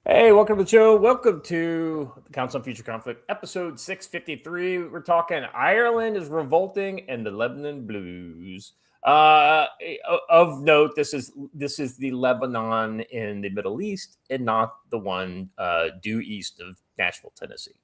Hey, welcome to the show. Welcome to the Council on Future Conflict, episode 653. We're talking Ireland is revolting and the Lebanon blues. Of note, this is the Lebanon in the Middle East and not the one due east of Nashville, Tennessee.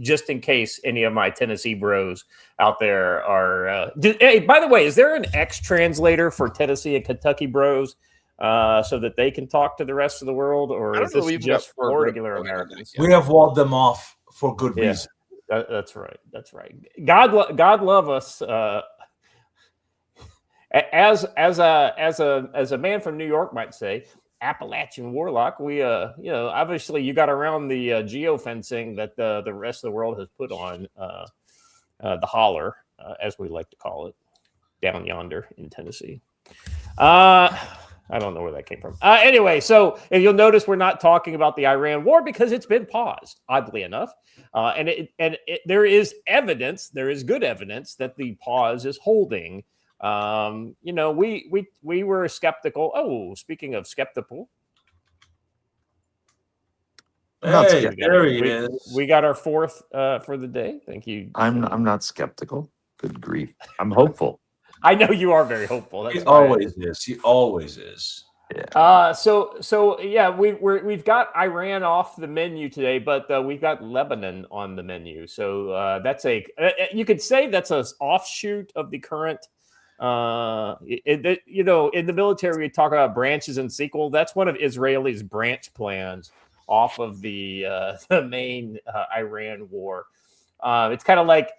Just in case any of my Tennessee bros out there are. Hey, by the way, is there an X translator for Tennessee and Kentucky bros? So that they can talk to the rest of the world, or is this just for regular Americans? We have walled them off for good reason. That's right. That's right. God love us. As a man from New York might say, Appalachian warlock. We obviously you got around the geofencing that the rest of the world has put on the holler, as we like to call it, down yonder in Tennessee. I don't know where that came from. Anyway, so you'll notice we're not talking about the Iran war because it's been paused, oddly enough. And there is evidence, there is good evidence that the pause is holding. We were skeptical. Oh, speaking of skeptical. Hey, there he is. We got our fourth for the day. Thank you. I'm not skeptical. Good grief. I'm hopeful. I know you are very hopeful. He always is. He always is. Yeah. So yeah, we've got Iran off the menu today, but we've got Lebanon on the menu. So that's you could say that's an offshoot of the current. In the military, we talk about branches and sequel. That's one of Israel's branch plans off of the main Iran war. It's kind of like,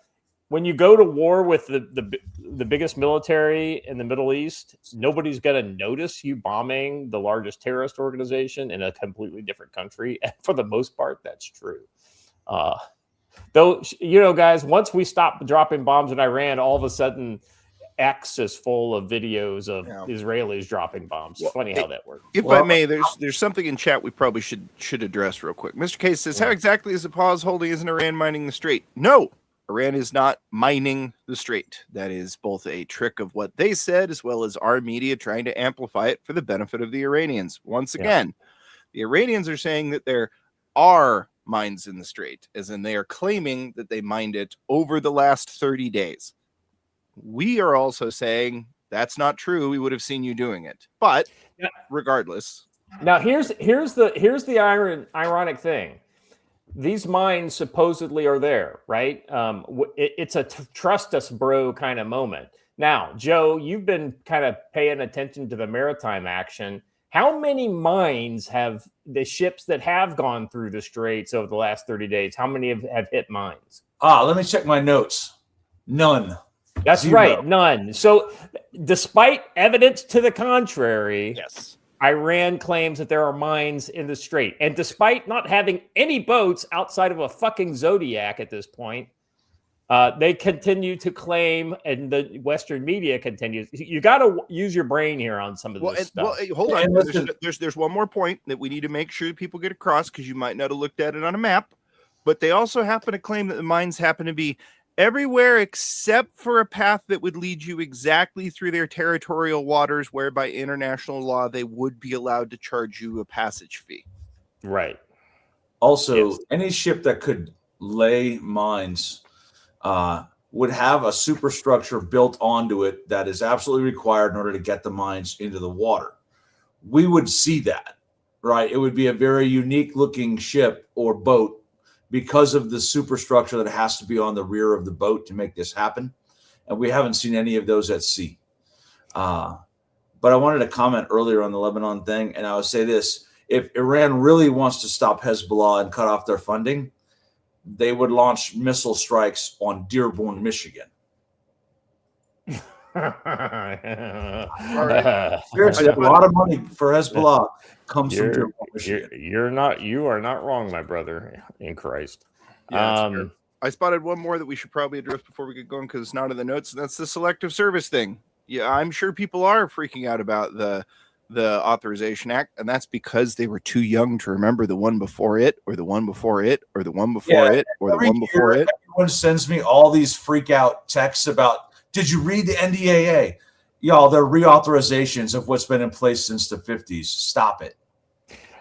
when you go to war with the biggest military in the Middle East, nobody's going to notice you bombing the largest terrorist organization in a completely different country. And for the most part, that's true. Though, guys, once we stop dropping bombs in Iran, all of a sudden X is full of videos of Israelis dropping bombs. It's funny how that works. If I may, there's something in chat we probably should address real quick. Mr. Case says, how exactly is the pause holding? Isn't Iran mining the strait? No. Iran is not mining the strait. That is both a trick of what they said, as well as our media trying to amplify it for the benefit of the Iranians. Once again, the Iranians are saying that there are mines in the strait, as in they are claiming that they mined it over the last 30 days. We are also saying that's not true. We would have seen you doing it. But regardless. Now here's the ironic thing. These mines supposedly are there, right? It's a trust us, bro, kind of moment. Now, Joe, you've been kind of paying attention to the maritime action. How many mines have the ships that have gone through the straits over the last 30 days? How many have hit mines? Let me check my notes. None. That's 0. Right, none. So, despite evidence to the contrary, yes, Iran claims that there are mines in the strait. And despite not having any boats outside of a fucking Zodiac at this point, they continue to claim, and the Western media continues. You got to use your brain here on some of this stuff. Well, hold on. There's one more point that we need to make sure people get across, because you might not have looked at it on a map. But they also happen to claim that the mines happen to be everywhere except for a path that would lead you exactly through their territorial waters, where by international law they would be allowed to charge you a passage fee. Right. Also, any ship that could lay mines would have a superstructure built onto it that is absolutely required in order to get the mines into the water. We would see that, right? It would be a very unique looking ship or boat, because of the superstructure that has to be on the rear of the boat to make this happen. And we haven't seen any of those at sea. But I wanted to comment earlier on the Lebanon thing, and I would say this. If Iran really wants to stop Hezbollah and cut off their funding, they would launch missile strikes on Dearborn, Michigan. Seriously, a lot of money for Hezbollah comes from Dearborn, Michigan. You are not wrong, my brother in Christ. Yeah, I spotted one more that we should probably address before we get going, because it's not in the notes, and that's the selective service thing. Yeah, I'm sure people are freaking out about the Authorization Act, and that's because they were too young to remember the one before it, or the one before it, or the one before it, or the one before it. Everyone sends me all these freak out texts about, did you read the NDAA? Y'all, they're reauthorizations of what's been in place since the 50s. Stop it.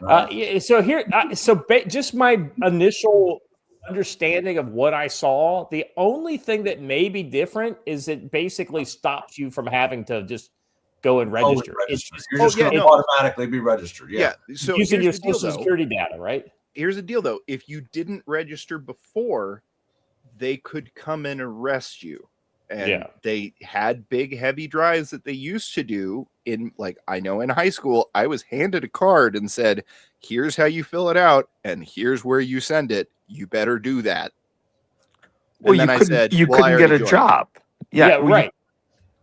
Right? Just my initial understanding of what I saw, the only thing that may be different is it basically stops you from having to just go and register. You're just going to automatically be registered. Yeah. So using your social security data, right? Here's the deal, though. If you didn't register before, they could come and arrest you. And they had big, heavy drives that they used to do in, like, I know in high school, I was handed a card and said, here's how you fill it out, and here's where you send it. You better do that. Well, you couldn't get a job. Yeah, right.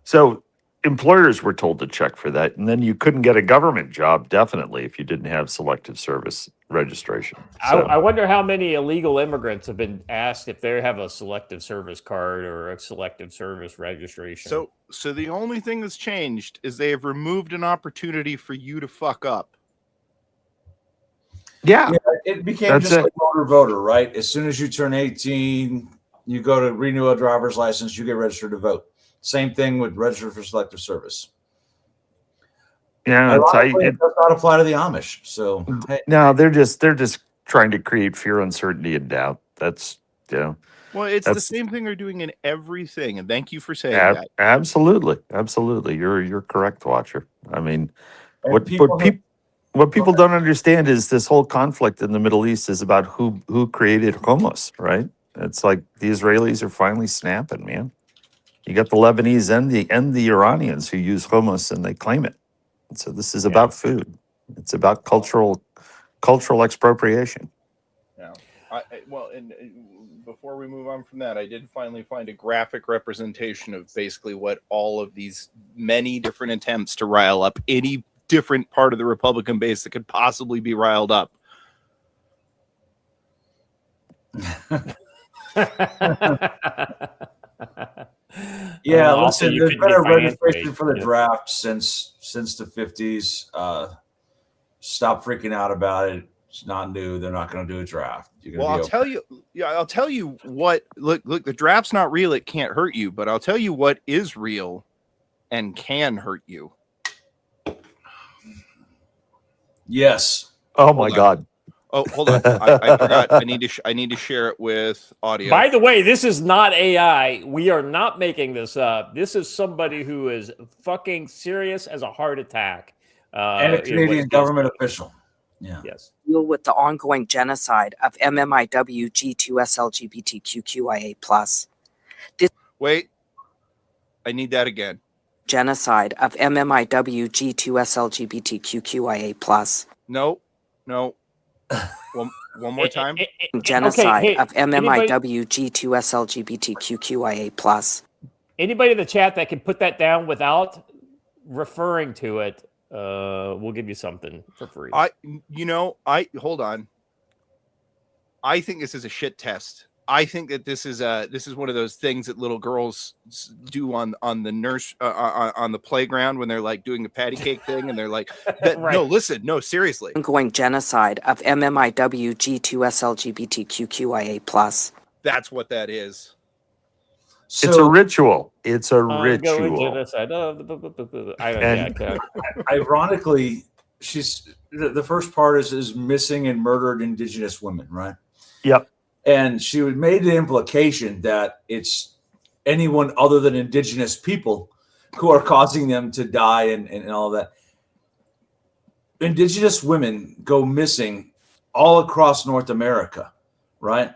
So employers were told to check for that, and then you couldn't get a government job, definitely, if you didn't have selective service registration. So, I wonder how many illegal immigrants have been asked if they have a selective service card or a selective service registration. So the only thing that's changed is they have removed an opportunity for you to fuck up. Yeah, it became just like voter, right? As soon as you turn 18, you go to renew a driver's license, you get registered to vote. Same thing with register for selective service. Yeah, it does not apply to the Amish. So no, they're just trying to create fear, uncertainty, and doubt. That's Well, it's the same thing they're doing in everything, and thank you for saying that. Absolutely. You're correct, Watcher. I mean, what people don't understand is this whole conflict in the Middle East is about who created hummus, right? It's like the Israelis are finally snapping, man. You got the Lebanese and the Iranians who use hummus and they claim it. And so this is about food. It's about cultural expropriation. Yeah. And before we move on from that, I did finally find a graphic representation of basically what all of these many different attempts to rile up any different part of the Republican base that could possibly be riled up. Yeah, listen, there's been a registration for the draft since the 50s. Stop freaking out about it. It's not new. They're not going to do a draft. I'll tell you what. Look, the draft's not real. It can't hurt you. But I'll tell you what is real and can hurt you. Yes. Oh my God. Oh, hold on. I forgot. I need to share it with audio. By the way, this is not AI. We are not making this up. This is somebody who is fucking serious as a heart attack. And a Canadian government official. Yeah. Yes. Deal with the ongoing genocide of MMIW G2SLGBTQIA+. Wait. I need that again. Genocide of MMIW G2SLGBTQIA+. No. One more time. Genocide of MMIW G2SLGBTQIA+. Anybody in the chat that can put that down without referring to it, we'll give you something for free. Hold on. I think this is a shit test. I think that this is one of those things that little girls do on the nurse on the playground when they're like doing the patty cake thing, and they're like, right. No, seriously. Ongoing genocide of MMIW G2SLGBTQIA+. That's what that is. So, it's a ritual. It's a ritual. Ironically, she's the first part is missing and murdered Indigenous women, right? Yep. And she made the implication that it's anyone other than Indigenous people who are causing them to die and all that. Indigenous women go missing all across North America, right?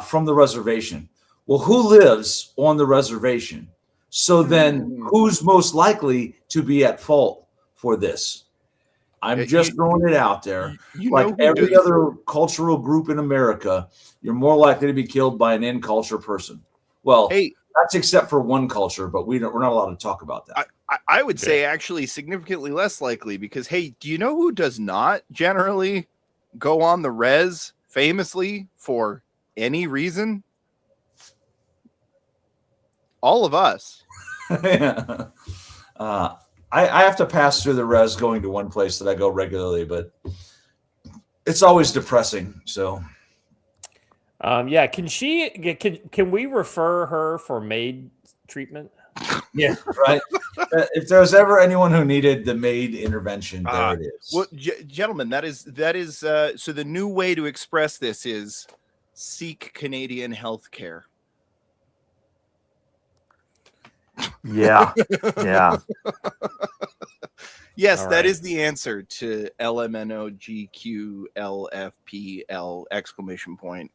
From the reservation. Well, who lives on the reservation? So then who's most likely to be at fault for this? I'm just throwing it out there. Like every other cultural group in America, you're more likely to be killed by an in-culture person. Well, that's except for one culture, but we're not allowed to talk about that. I would say actually significantly less likely because, hey, do you know who does not generally go on the res famously for any reason? All of us. Yeah. I have to pass through the res going to one place that I go regularly, but it's always depressing. So, can we refer her for maid treatment? Yeah. Right. If there's ever anyone who needed the maid intervention, there it is. Well, gentlemen, that is so the new way to express this is seek Canadian health care. Yeah. Yeah. Yes, All that right. is the answer to LMNOGQLFPL exclamation point.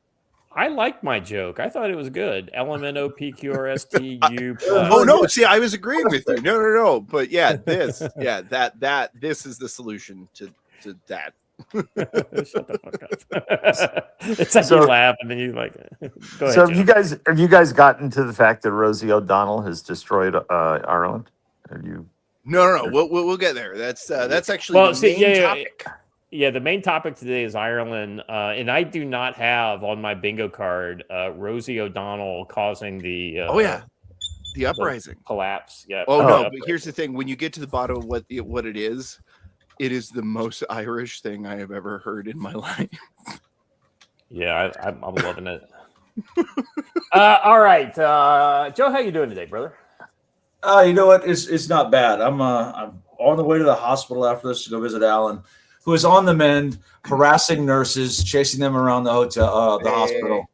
I liked my joke. I thought it was good. LMNOPQRSTU. Oh no! See, I was agreeing with you. No. But yeah, this is the solution to that. Shut the fuck up. It's like So- you laugh and then you like. Go ahead. So Joe. have you guys gotten to the fact that Rosie O'Donnell has destroyed Ireland? Have you? No. We'll get there. That's actually the main topic. Yeah, the main topic today is Ireland, and I do not have on my bingo card Rosie O'Donnell causing the The uprising. collapse. Yeah. Oh the no! uprising. But here's the thing: when you get to the bottom of what it is the most Irish thing I have ever heard in my life. Yeah, I'm loving it. All right, Joe, how you doing today, brother? You know what? It's not bad. I'm on the way to the hospital after this to go visit Alan, who is on the mend, harassing nurses, chasing them around the hotel, the hospital,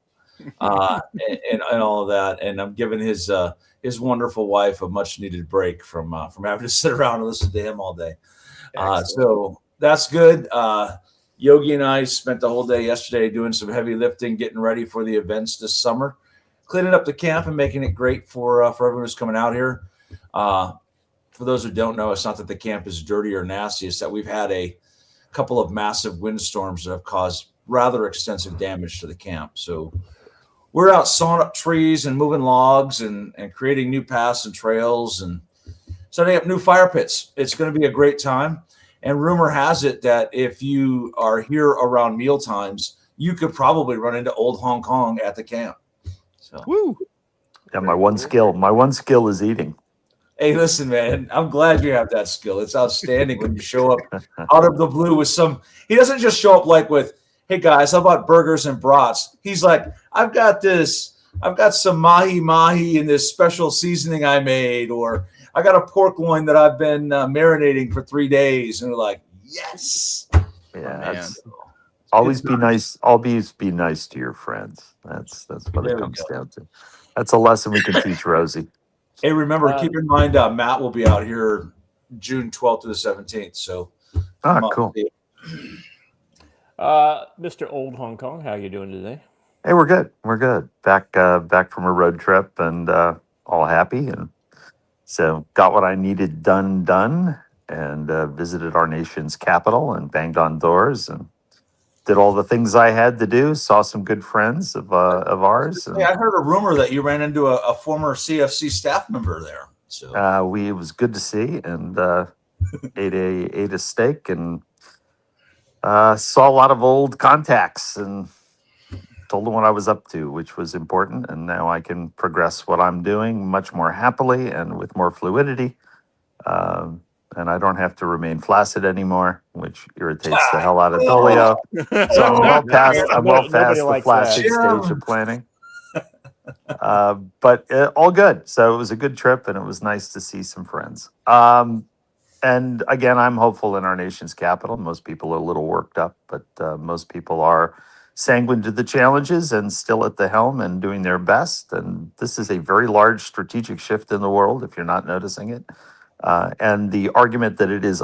and all of that. And I'm giving his wonderful wife a much needed break from having to sit around and listen to him all day. So that's good. Yogi and I spent the whole day yesterday doing some heavy lifting, getting ready for the events this summer, cleaning up the camp and making it great for everyone who's coming out here. For those who don't know, it's not that the camp is dirty or nasty. It's that we've had a couple of massive windstorms that have caused rather extensive damage to the camp. So we're out sawing up trees and moving logs and creating new paths and trails and setting up new fire pits. It's going to be a great time. And rumor has it that if you are here around meal times, you could probably run into old Hong Kong at the camp. So, Woo! Yeah, my one skill is eating. hey, listen, man, I'm glad you have that skill. It's outstanding when you show up out of the blue with some. He doesn't just show up like with, hey guys, how about burgers and brats? He's like, I've got some mahi in this special seasoning I made, or I got a pork loin that I've been marinating for 3 days. And we're like, yes. Yeah, man. always be nice. Always be nice to your friends. That's what There it we comes go. down to. That's a lesson we can teach Rosie. Hey, remember, keep in mind, Matt will be out here June 12th to the 17th. So, Cool. Mr. Old Hong Kong, how you doing today? Hey, we're good. We're good. Back from a road trip and all happy, and so got what I needed done, and visited our nation's capital and banged on doors and did all the things I had to do. Saw some good friends of ours. And, Hey, I heard a rumor that you ran into a former CFC staff member there. So it was good to see, and ate a steak and saw a lot of old contacts and told them what I was up to, which was important. And now I can progress what I'm doing much more happily and with more fluidity. And I don't have to remain flaccid anymore, which irritates the hell out of Dolio. So I'm well past Nobody the likes flaccid that. stage of planning. But all good. So it was a good trip, and it was nice to see some friends. And again, I'm hopeful in our nation's capital. Most people are a little worked up, but most people are sanguine to the challenges and still at the helm and doing their best. And this is a very large strategic shift in the world, if you're not noticing it. And the argument that it is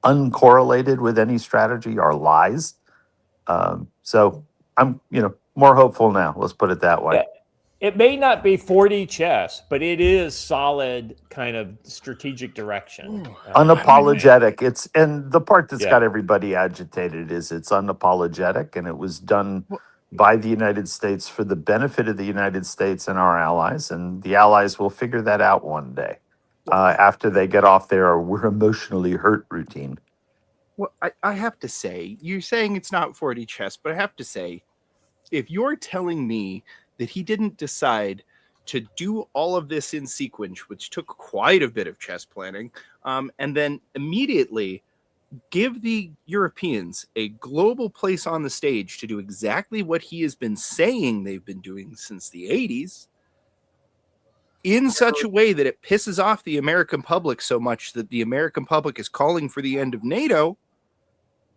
uncorrelated with any strategy are lies. So I'm, more hopeful now. Let's put it that way. Yeah. It may not be 4D chess, but it is solid kind of strategic direction. Unapologetic. And the part that's Yeah. got everybody agitated is it's unapologetic, and it was done by the United States for the benefit of the United States and our allies, and the allies will figure that out one day after they get off their "we're emotionally hurt" routine. Well, I have to say, you're saying it's not 4D chess, but I have to say, if you're telling me that he didn't decide to do all of this in sequence, which took quite a bit of chess planning, and then immediately give the Europeans a global place on the stage to do exactly what he has been saying they've been doing since the 80s. in such a way that it pisses off the American public so much that the American public is calling for the end of NATO,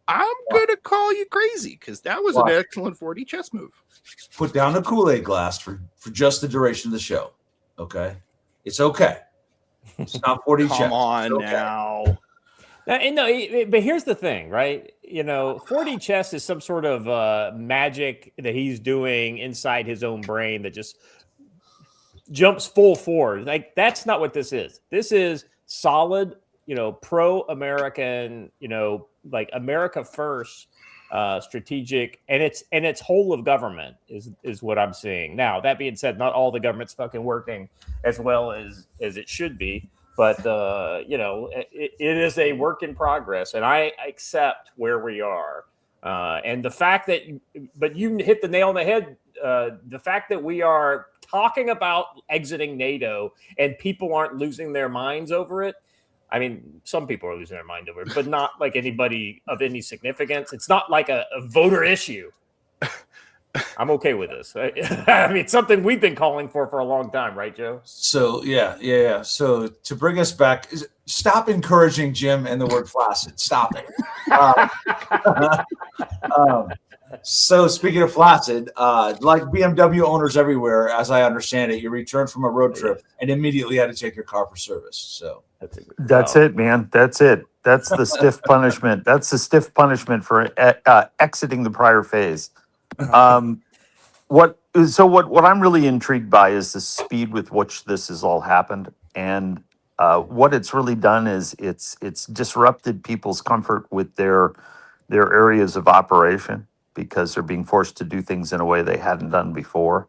I'm going to call you crazy, because that was an excellent 4D chess move. Put down the Kool-Aid glass for just the duration of the show. Okay? It's okay. It's not 4D chess. Come on okay. now. But here's the thing, right? 4D chess is some sort of magic that he's doing inside his own brain that just jumps full forward. Like, that's not what this is. This is solid, pro-American, like America first, strategic, and it's whole of government is what I'm seeing. Now, that being said, not all the government's fucking working as well as it should be, but it is a work in progress, and I accept where we are. And the fact that, but you hit the nail on the head. The fact that we are talking about exiting NATO and people aren't losing their minds over it. I mean, some people are losing their mind over it, but not like anybody of any significance. It's not like a voter issue. I'm okay with this. I mean, it's something we've been calling for a long time, right, Joe? So, yeah. So to bring us back, stop encouraging Jim and the word flaccid. Stop it. So speaking of flaccid, like BMW owners everywhere, as I understand it, you returned from a road trip and immediately had to take your car for service. So that's it, man. That's it. That's the stiff punishment. That's the stiff punishment for exiting the prior phase. What I'm really intrigued by is the speed with which this has all happened, and what it's really done is it's disrupted people's comfort with their areas of operation, because they're being forced to do things in a way they hadn't done before.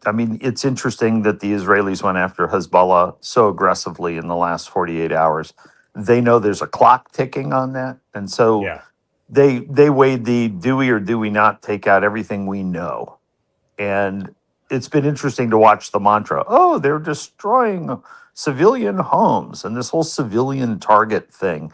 I mean, it's interesting that the Israelis went after Hezbollah so aggressively in the last 48 hours. They know there's a clock ticking on that, and so they weighed the do we or do we not take out everything we know. And it's been interesting to watch the mantra, oh, they're destroying civilian homes and this whole civilian target thing.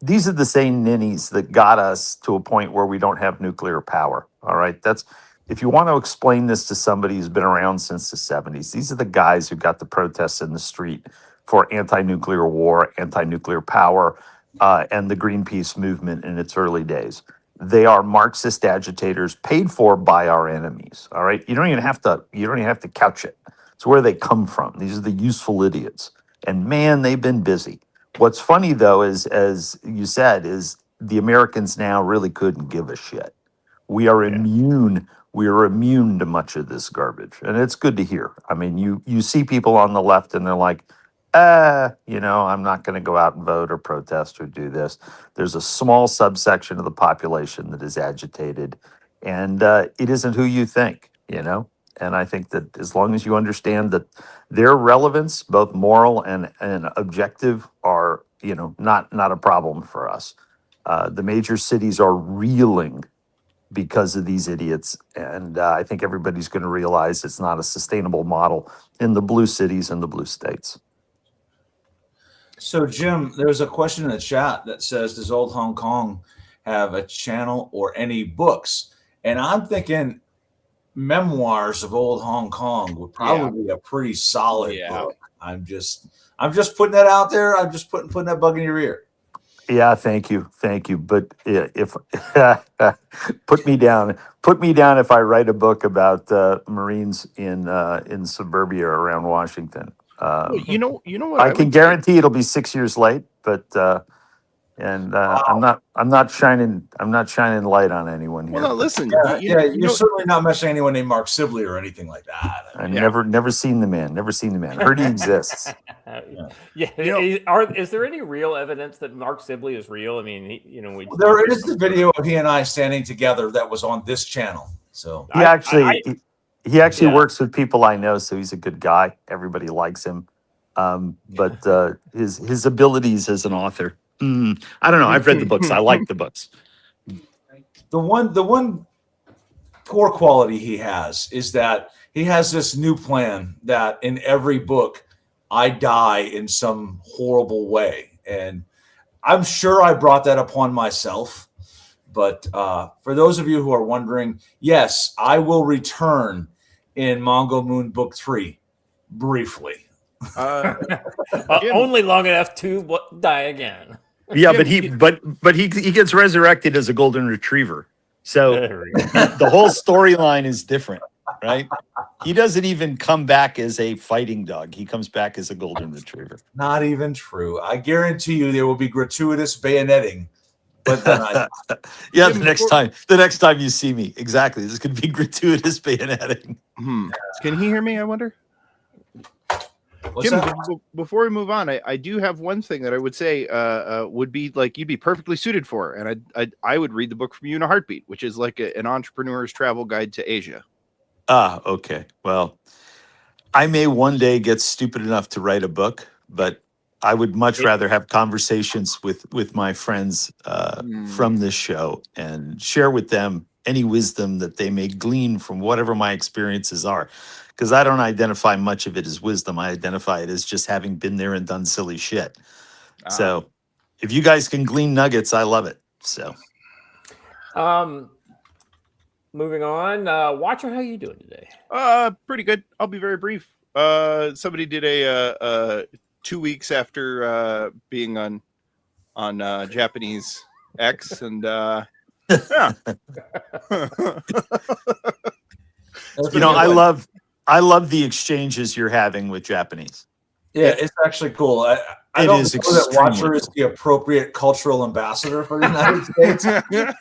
These are the same ninnies that got us to a point where we don't have nuclear power. All right. That's, if you want to explain this to somebody who's been around since the 70s, these are the guys who got the protests in the street for anti-nuclear war, anti-nuclear power, and the Greenpeace movement in its early days. They are Marxist agitators paid for by our enemies. All right. You don't even have to couch it. It's where they come from. These are the useful idiots. And man, they've been busy. What's funny, though, is, as you said, is the Americans now really couldn't give a shit. We are immune. We are immune to much of this garbage. And it's good to hear. I mean, you see people on the left and they're like, I'm not going to go out and vote or protest or do this. There's a small subsection of the population that is agitated, and it isn't who you think, And I think that as long as you understand that their relevance, both moral and objective, are, not a problem for us. The major cities are reeling because of these idiots. And I think everybody's going to realize it's not a sustainable model in the blue cities and the blue states. So, Jim, there's a question in the chat that says, does Old Hong Kong have a channel or any books? And I'm thinking memoirs of Old Hong Kong would probably be a pretty solid book. I'm just putting that out there. I'm just putting that bug in your ear. Yeah, thank you. But if put me down if I write a book about Marines in suburbia around Washington. You know what? I can guarantee it'll be 6 years late, but I'm not shining light on anyone here. Well, no, listen. You're certainly not messing anyone named Mark Sibley or anything like that. I've never seen the man. Heard he exists. Is there any real evidence that Mark Sibley is real? I mean, there is the video of he and I standing together that was on this channel. So he actually works with people I know, so he's a good guy. Everybody likes him. But his abilities as an author, I don't know. I've read the books. I like the books. The one poor quality he has is that he has this new plan that in every book I die in some horrible way. And I'm sure I brought that upon myself. But for those of you who are wondering, yes, I will return in Mongol Moon Book 3, briefly. Only long enough to die again. Yeah, but he gets resurrected as a golden retriever. So the whole storyline is different, right? He doesn't even come back as a fighting dog. He comes back as a golden retriever. Not even true. I guarantee you there will be gratuitous bayoneting. But then yeah, the next time you see me, exactly. There's going to be gratuitous bayoneting. Can he hear me, I wonder? Jim, before we move on, I do have one thing that I would say would be like you'd be perfectly suited for, and I would read the book from you in a heartbeat, which is like an entrepreneur's travel guide to Asia. Ah, okay. Well, I may one day get stupid enough to write a book, but I would much rather have conversations with my friends from this show and share with them any wisdom that they may glean from whatever my experiences are. Because I don't identify much of it as wisdom. I identify it as just having been there and done silly shit. So if you guys can glean nuggets, I love it. So moving on. Watcher, how you doing today? Pretty good. I'll be very brief. Somebody did a 2 weeks after being on Japanese X, and yeah. You know, I love the exchanges you're having with Japanese. Yeah, it's actually cool. I don't know that Watcher is the appropriate cultural ambassador for the United States,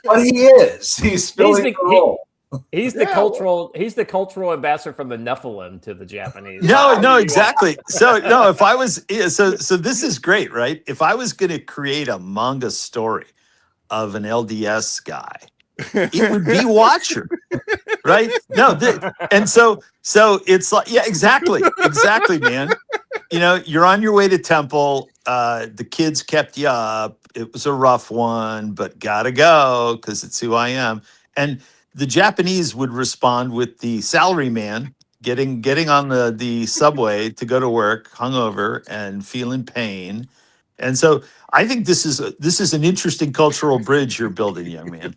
but he is. He's filling the role. He's the cultural ambassador from the Nephilim to the Japanese. No, exactly. So no, if I was so this is great, right? If I was going to create a manga story of an LDS guy, it would be Watcher, right? No, and so it's like, yeah, exactly, man. You know, you're on your way to temple. The kids kept you up. It was a rough one, but gotta go because it's who I am. And the Japanese would respond with the salary man getting on the subway to go to work, hungover and feeling pain. And so I think this is an interesting cultural bridge you're building, young man.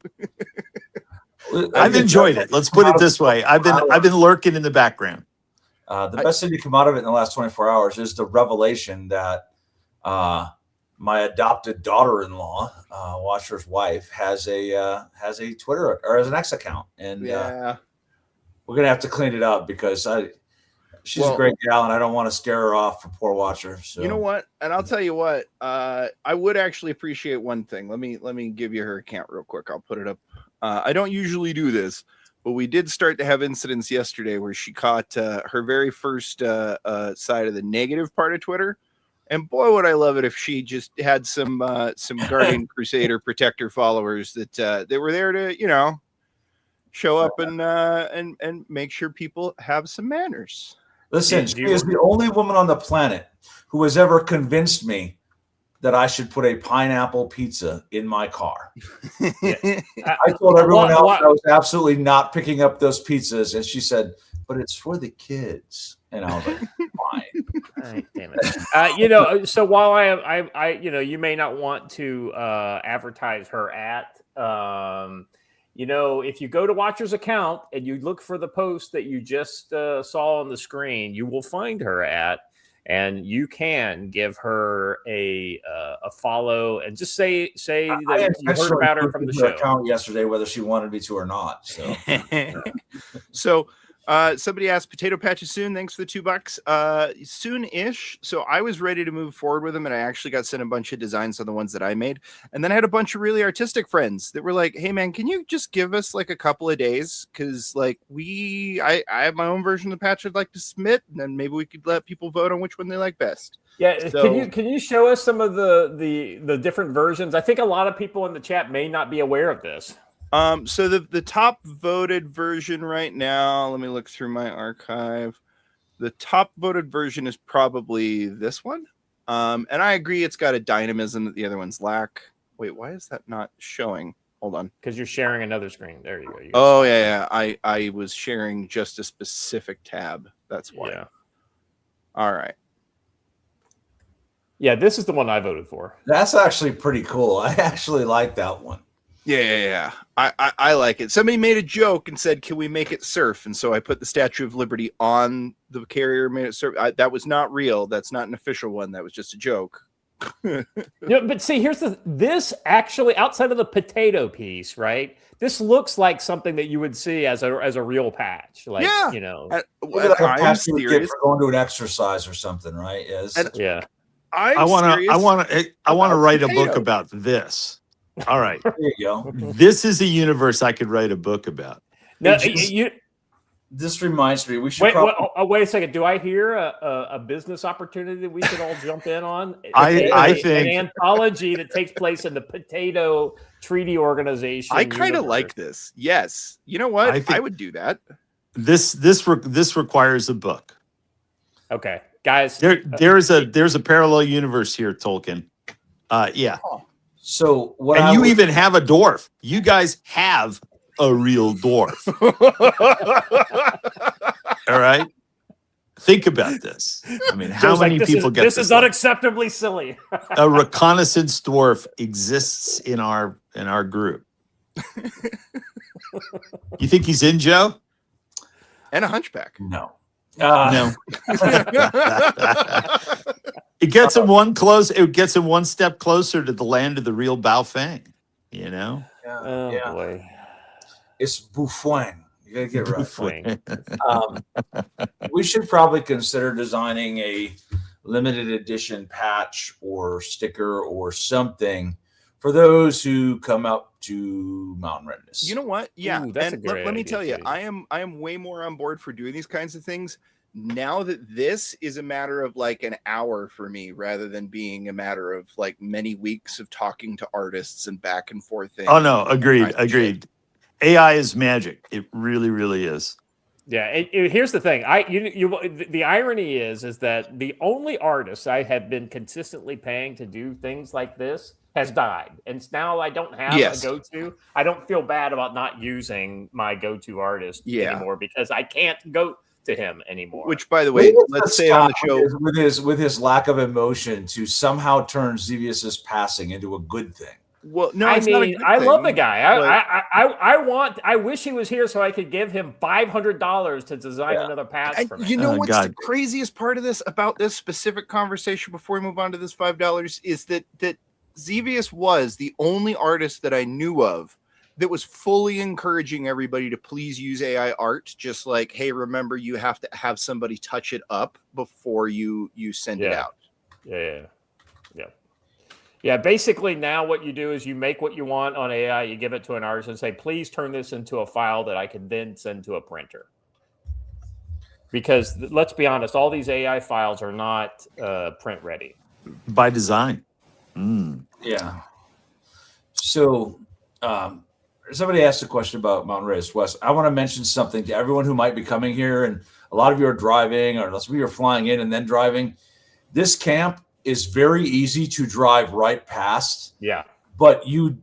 I've enjoyed it. Let's put it this way. I've been lurking in the background. The best thing to come out of it in the last 24 hours is the revelation that my adopted daughter-in-law, Watcher's wife, has a Twitter or has an X account, and we're gonna have to clean it up because she's a great gal, and I don't want to scare her off for poor Watcher. So you know what? And I'll tell you what, I would actually appreciate one thing. Let me give you her account real quick. I'll put it up. I don't usually do this, but we did start to have incidents yesterday where she caught her very first side of the negative part of Twitter. And boy, would I love it if she just had some Guardian Crusader Protector followers that they were there to, you know, show up and make sure people have some manners. Listen, she is the only woman on the planet who has ever convinced me that I should put a pineapple pizza in my car. I told everyone else I was absolutely not picking up those pizzas, and she said, "But it's for the kids." And I was like, "Fine." Right, damn it. You know, so while I you know, you may not want to advertise her at, you know, if you go to Watcher's account and you look for the post that you just saw on the screen, you will find her at. And you can give her a follow and just say that you heard about her from the show. Account yesterday, whether she wanted me to or not. So, so somebody asked Potato Patches soon. Thanks for the $2. Soon-ish. So I was ready to move forward with them, and I actually got sent a bunch of designs on the ones that I made. And then I had a bunch of really artistic friends that were like, "Hey man, can you just give us like a couple of days? Because like I have my own version of the patch I'd like to submit, and then maybe we could let people vote on which one they like best." Yeah, so, can you show us some of the different versions? I think a lot of people in the chat may not be aware of this. So the top voted version right now, let me look through my archive. The top voted version is probably this one. And I agree it's got a dynamism that the other ones lack. Wait, why is that not showing? Hold on. Because you're sharing another screen. There you go. Oh, yeah. I was sharing just a specific tab. That's why. Yeah. All right. Yeah, this is the one I voted for. that's actually pretty cool. I actually like that one. Yeah. I like it. Somebody made a joke and said, "Can we make it surf?" And so I put the Statue of Liberty on the carrier, made it surf. That was not real. That's not an official one. That was just a joke. Yeah, but see, this actually, outside of the potato piece, right? This looks like something that you would see as a real patch. Like, Yeah. you know, Maybe like a patch you would get for going to an exercise or something, right? Yes. yeah. I want to write a book about this. All right. There you go. This is a universe I could write a book about. No, This reminds me, we should wait a second. Do I hear a business opportunity that we should all jump in on? I think an anthology that takes place in the Potato Treaty Organization. I kind of like this. Yes. You know what? I would do that. This requires a book. Okay, guys. There's a parallel universe here, Tolkien. Yeah. So what? And you even have a dwarf. You guys have a real dwarf. All right. Think about this. I mean, how many people get this? This is unacceptably silly. A reconnaissance dwarf exists in our group. You think he's in, Joe? And a hunchback. No. No. It gets him one step closer to the land of the real Baofeng. You know. Boy. It's Bufang. You gotta get right. We should probably consider designing a limited edition patch or sticker or something for those who come up to Mountain Readiness. You know what? Yeah. Ooh, that's a great let me idea, tell you, too. I am way more on board for doing these kinds of things now that this is a matter of like an hour for me rather than being a matter of like many weeks of talking to artists and back and forth things. Oh no, agreed. AI is magic. It really, really is. Yeah. Here's the thing. The irony is that the only artist I have been consistently paying to do things like this has died, and now I don't have a go-to. I don't feel bad about not using my go-to artist anymore because I can't go to him anymore. Which, by the way, let's say on the show with his lack of emotion to somehow turn Xevius's passing into a good thing. Well, no, I mean, I love the guy. I wish he was here so I could give him $500 to design another patch for me. You know what's the craziest part of this about this specific conversation before we move on to this $5 is that Xevious was the only artist that I knew of that was fully encouraging everybody to please use AI art. Just like, hey, remember, you have to have somebody touch it up before you send it out. Yeah, basically now what you do is you make what you want on AI, you give it to an artist and say, please turn this into a file that I can then send to a printer. Because let's be honest, all these AI files are not print ready. By design. Yeah. So somebody asked a question about Mountain Readiness West. I want to mention something to everyone who might be coming here, and a lot of you are driving, or unless we are flying in and then driving. This camp is very easy to drive right past. Yeah. But you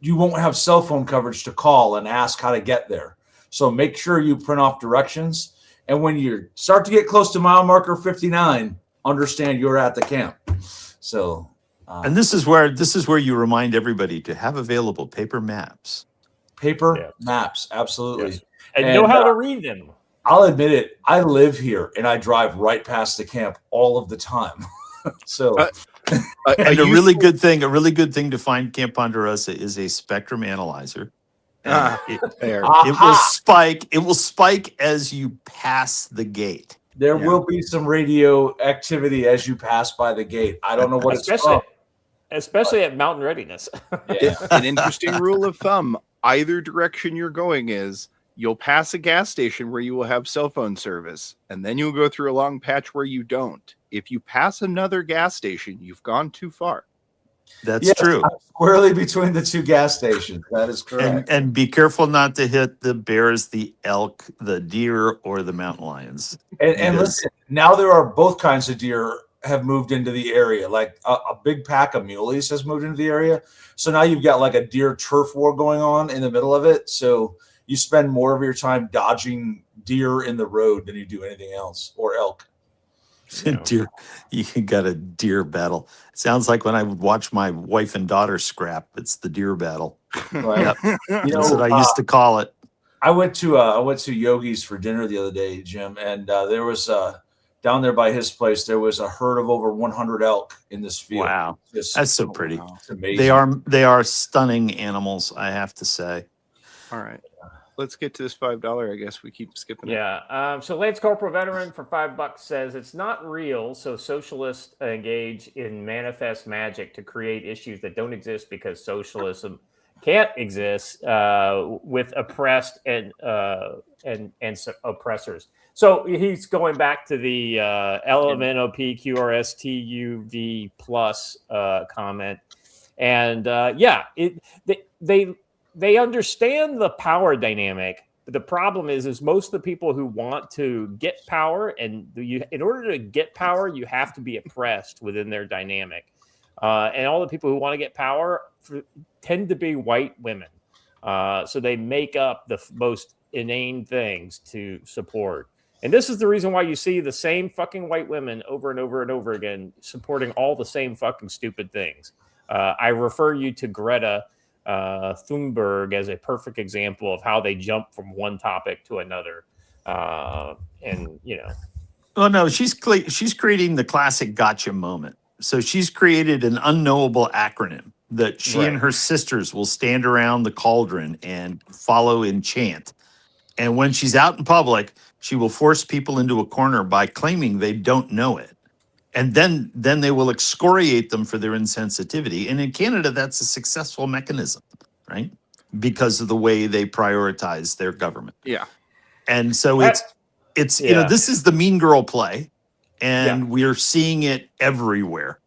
won't have cell phone coverage to call and ask how to get there. So make sure you print off directions. And when you start to get close to mile marker 59, understand you're at the camp. So and this is where you remind everybody to have available paper maps. Maps, absolutely. Yes. And know how to read them. I'll admit it. I live here and I drive right past the camp all of the time. So and a really good thing to find Camp Ponderosa is a spectrum analyzer. It will spike as you pass the gate. There will be some radio activity as you pass by the gate. I don't know what it's called. Especially at Mountain Readiness. An interesting rule of thumb, either direction you're going is you'll pass a gas station where you will have cell phone service, and then you'll go through a long patch where you don't. If you pass another gas station, you've gone too far. That's true. I'm squarely between the two gas stations. That is correct. And be careful not to hit the bears, the elk, the deer, or the mountain lions. And listen, now there are both kinds of deer have moved into the area. Like a big pack of muleys has moved into the area. So now you've got like a deer turf war going on in the middle of it. So you spend more of your time dodging deer in the road than you do anything else, or elk. Deer, you got a deer battle. Sounds like when I would watch my wife and daughter scrap. It's the deer battle. Right. Yep. That's what I used to call it. I went to Yogi's for dinner the other day, Jim, and there was down there by his place. There was a herd of over 100 elk in this field. Wow, that's so pretty. Wow. It's amazing. They are stunning animals, I have to say. All right. Let's get to this $5. I guess we keep skipping it. Yeah. So Lance Corporal Veteran for $5 says it's not real. So socialists engage in manifest magic to create issues that don't exist because socialism can't exist with oppressed and oppressors. So he's going back to the LMNOP QRSTUV plus comment, and they understand the power dynamic, but the problem is most of the people who want to get power, and in order to get power, you have to be oppressed within their dynamic. And all the people who want to get power tend to be white women. So they make up the most inane things to support. And this is the reason why you see the same fucking white women over and over and over again supporting all the same fucking stupid things. I refer you to Greta Thunberg as a perfect example of how they jump from one topic to another. And, you know. Oh, no, she's creating the classic gotcha moment. So she's created an unknowable acronym that she and her sisters will stand around the cauldron and follow and chant. And when she's out in public, she will force people into a corner by claiming they don't know it. And then they will excoriate them for their insensitivity. And in Canada, that's a successful mechanism, right? Because of the way they prioritize their government. Yeah. And so it's you know, this is the mean girl play. And we're seeing it everywhere.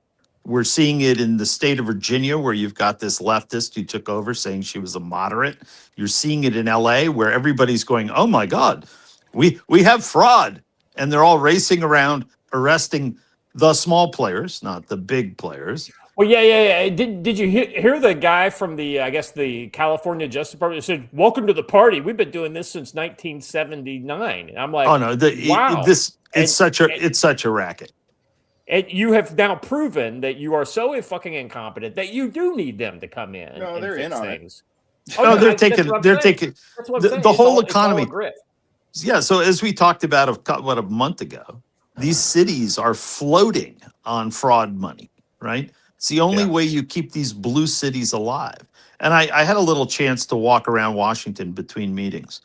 We're seeing it in the state of Virginia, where you've got this leftist who took over saying she was a moderate. You're seeing it in LA, where everybody's going, oh my God, we have fraud. And they're all racing around arresting the small players, not the big players. Well, yeah. Did you hear the guy from the California Justice Department that said, "Welcome to the party. We've been doing this since 1979." And I'm like, oh no, wow, it's such a racket. And you have now proven that you are so fucking incompetent that you do need them to come in. No, they're in on things. Oh, no, they're taking the whole economy. Yeah. So as we talked about a month ago, these cities are floating on fraud money, right? It's the only way you keep these blue cities alive. And I had a little chance to walk around Washington between meetings.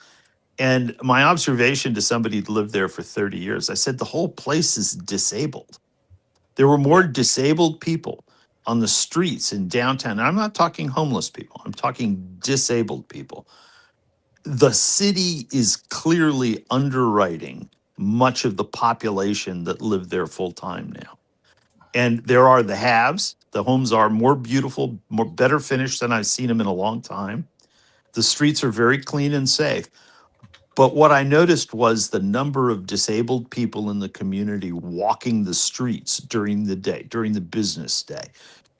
And my observation to somebody who'd lived there for 30 years, I said, the whole place is disabled. There were more disabled people on the streets in downtown. And I'm not talking homeless people. I'm talking disabled people. The city is clearly underwriting much of the population that live there full time now. And there are the haves. The homes are more beautiful, better finished than I've seen them in a long time. The streets are very clean and safe. But what I noticed was the number of disabled people in the community walking the streets during the day, during the business day.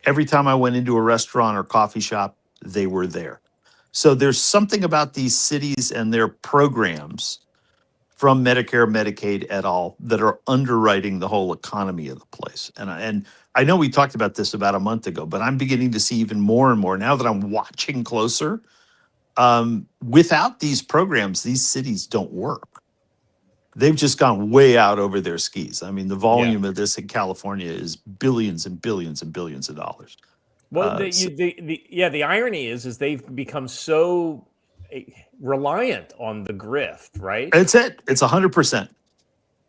Every time I went into a restaurant or coffee shop, they were there. So there's something about these cities and their programs from Medicare, Medicaid et al. That are underwriting the whole economy of the place. And I know we talked about this about a month ago, but I'm beginning to see even more and more now that I'm watching closer. Without these programs, these cities don't work. They've just gone way out over their skis. I mean, the volume of this in California is billions and billions and billions of dollars. Well, the irony is they've become so reliant on the grift, right? It's 100%.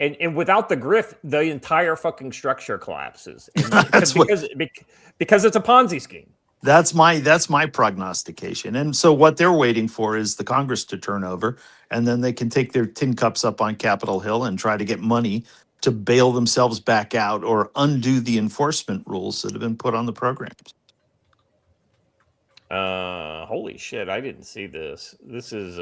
And without the grift, the entire fucking structure collapses. Because it's a Ponzi scheme. That's my prognostication. And so what they're waiting for is the Congress to turn over, and then they can take their tin cups up on Capitol Hill and try to get money to bail themselves back out or undo the enforcement rules that have been put on the programs. Holy shit, I didn't see this. This is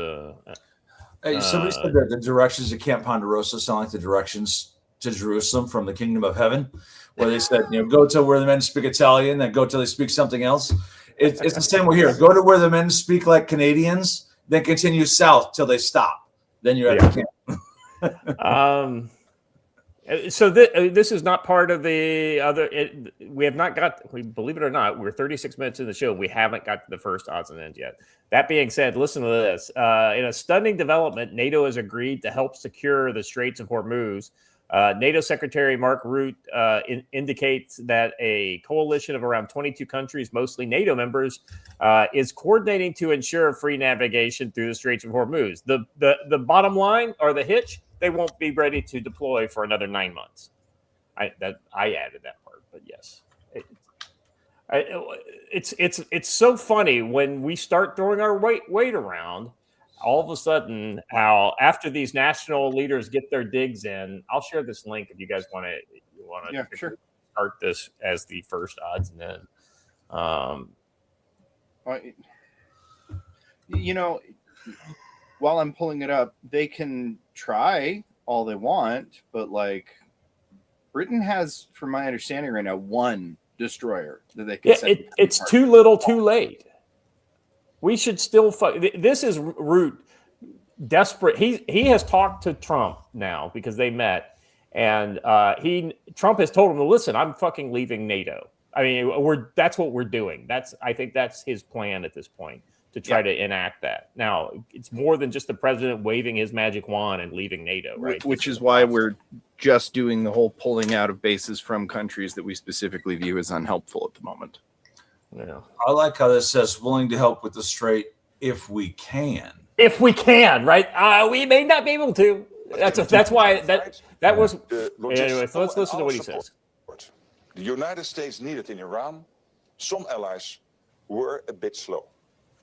Hey, somebody said that the directions to Camp Ponderosa sound like the directions to Jerusalem from the Kingdom of Heaven, where they said, go to where the men speak Italian, then go till they speak something else. It's the same way here. Go to where the men speak like Canadians, then continue south till they stop. Then you're at the camp. So this is not part of the other. We have not got. Believe it or not, we're 36 minutes in the show. We haven't got to the first odds and ends yet. That being said, listen to this. In a stunning development, NATO has agreed to help secure the Straits of Hormuz. NATO Secretary Mark Rutte indicates that a coalition of around 22 countries, mostly NATO members, is coordinating to ensure free navigation through the Straits of Hormuz. The bottom line, or the hitch, they won't be ready to deploy for another 9 months. I added that part, but yes, it's so funny when we start throwing our weight around. All of a sudden, how after these national leaders get their digs in, I'll share this link if you guys want to. Yeah, sure. Start this as the first odds and then. You know, while I'm pulling it up, they can try all they want, but like Britain has, from my understanding right now, one destroyer that they can send. It's too little, too late. We should still fight. This is Rutte desperate. He has talked to Trump now because they met, and Trump has told him to listen. I'm fucking leaving NATO. I mean, that's what we're doing. I think that's his plan at this point, to try to enact that. Now, it's more than just the president waving his magic wand and leaving NATO, right? Which is why we're just doing the whole pulling out of bases from countries that we specifically view as unhelpful at the moment. Yeah. I like how this says willing to help with the strait if we can. If we can, right? We may not be able to. That's why that was. Anyway, so let's listen to what he says. The United States needed in Iran. Some allies were a bit slow,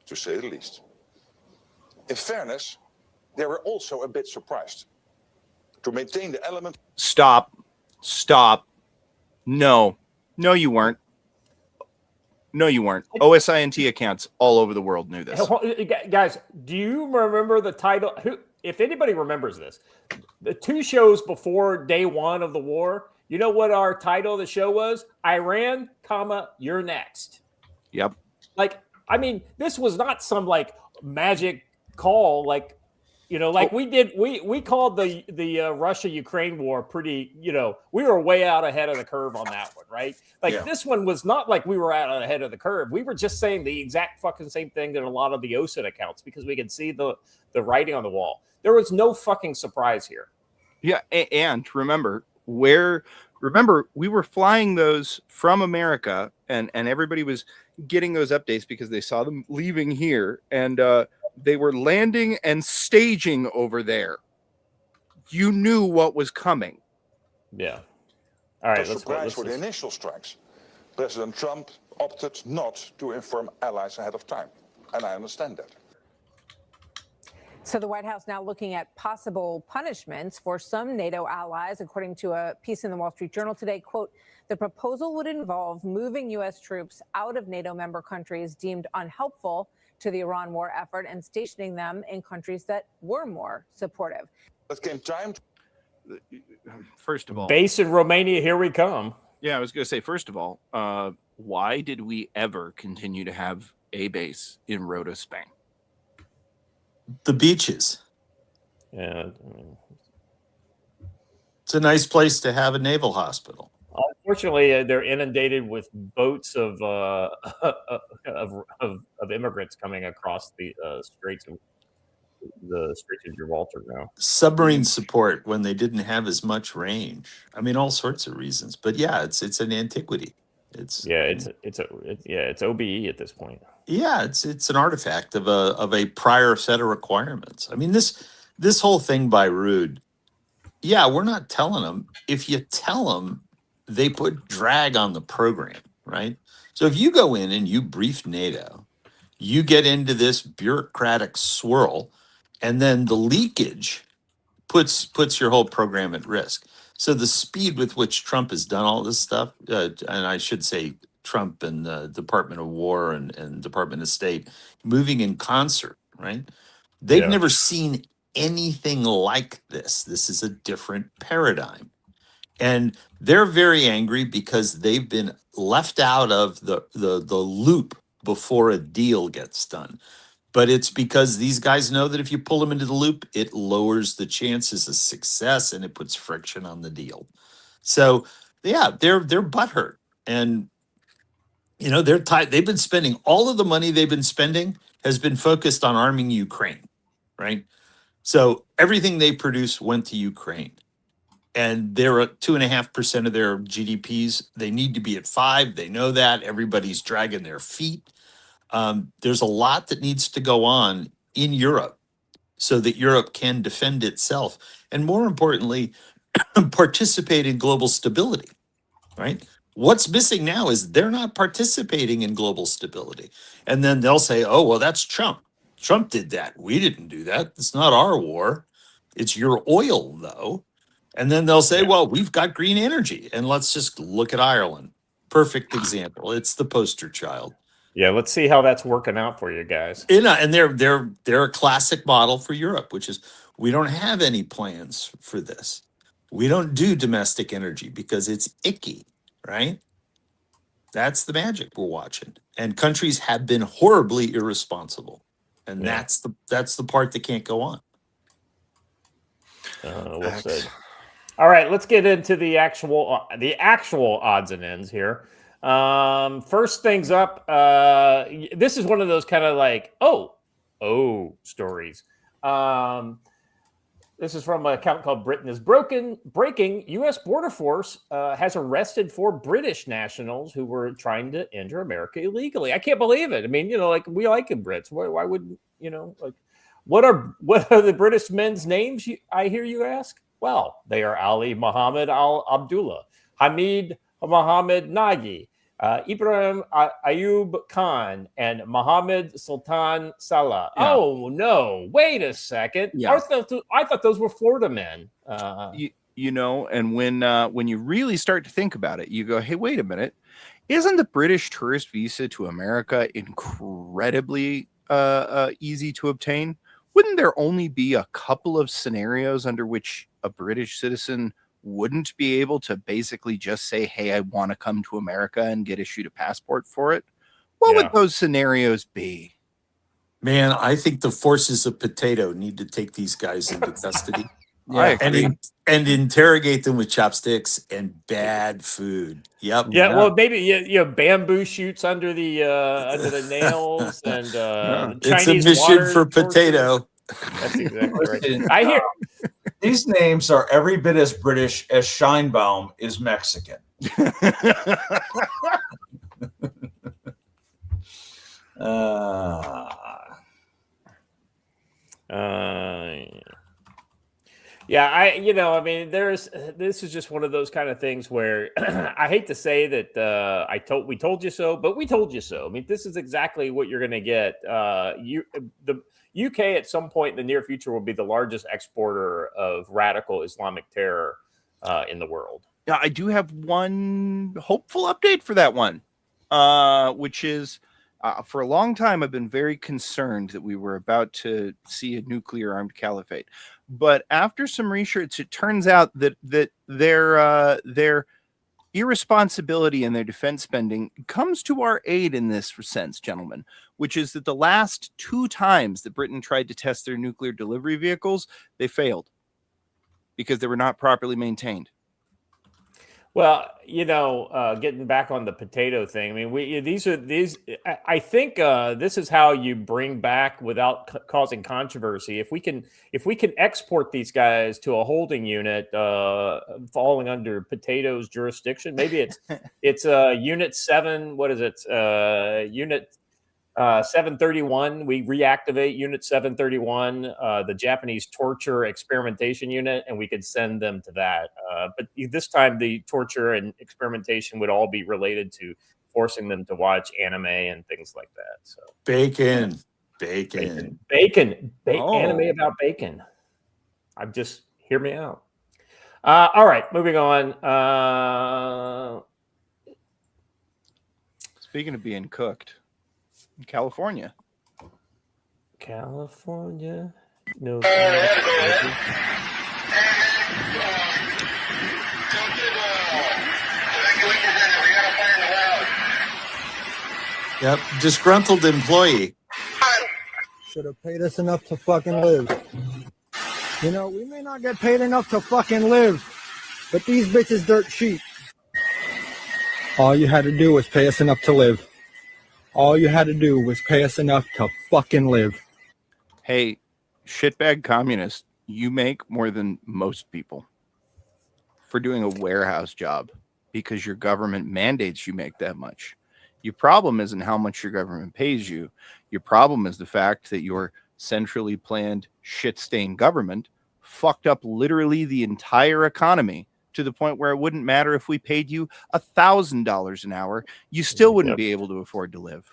to say the least. In fairness, they were also a bit surprised to maintain the element. Stop. No, you weren't. No, you weren't. OSINT accounts all over the world knew this. Guys, do you remember the title? If anybody remembers this, the 2 shows before day 1 of the war, you know what our title of the show was? Iran, you're next. Yep. Like, I mean, this was not some like magic call, like, you know, like we called the Russia-Ukraine war pretty, you know, we were way out ahead of the curve on that one, right? Like this one was not like we were out ahead of the curve. We were just saying the exact fucking same thing that a lot of the OSINT accounts, because we could see the writing on the wall. There was no fucking surprise here. Yeah, and remember, we were flying those from America, and everybody was getting those updates because they saw them leaving here, and they were landing and staging over there. You knew what was coming. Yeah. All right. Let's for the initial strikes. President Trump opted not to inform allies ahead of time, and I understand that. So the White House now looking at possible punishments for some NATO allies, according to a piece in the Wall Street Journal today. Quote, the proposal would involve moving U.S. troops out of NATO member countries deemed unhelpful to the Iran war effort and stationing them in countries that were more supportive. It came time. First of all, base in Romania, here we come. Yeah, I was going to say, first of all, why did we ever continue to have a base in Rota, Spain? The beaches. Yeah. It's a nice place to have a naval hospital. Unfortunately, they're inundated with boats of immigrants coming across the Straits of Gibraltar now. Submarine support when they didn't have as much range. I mean, all sorts of reasons. But yeah, it's an antiquity. It's OBE at this point. Yeah, it's an artifact of a prior set of requirements. I mean, this whole thing by Rude. Yeah, we're not telling them. If you tell them, they put drag on the program, right? So if you go in and you brief NATO, you get into this bureaucratic swirl, and then the leakage puts your whole program at risk. So the speed with which Trump has done all this stuff, and I should say Trump and the Department of War and Department of State moving in concert, right? They've never seen anything like this. This is a different paradigm. And they're very angry because they've been left out of the loop before a deal gets done. but it's because these guys know that if you pull them into the loop, it lowers the chances of success and it puts friction on the deal. So yeah, they're butthurt, and they're tied. They've been spending all of the money they've been spending has been focused on arming Ukraine, right? So everything they produce went to Ukraine, and they're at 2.5% of their GDPs. They need to be at 5%. They know that. Everybody's dragging their feet. There's a lot that needs to go on in Europe so that Europe can defend itself, and more importantly, participate in global stability, right? What's missing now is they're not participating in global stability. And then they'll say, oh, well, that's Trump. Trump did that. We didn't do that. It's not our war. It's your oil, though. And then they'll say, well, we've got green energy. And let's just look at Ireland. Perfect example. It's the poster child. Yeah, let's see how that's working out for you guys. And they're a classic model for Europe, which is we don't have any plans for this. We don't do domestic energy because it's icky, right? That's the magic we're watching. And countries have been horribly irresponsible. And that's the part that can't go on. We'll see. All right, let's get into the actual odds and ends here. First things up, this is one of those kind of like, stories. This is from an account called Britain is Breaking. U.S. Border Force has arrested 4 British nationals who were trying to enter America illegally. I can't believe it. I mean, like, we like the Brits. Why wouldn't, like, what are the British men's names, I hear you ask? Well, they are Ali Mohammed Al Abdullah, Hamid Mohammed Nagy, Ibrahim Ayub Khan, and Mohammed Sultan Salah. Yeah. Oh, no. Wait a second. Yeah. I thought those were Florida men. And when you really start to think about it, you go, hey, wait a minute. Isn't the British tourist visa to America incredibly easy to obtain? Wouldn't there only be a couple of scenarios under which a British citizen wouldn't be able to basically just say, hey, I want to come to America and get issued a passport for it? What would those scenarios be? Man, I think the forces of potato need to take these guys into custody. And interrogate them with chopsticks and bad food. Yep. Yeah. Well, maybe bamboo shoots under the nails and it's a mission for potato. That's exactly right. I hear these names are every bit as British as Scheinbaum is Mexican. Yeah, this is just one of those kind of things where I hate to say that we told you so, but we told you so. I mean, this is exactly what you're going to get. The UK at some point in the near future will be the largest exporter of radical Islamic terror in the world. Yeah, I do have one hopeful update for that one, which is for a long time I've been very concerned that we were about to see a nuclear armed caliphate. But after some research, it turns out that their irresponsibility in their defense spending comes to our aid in this sense, gentlemen, which is that the last 2 times that Britain tried to test their nuclear delivery vehicles, they failed because they were not properly maintained. Well, getting back on the potato thing, I mean, I think this is how you bring back without causing controversy. If we can export these guys to a holding unit falling under potatoes jurisdiction, maybe it's Unit 7. What is it? Unit 731. We reactivate Unit 731, the Japanese torture experimentation unit, and we could send them to that. But this time, the torture and experimentation would all be related to forcing them to watch anime and things like that. So bacon. Anime about bacon. Hear me out. All right, moving on. Speaking of being cooked. California. No. Yep. Disgruntled employee. should have paid us enough to fucking live. You know, we may not get paid enough to fucking live, but these bitches dirt cheap. All you had to do was pay us enough to live. All you had to do was pay us enough to fucking live. Hey, shitbag communist, you make more than most people for doing a warehouse job because your government mandates you make that much. Your problem isn't how much your government pays you. Your problem is the fact that your centrally planned shit-stained government fucked up literally the entire economy to the point where it wouldn't matter if we paid you $1,000 an hour. You still wouldn't be able to afford to live.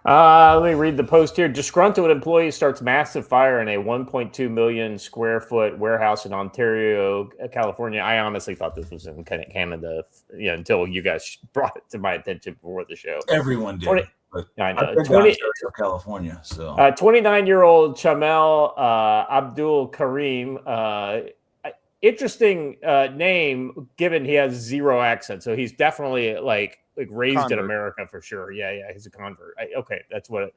Let me read the post here. Disgruntled employee starts massive fire in a 1.2 million square foot warehouse in Ontario, California. I honestly thought this was in Canada, until you guys brought it to my attention before the show. Everyone did. I know. California. So 29-year-old Chamel Abdul Karim. Interesting name, given he has zero accent. So he's definitely like raised convert in America for sure. Yeah, he's a convert. Okay, that's what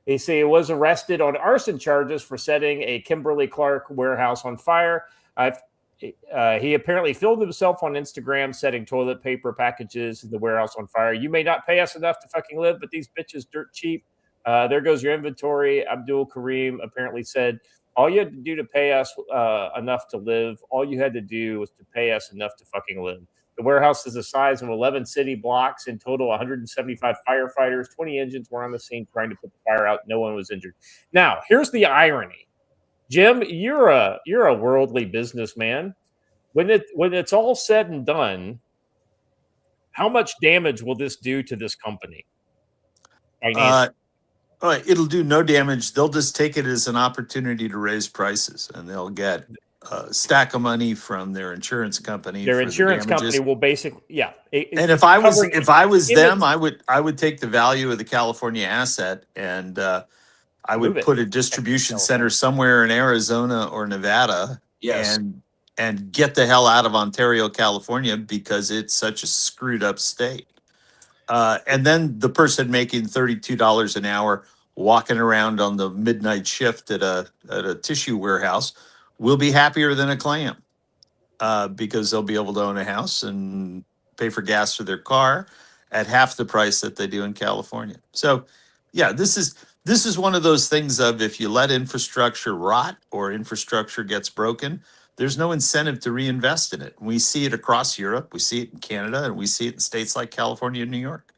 they say. He was arrested on arson charges for setting a Kimberly-Clark warehouse on fire. He apparently filmed himself on Instagram setting toilet paper packages in the warehouse on fire. You may not pay us enough to fucking live, but these bitches dirt cheap. There goes your inventory. Abdul Karim apparently said, all you had to do to pay us enough to live, all you had to do was to pay us enough to fucking live. The warehouse is the size of 11 city blocks. In total, 175 firefighters, 20 engines were on the scene trying to put the fire out. No one was injured. Now, here's the irony. Jim, you're a worldly businessman. When it's all said and done, how much damage will this do to this company? It'll do no damage. They'll just take it as an opportunity to raise prices, and they'll get a stack of money from their insurance company. Their insurance company will basically, and if I was them, I would take the value of the California asset and I would put a distribution center somewhere in Arizona or Nevada. Yes. And get the hell out of Ontario, California, because it's such a screwed up state. And then the person making $32 an hour walking around on the midnight shift at a tissue warehouse will be happier than a clam because they'll be able to own a house and pay for gas for their car at half the price that they do in California. So, yeah, this is one of those things of if you let infrastructure rot or infrastructure gets broken, there's no incentive to reinvest in it. We see it across Europe. We see it in Canada, and we see it in states like California and New York.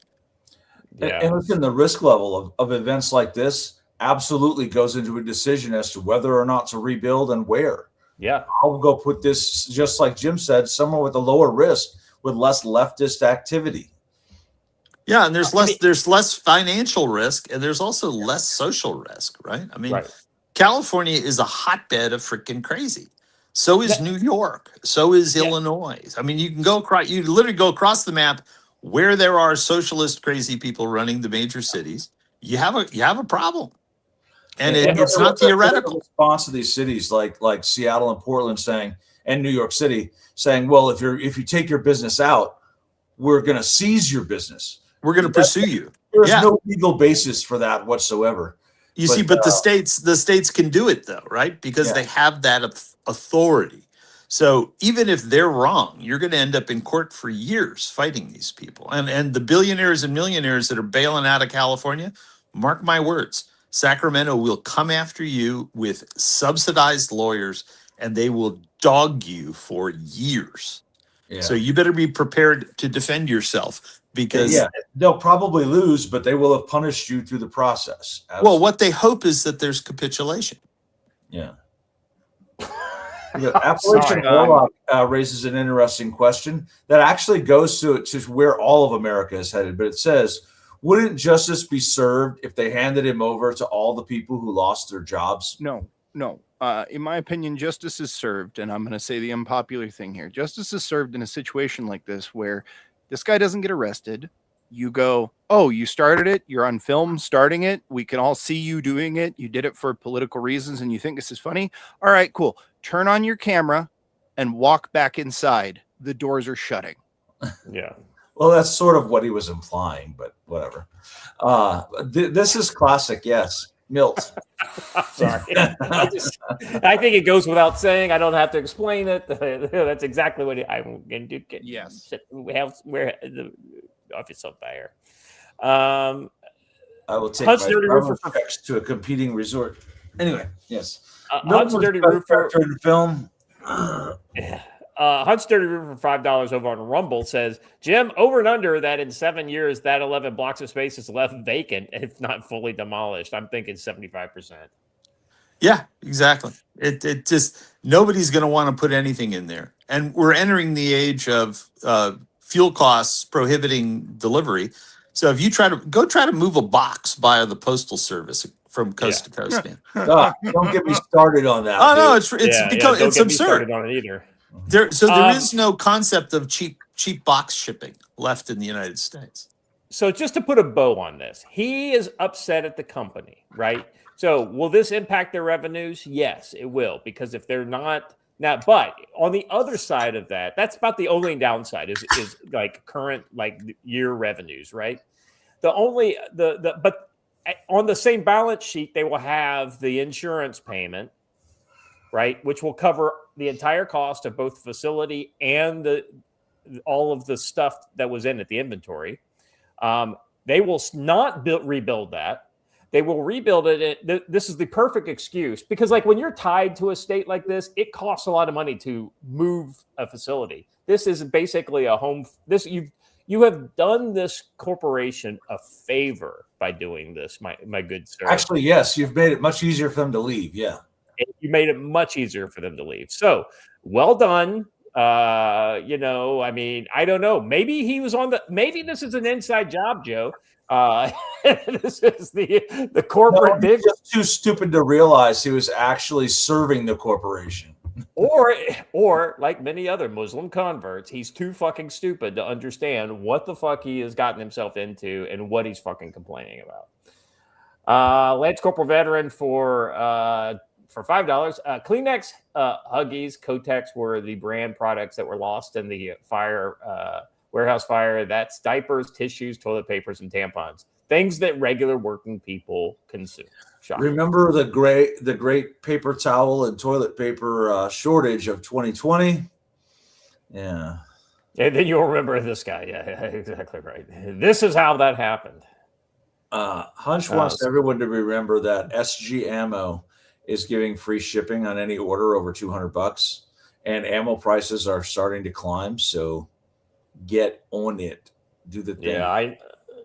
Yeah. And listen, the risk level of events like this absolutely goes into a decision as to whether or not to rebuild and where. Yeah. I'll go put this, just like Jim said, somewhere with a lower risk, with less leftist activity. Yeah, and there's less financial risk, and there's also less social risk, right? I mean, California is a hotbed of freaking crazy. So is New York. So is Illinois. I mean, you can go across. You literally go across the map where there are socialist crazy people running the major cities. You have a problem, and it's not theoretical. Response to these cities like Seattle and Portland saying, and New York City saying, well, if you take your business out, we're going to seize your business. We're going to pursue you. There's no legal basis for that whatsoever. But the states can do it though, right? Because they have that authority. So even if they're wrong, you're going to end up in court for years fighting these people. And the billionaires and millionaires that are bailing out of California, mark my words, Sacramento will come after you with subsidized lawyers, and they will dog you for years. Yeah. So you better be prepared to defend yourself. Because they'll probably lose, but they will have punished you through the process. Absolutely. Well, what they hope is that there's capitulation. Yeah. Appalachian Warlock raises an interesting question that actually goes to where all of America is headed. But it says, wouldn't justice be served if they handed him over to all the people who lost their jobs? No. In my opinion, justice is served, and I'm going to say the unpopular thing here. Justice is served in a situation like this where this guy doesn't get arrested. You go, oh, you started it. You're on film starting it. We can all see you doing it. You did it for political reasons and you think this is funny. All right, cool. Turn on your camera and walk back inside. The doors are shutting. Yeah. Well, that's sort of what he was implying, but whatever. This is classic, yes. Milt. I'm sorry. I think it goes without saying. I don't have to explain it. That's exactly what I'm going to do. Yes. We're the office on fire. I will take my rubber checks to a competing resort. Anyway, yes. Hunt's Dirty Roofer in film. Hunt's Dirty Roofer for $5 over on Rumble says, Jim, over and under that in 7 years, that 11 blocks of space is left vacant, if not fully demolished. I'm thinking 75%. Yeah, exactly. It just, nobody's going to want to put anything in there. And we're entering the age of fuel costs prohibiting delivery. So if you try to move a box via the postal service from coast to coast, man. Don't get me started on that. Oh no, dude. it's absurd. On it either. There is no concept of cheap box shipping left in the United States. So just to put a bow on this, he is upset at the company, right? So will this impact their revenues? Yes, it will, because if they're not now, but on the other side of that, that's about the only downside is like current year revenues, right? But on the same balance sheet, they will have the insurance payment, right, which will cover the entire cost of both facility and all of the stuff that was in it, the inventory. They will not rebuild that. They will rebuild it. This is the perfect excuse because, when you're tied to a state like this, it costs a lot of money to move a facility. This is basically a home. You have done this corporation a favor by doing this, my good sir. Actually, yes, you've made it much easier for them to leave. Yeah. You made it much easier for them to leave. So well done. I don't know. Maybe he was maybe this is an inside job, Joe. This is the corporate big. Just too stupid to realize he was actually serving the corporation. Or like many other Muslim converts, he's too fucking stupid to understand what the fuck he has gotten himself into and what he's fucking complaining about. Lance Corporal Veteran for $5. Kleenex, Huggies, Kotex were the brand products that were lost in the warehouse fire. That's diapers, tissues, toilet papers, and tampons. Things that regular working people consume. Shocking. Remember the great paper towel and toilet paper shortage of 2020? Yeah. And then you'll remember this guy. Yeah, exactly right. This is how that happened. Hunch wants everyone to remember that SG Ammo is giving free shipping on any order over $200, and ammo prices are starting to climb. So get on it. Do the thing. Yeah,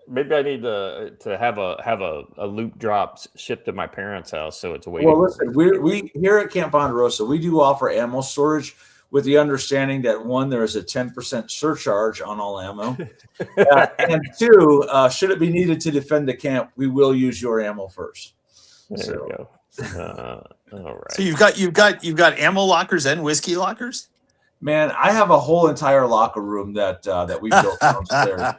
maybe I need to have a loop drop shipped to my parents' house so it's waiting. Well, listen, we here at Camp Ponderosa, we do offer ammo storage with the understanding that one, there is a 10% surcharge on all ammo, and two, should it be needed to defend the camp, we will use your ammo first. There you go. All right. So you've got ammo lockers and whiskey lockers. Man, I have a whole entire locker room that we built downstairs.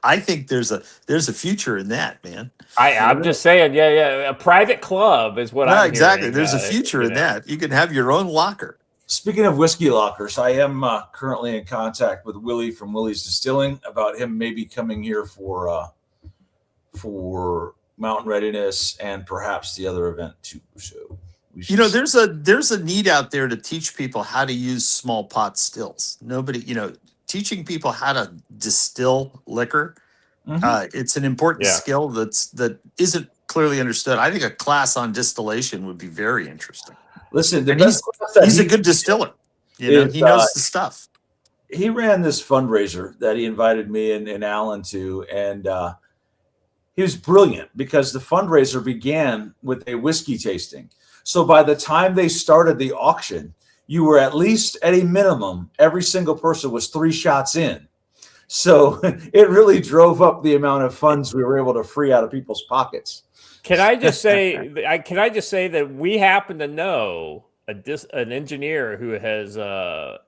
I think there's a future in that, man. I'm just saying, yeah. A private club is what I'm exactly. Hearing, there's a future in that. You can have your own locker. Speaking of whiskey lockers, I am currently in contact with Willie from Willie's Distilling about him maybe coming here for Mountain Readiness and perhaps the other event too. So there's a need out there to teach people how to use small pot stills. Teaching people how to distill liquor. Mm-hmm. It's an important skill that isn't clearly understood. I think a class on distillation would be very interesting. Listen, he's a good distiller. He knows the stuff. He ran this fundraiser that he invited me and Alan to, and he was brilliant because the fundraiser began with a whiskey tasting. So by the time they started the auction, you were at least at a minimum, every single person was 3 shots in. So it really drove up the amount of funds we were able to free out of people's pockets. Can I just say that we happen to know an engineer who has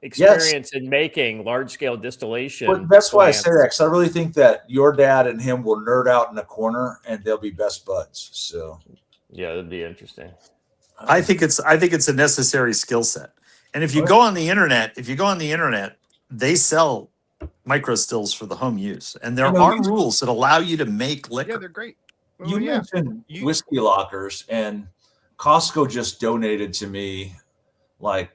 experience in making large-scale distillation. Well, that's why I say that, because I really think that your dad and him will nerd out in a corner, and they'll be best buds. So, yeah, that'd be interesting. I think it's a necessary skill set. And if you go on the internet, they sell micro stills for the home use, and there You know, are rules that allow you to make liquor. Yeah, they're great. You Oh, yeah. mentioned whiskey lockers, and Costco just donated to me like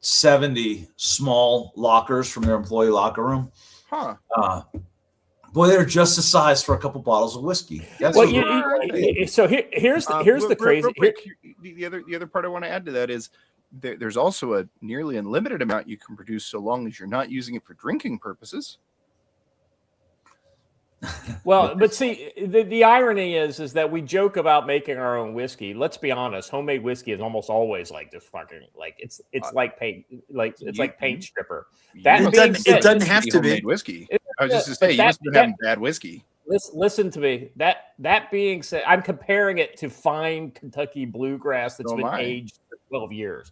70 small lockers from their employee locker room. Huh. Boy, they're just the size for a couple bottles of whiskey. That's Well, what here's the crazy. Real quick, the other part I want to add to that is there's also a nearly unlimited amount you can produce so long as you're not using it for drinking purposes. Well, but see, the irony is that we joke about making our own whiskey. Let's be honest, homemade whiskey is almost always like this fucking like it's like paint like paint stripper. That it doesn't have to be whiskey. I was just to say you must be having bad whiskey. Listen to me. That being said, I'm comparing it to fine Kentucky bluegrass that's been aged for 12 years.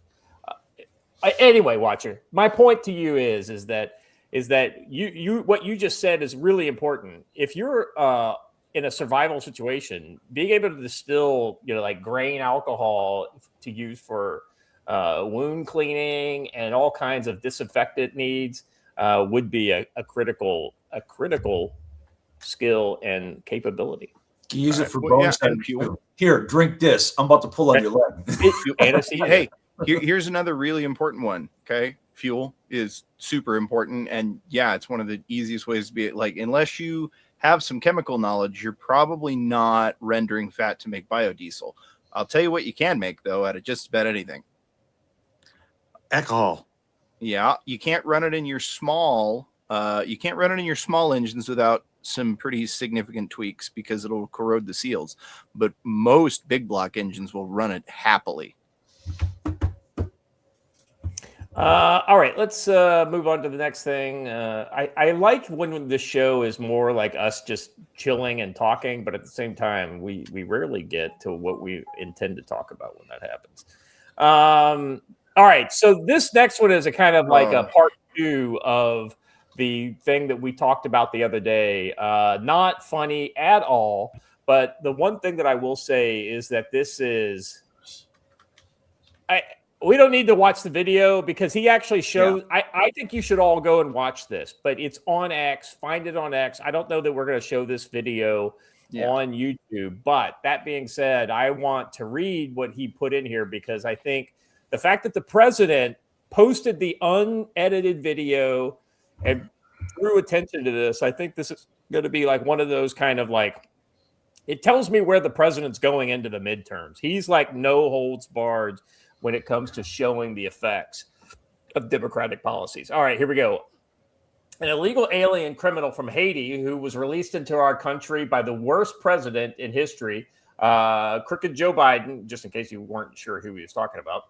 Anyway, Watcher, my point to you is that you what you just said is really important. If you're in a survival situation, being able to distill, like grain alcohol to use for wound cleaning and all kinds of disinfectant needs would be a critical skill and capability. You use it for bones and fuel. Here, drink this. I'm about to pull on your leg. Hey, here's another really important one. Okay. Fuel is super important. And yeah, it's one of the easiest ways to be like, unless you have some chemical knowledge, you're probably not rendering fat to make biodiesel. I'll tell you what you can make though, out of just about anything. Alcohol. Yeah. You can't run it in your small engines without some pretty significant tweaks because it'll corrode the seals. But most big block engines will run it happily. All right, let's move on to the next thing. I like when the show is more like us just chilling and talking, but at the same time, we rarely get to what we intend to talk about when that happens. All right, so this next one is a kind of like a part 2 of the thing that we talked about the other day. Not funny at all, but the one thing that I will say is that this is... We don't need to watch the video because he actually shows. Yeah. I think you should all go and watch this, but it's on X. Find it on X. I don't know that we're going to show this video on YouTube. But that being said, I want to read what he put in here because I think the fact that the president posted the unedited video and drew attention to this, I think this is going to be like one of those kind of like, it tells me where the president's going into the midterms. He's like no holds barred when it comes to showing the effects of Democratic policies. All right, here we go. An illegal alien criminal from Haiti who was released into our country by the worst president in history, crooked Joe Biden, just in case you weren't sure who he was talking about,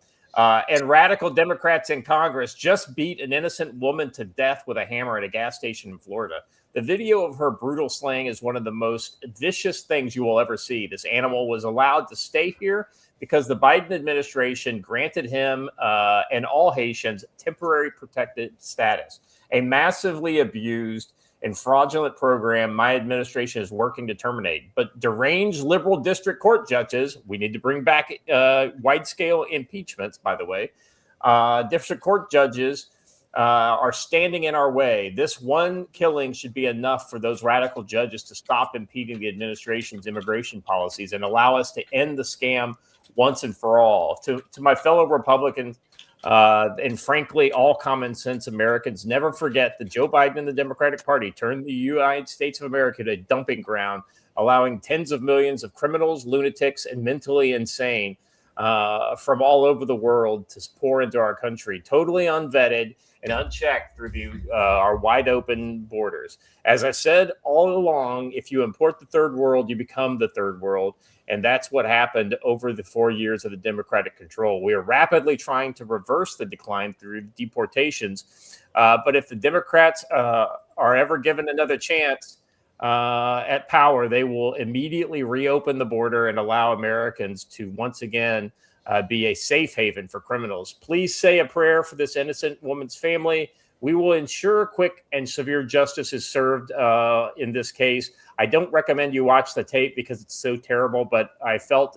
and radical Democrats in Congress just beat an innocent woman to death with a hammer at a gas station in Florida. The video of her brutal slaying is one of the most vicious things you will ever see. This animal was allowed to stay here because the Biden administration granted him and all Haitians temporary protected status, a massively abused and fraudulent program my administration is working to terminate. But deranged liberal district court judges, we need to bring back wide-scale impeachments, by the way, district court judges are standing in our way. This one killing should be enough for those radical judges to stop impeding the administration's immigration policies and allow us to end the scam once and for all. To my fellow Republicans and frankly, all common sense Americans, never forget that Joe Biden and the Democratic Party turned the United States of America to a dumping ground, allowing tens of millions of criminals, lunatics, and mentally insane from all over the world to pour into our country, totally unvetted and unchecked through our wide open borders. As I said all along, if you import the third world, you become the third world. And that's what happened over the 4 years of the Democratic control. We are rapidly trying to reverse the decline through deportations. But if the Democrats are ever given another chance at power, they will immediately reopen the border and allow Americans to once again be a safe haven for criminals. Please say a prayer for this innocent woman's family. We will ensure quick and severe justice is served in this case. I don't recommend you watch the tape because it's so terrible, but I felt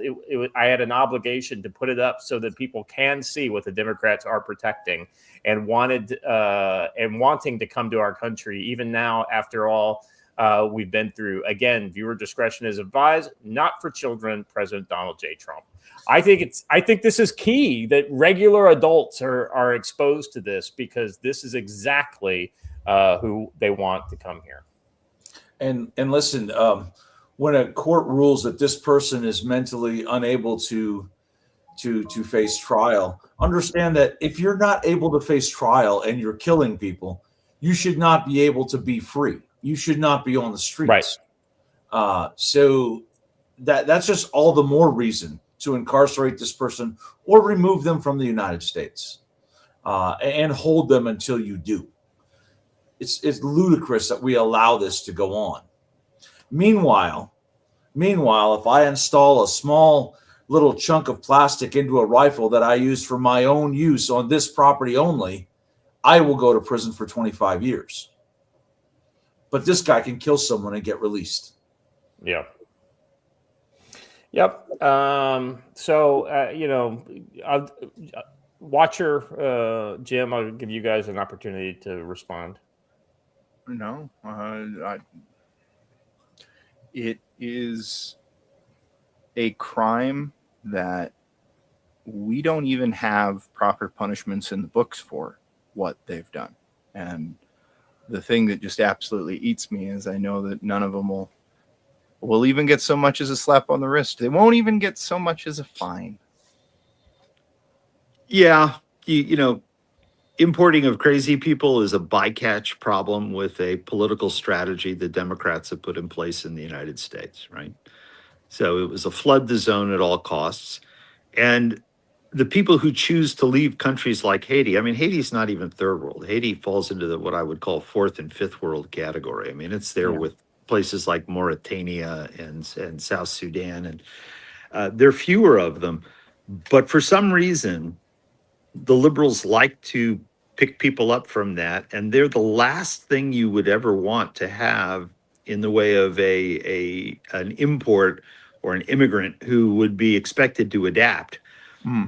I had an obligation to put it up so that people can see what the Democrats are protecting and wanting to come to our country, even now, after all we've been through. Again, viewer discretion is advised, not for children, President Donald J. Trump. I think this is key that regular adults are exposed to this, because this is exactly who they want to come here. And listen, when a court rules that this person is mentally unable to face trial, understand that if you're not able to face trial and you're killing people, you should not be able to be free. You should not be on the streets. Right. So that's just all the more reason to incarcerate this person or remove them from the United States and hold them until you do. It's ludicrous that we allow this to go on. Meanwhile, if I install a small little chunk of plastic into a rifle that I use for my own use on this property only, I will go to prison for 25 years. But this guy can kill someone and get released. Yeah. Yep. Watcher Jim, I'll give you guys an opportunity to respond. No, it is a crime that we don't even have proper punishments in the books for what they've done. And the thing that just absolutely eats me is I know that none of them will even get so much as a slap on the wrist. They won't even get so much as a fine. Yeah, you know, importing of crazy people is a bycatch problem with a political strategy the Democrats have put in place in the United States, right? So it was a flood the zone at all costs. And the people who choose to leave countries like Haiti, I mean, Haiti's not even third world. Haiti falls into what I would call fourth and fifth world category. I mean, it's there with places like Mauritania and South Sudan, and there are fewer of them. But for some reason, the liberals like to pick people up from that, and they're the last thing you would ever want to have in the way of an import or an immigrant who would be expected to adapt.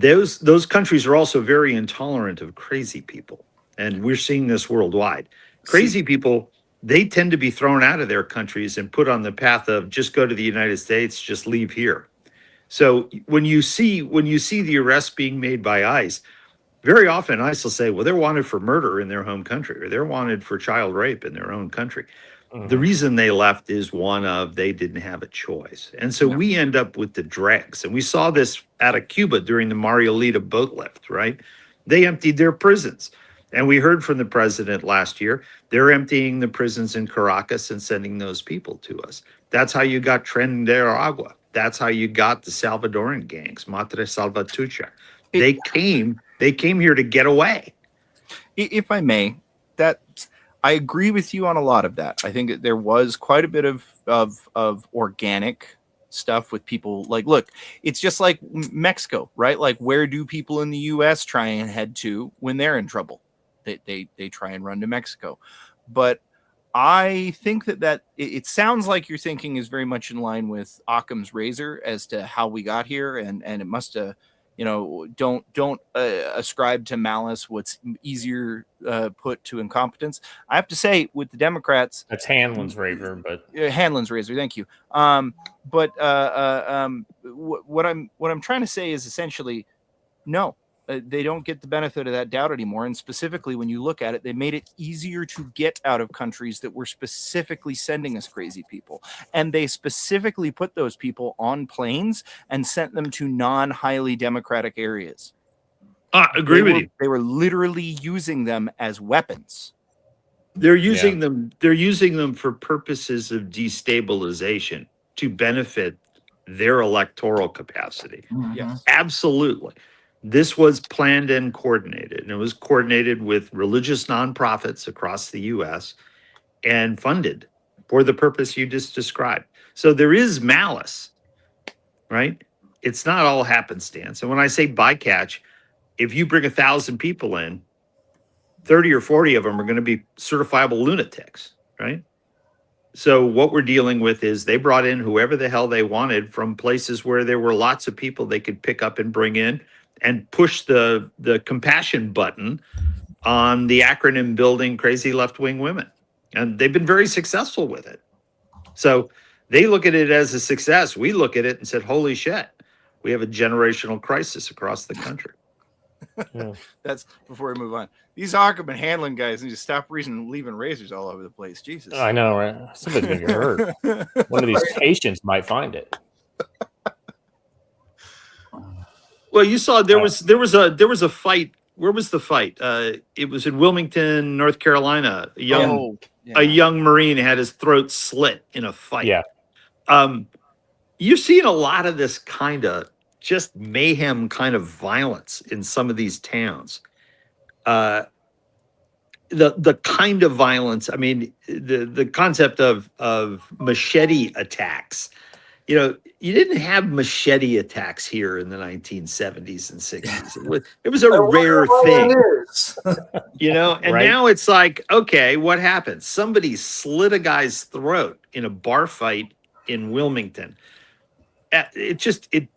Those countries are also very intolerant of crazy people, and we're seeing this worldwide. Crazy people, they tend to be thrown out of their countries and put on the path of just go to the United States, just leave here. So when you see the arrests being made by ICE, very often ICE will say, well, they're wanted for murder in their home country, or they're wanted for child rape in their own country. The reason they left is one of they didn't have a choice. And so we end up with the dregs. And we saw this out of Cuba during the Marielita boat lift, right? They emptied their prisons. And we heard from the president last year, they're emptying the prisons in Caracas and sending those people to us. That's how you got Tren de Agua. That's how you got the Salvadoran gangs, Matre Salvatrucha. They came here to get away. If I may, I agree with you on a lot of that. I think that there was quite a bit of organic stuff with people. Like, look, it's just like Mexico, right? Like, where do people in the U.S. try and head to when they're in trouble? They try and run to Mexico. But I think that it sounds like your thinking is very much in line with Occam's razor as to how we got here, and it must have. Don't ascribe to malice what's easier put to incompetence. I have to say, with the Democrats, that's Hanlon's razor, but Hanlon's razor. Thank you. What I'm trying to say is essentially, no, they don't get the benefit of that doubt anymore. And specifically, when you look at it, they made it easier to get out of countries that were specifically sending us crazy people. And they specifically put those people on planes and sent them to non-highly democratic areas. Agree with you. They were literally using them as weapons. They're using them. They're using them for purposes of destabilization to benefit their electoral capacity. Yes, absolutely. This was planned and coordinated, and it was coordinated with religious nonprofits across the U.S. and funded for the purpose you just described. So there is malice, right? It's not all happenstance. And when I say bycatch, if you bring 1,000 people in, 30 or 40 of them are going to be certifiable lunatics, right? So what we're dealing with is they brought in whoever the hell they wanted from places where there were lots of people they could pick up and bring in and push the compassion button on the acronym building crazy left-wing women. And they've been very successful with it. So they look at it as a success. We look at it and said, holy shit, we have a generational crisis across the country. Yeah. That's before we move on. These Ackerman handling guys need to stop leaving razors all over the place. Jesus. I know, right? Somebody's gonna get hurt. One of these patients might find it. Well, you saw there was a fight. Where was the fight? It was in Wilmington, North Carolina. A young Marine had his throat slit in a fight. Yeah. You're seeing a lot of this kind of just mayhem kind of violence in some of these towns. The kind of violence, I mean, the concept of machete attacks. You know, you didn't have machete attacks here in the 1970s and 60s. It was a rare thing. You know, and Right. now it's like, okay, what happened? Somebody slit a guy's throat in a bar fight in Wilmington.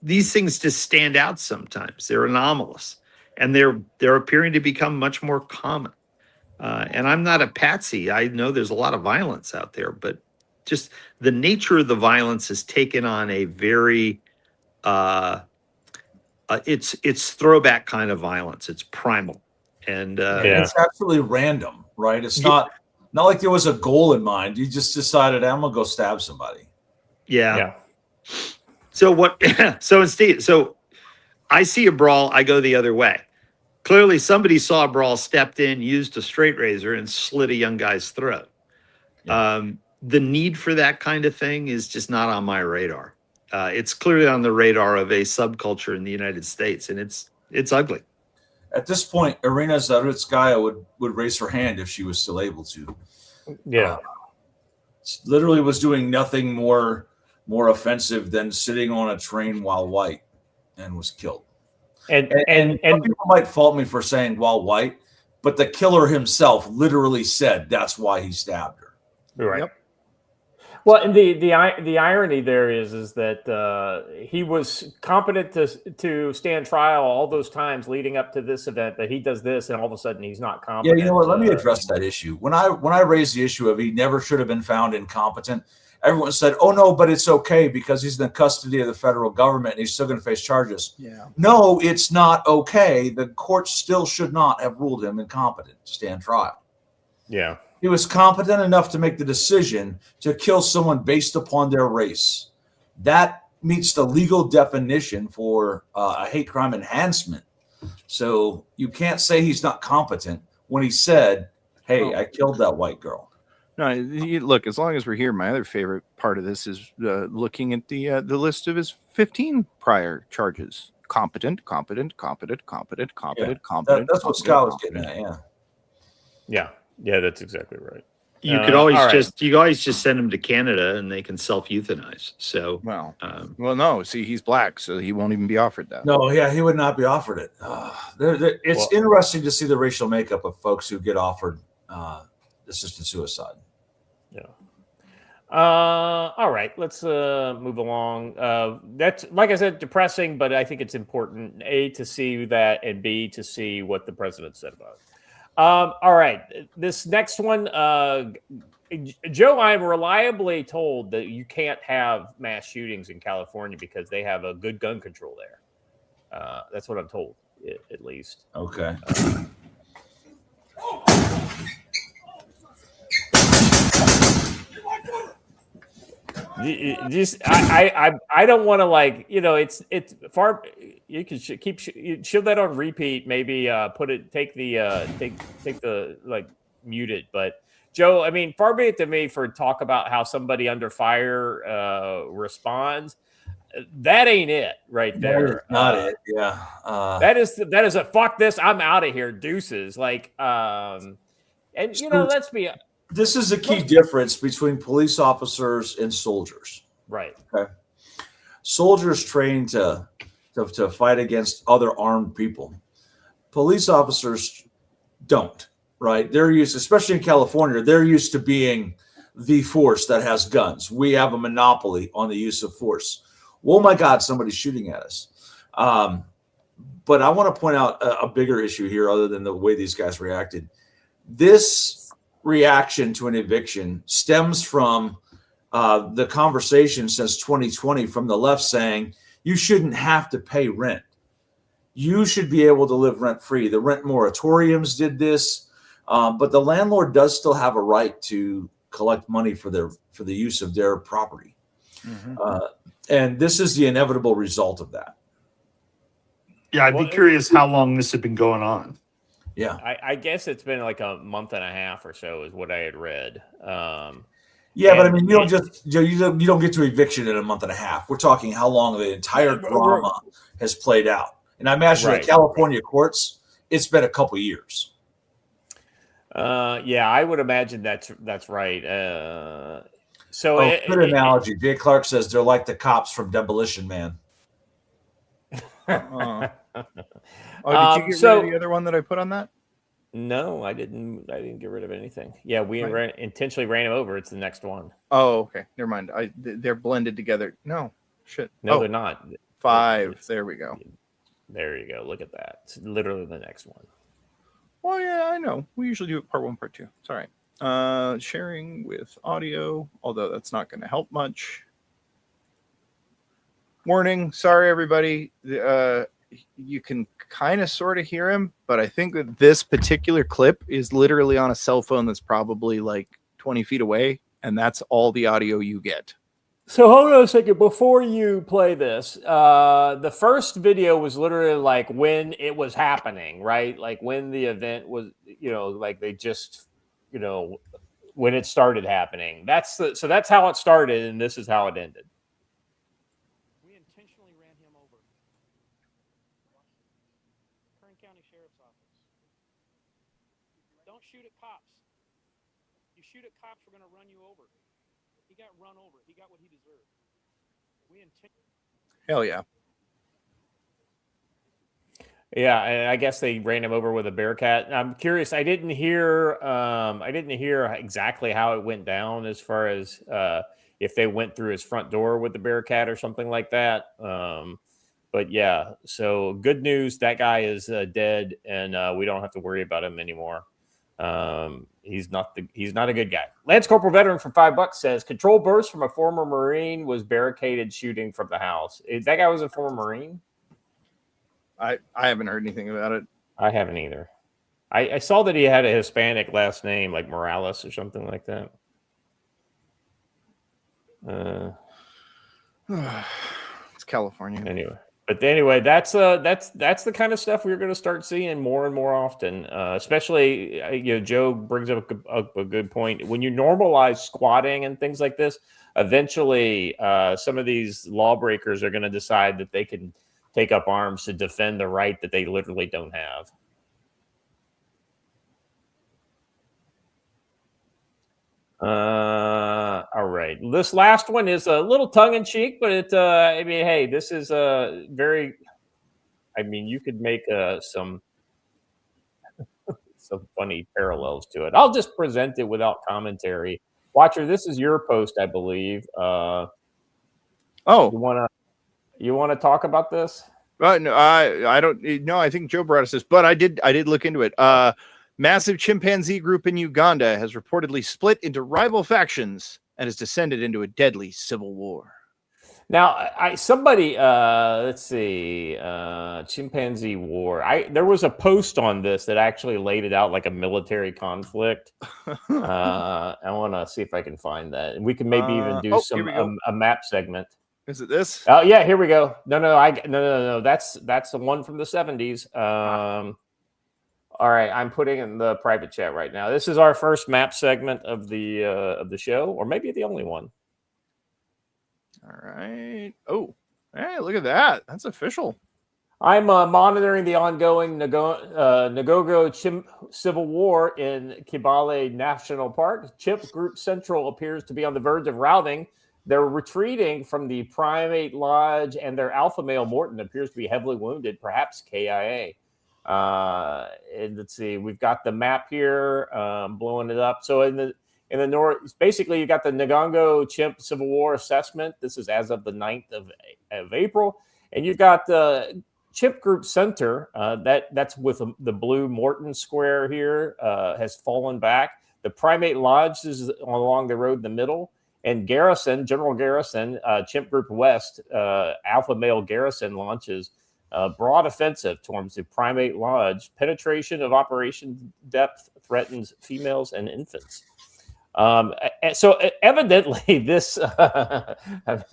These things just stand out sometimes. They're anomalous, and they're appearing to become much more common. And I'm not a patsy. I know there's a lot of violence out there, but just the nature of the violence has taken on a very it's throwback kind of violence. It's primal, and it's absolutely random, right? It's not like there was a goal in mind. You just decided, I'm gonna go stab somebody. Yeah. So what? So I see a brawl, I go the other way. Clearly, somebody saw a brawl, stepped in, used a straight razor, and slit a young guy's throat. Yeah. The need for that kind of thing is just not on my radar. It's clearly on the radar of a subculture in the United States, and it's ugly. At this point, Irina Zarutskaya would raise her hand if she was still able to. Yeah. Literally was doing nothing more offensive than sitting on a train while white, and was killed. And people might fault me for saying while white, but the killer himself literally said that's why he stabbed her. Right. Yep. Well, and the irony there is that he was competent to stand trial all those times leading up to this event, but he does this, and all of a sudden he's not competent. Yeah, you know what? Let me address that issue. When I raised the issue of he never should have been found incompetent, everyone said, "Oh no, but it's okay because he's in the custody of the federal government and he's still going to face charges." Yeah. No, it's not okay. The court still should not have ruled him incompetent to stand trial. Yeah. He was competent enough to make the decision to kill someone based upon their race. That meets the legal definition for a hate crime enhancement. So you can't say he's not competent when he said, "Hey, I killed that white girl." No, look, as long as we're here, my other favorite part of this is looking at the list of his 15 prior charges. Competent. That's what Scott was getting at, Yeah, that's exactly right. You could always just send him to Canada and they can self-euthanize. So well, no. See, he's black, so he won't even be offered that. No, yeah, he would not be offered it. It's interesting to see the racial makeup of folks who get offered assisted suicide. Yeah. All right, let's move along. That's, like I said, depressing, but I think it's important, A, to see that, and B, to see what the president said about it. All right, this next one, Joe, I'm reliably told that you can't have mass shootings in California because they have a good gun control there. That's what I'm told, at least. Okay. I don't want to, like, you know, it's far. You can show that on repeat. Maybe take the mute it. But Joe, I mean, far be it to me for talk about how somebody under fire responds. That ain't it right there. Not it. Yeah. That is a fuck this. I'm out of here. Deuces. Like, and you know, let's be. This is a key difference between police officers and soldiers. Right. Okay. Soldiers train to fight against other armed people. Police officers don't, right? They're used, especially in California, they're used to being the force that has guns. We have a monopoly on the use of force. Oh my God, somebody's shooting at us. But I want to point out a bigger issue here, other than the way these guys reacted. This reaction to an eviction stems from the conversation since 2020 from the left saying you shouldn't have to pay rent. You should be able to live rent-free. The rent moratoriums did this, but the landlord does still have a right to collect money for the use of their property. And this is the inevitable result of that. Yeah, I'd be curious how long this had been going on. Yeah, I guess it's been like a month and a half or so is what I had read. Yeah, but I mean, you don't get to eviction in a month and a half. We're talking how long the entire drama has played out. And I imagine the California courts, it's been a couple years. Yeah, I would imagine that's right. Good analogy. Jay Clark says they're like the cops from Demolition Man. Did you get rid of the other one that I put on that? No, I didn't get rid of anything. Yeah, we intentionally ran him over. It's the next one. Oh, okay. Never mind. They're blended together. No, shit. No, they're not. 5. There we go. There you go. Look at that. It's literally the next one. Well, yeah, I know. We usually do it part 1, part 2. It's all right. Sharing with audio, although that's not going to help much. Warning. Sorry, everybody. You can kind of sort of hear him, but I think that this particular clip is literally on a cell phone that's probably like 20 feet away, and that's all the audio you get. So hold on a second. Before you play this, the first video was literally like when it was happening, right? Like when the event was, like they just, when it started happening. So that's how it started, and this is how it ended. We intentionally ran him over. Kern County Sheriff's Office. Don't shoot at cops. You shoot at cops, we're going to run you over. He got run over. He got what he deserved. Hell yeah. Yeah, and I guess they ran him over with a Bearcat. I'm curious. I didn't hear exactly how it went down as far as if they went through his front door with the Bearcat or something like that. But yeah, so good news. That guy is dead, and we don't have to worry about him anymore. He's not a good guy. Lance Corporal Veteran for $5 says control burst from a former Marine was barricaded shooting from the house. That guy was a former Marine? I haven't heard anything about it. I haven't either. I saw that he had a Hispanic last name, like Morales or something like that. It's California. Anyway, that's the kind of stuff we're going to start seeing more and more often. Especially, Joe brings up a good point. When you normalize squatting and things like this, eventually, some of these lawbreakers are going to decide that they can take up arms to defend the right that they literally don't have. All right. This last one is a little tongue-in-cheek, but hey, this is very. You could make some funny parallels to it. I'll just present it without commentary. Watcher, this is your post, I believe. You want to talk about this? No, I don't. No, I think Joe brought us this, but I did look into it. Massive chimpanzee group in Uganda has reportedly split into rival factions and has descended into a deadly civil war. Now, let's see, chimpanzee war. There was a post on this that actually laid it out like a military conflict. I want to see if I can find that, and we can maybe even do a map segment. Is it this? Oh yeah, here we go. No. That's the one from the 70s. All right, I'm putting in the private chat right now. This is our first map segment of the show, or maybe the only one. All right. Oh, hey, look at that. That's official. I'm monitoring the ongoing Nagogo Chimp civil war in Kibale National Park. Chimp Group Central appears to be on the verge of routing. They're retreating from the primate lodge, and their alpha male Morton appears to be heavily wounded, perhaps KIA. And let's see, we've got the map here, blowing it up. So in the north. Basically, you got the Ngongo Chimp Civil War assessment. This is as of the 9th of April. And you've got the Chimp Group Center, that's with the blue Morton Square here, has fallen back. The Primate Lodge is along the road in the middle. And Garrison, General Garrison, Chimp Group West, Alpha Male Garrison launches broad offensive towards the Primate Lodge. Penetration of operation depth threatens females and infants. So evidently this, I'm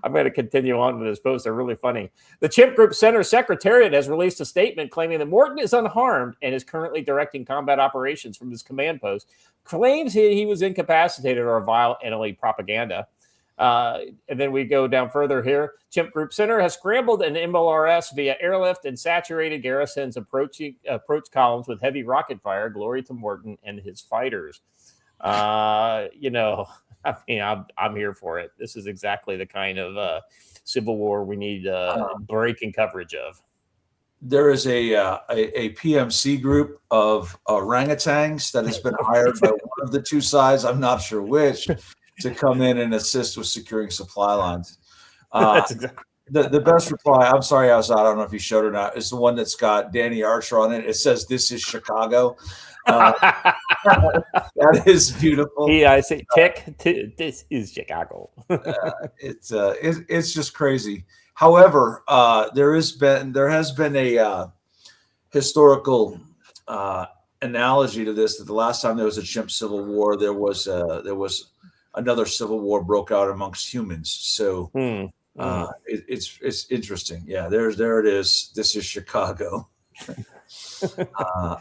going to continue on with this post. They're really funny. The Chimp Group Center Secretariat has released a statement claiming that Morton is unharmed and is currently directing combat operations from his command post. Claims he was incapacitated or vile enemy propaganda. And then we go down further here. Chimp Group Center has scrambled an MLRS via airlift and saturated Garrison's approach columns with heavy rocket fire. Glory to Morton and his fighters. I'm here for it. This is exactly the kind of civil war we need breaking coverage of. There is a PMC group of orangutans that has been hired by one of the two sides. I'm not sure which. To come in and assist with securing supply lines. That's exactly. The best reply, I'm sorry I was out, I don't know if you showed it or not, is the one that's got Danny Archer on it. It says, "This is Chicago." That is beautiful. Yeah, I say, this is Chicago. It's just crazy. However, there has been a historical analogy to this, that the last time there was a chimp civil war, there was another civil war broke out amongst humans. So it's interesting. Yeah, there it is. This is Chicago.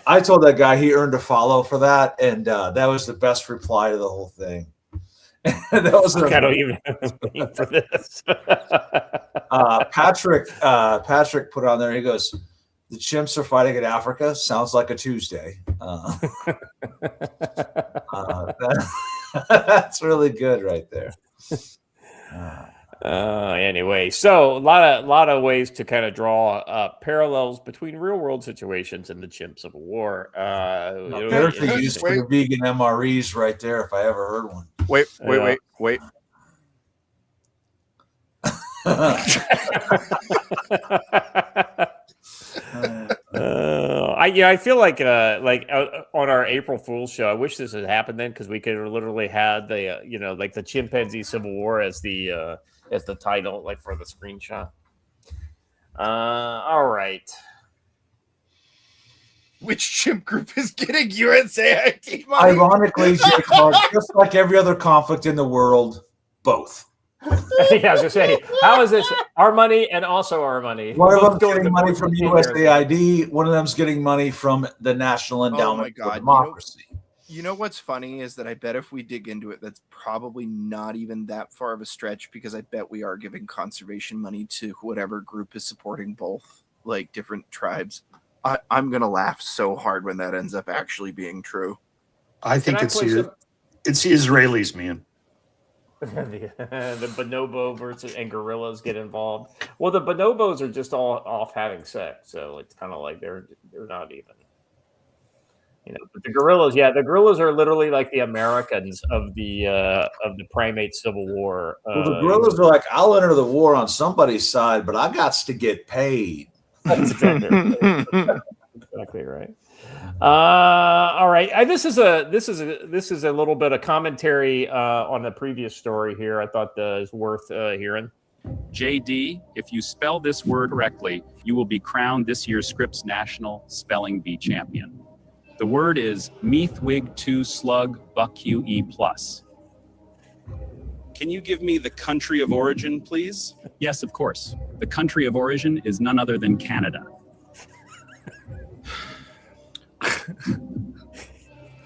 I told that guy he earned a follow for that, and that was the best reply to the whole thing. That was I don't even mean for this. Patrick put on there. He goes, "The chimps are fighting in Africa. Sounds like a Tuesday." That's really good right there. Anyway, so a lot of ways to kind of draw parallels between real world situations and the chimp civil war. There's a use for the vegan MREs right there, if I ever heard one. Wait. I feel like on our April Fool's show, I wish this had happened then, because we could have literally had the like the Chimpanzee Civil War as the title, like for the screenshot. All right. Which chimp group is getting USAID money? Ironically, Jake Clark, just like every other conflict in the world, both. Yeah, I was gonna say, how is this our money and also our money? One of them's getting money from USAID. One of them's getting money from the National Endowment for Democracy. You know what's funny is that I bet if we dig into it, that's probably not even that far of a stretch, because I bet we are giving conservation money to whatever group is supporting both, like different tribes. I'm gonna laugh so hard when that ends up actually being true. I think it's the Israelis, man. The bonobo versus and gorillas get involved. Well, the bonobos are just all off having sex, so it's kind of like they're not even. But the gorillas are literally like the Americans of the primate civil war. Well, the gorillas are like, I'll enter the war on somebody's side, but I got to get paid. That's exactly right. All right. This is a little bit of commentary on the previous story here. I thought is worth hearing. JD, if you spell this word correctly, you will be crowned this year's Scripps National Spelling Bee Champion. The word is Meathwig 2 Slug Buck E+. Can you give me the country of origin, please? Yes, of course. The country of origin is none other than Canada.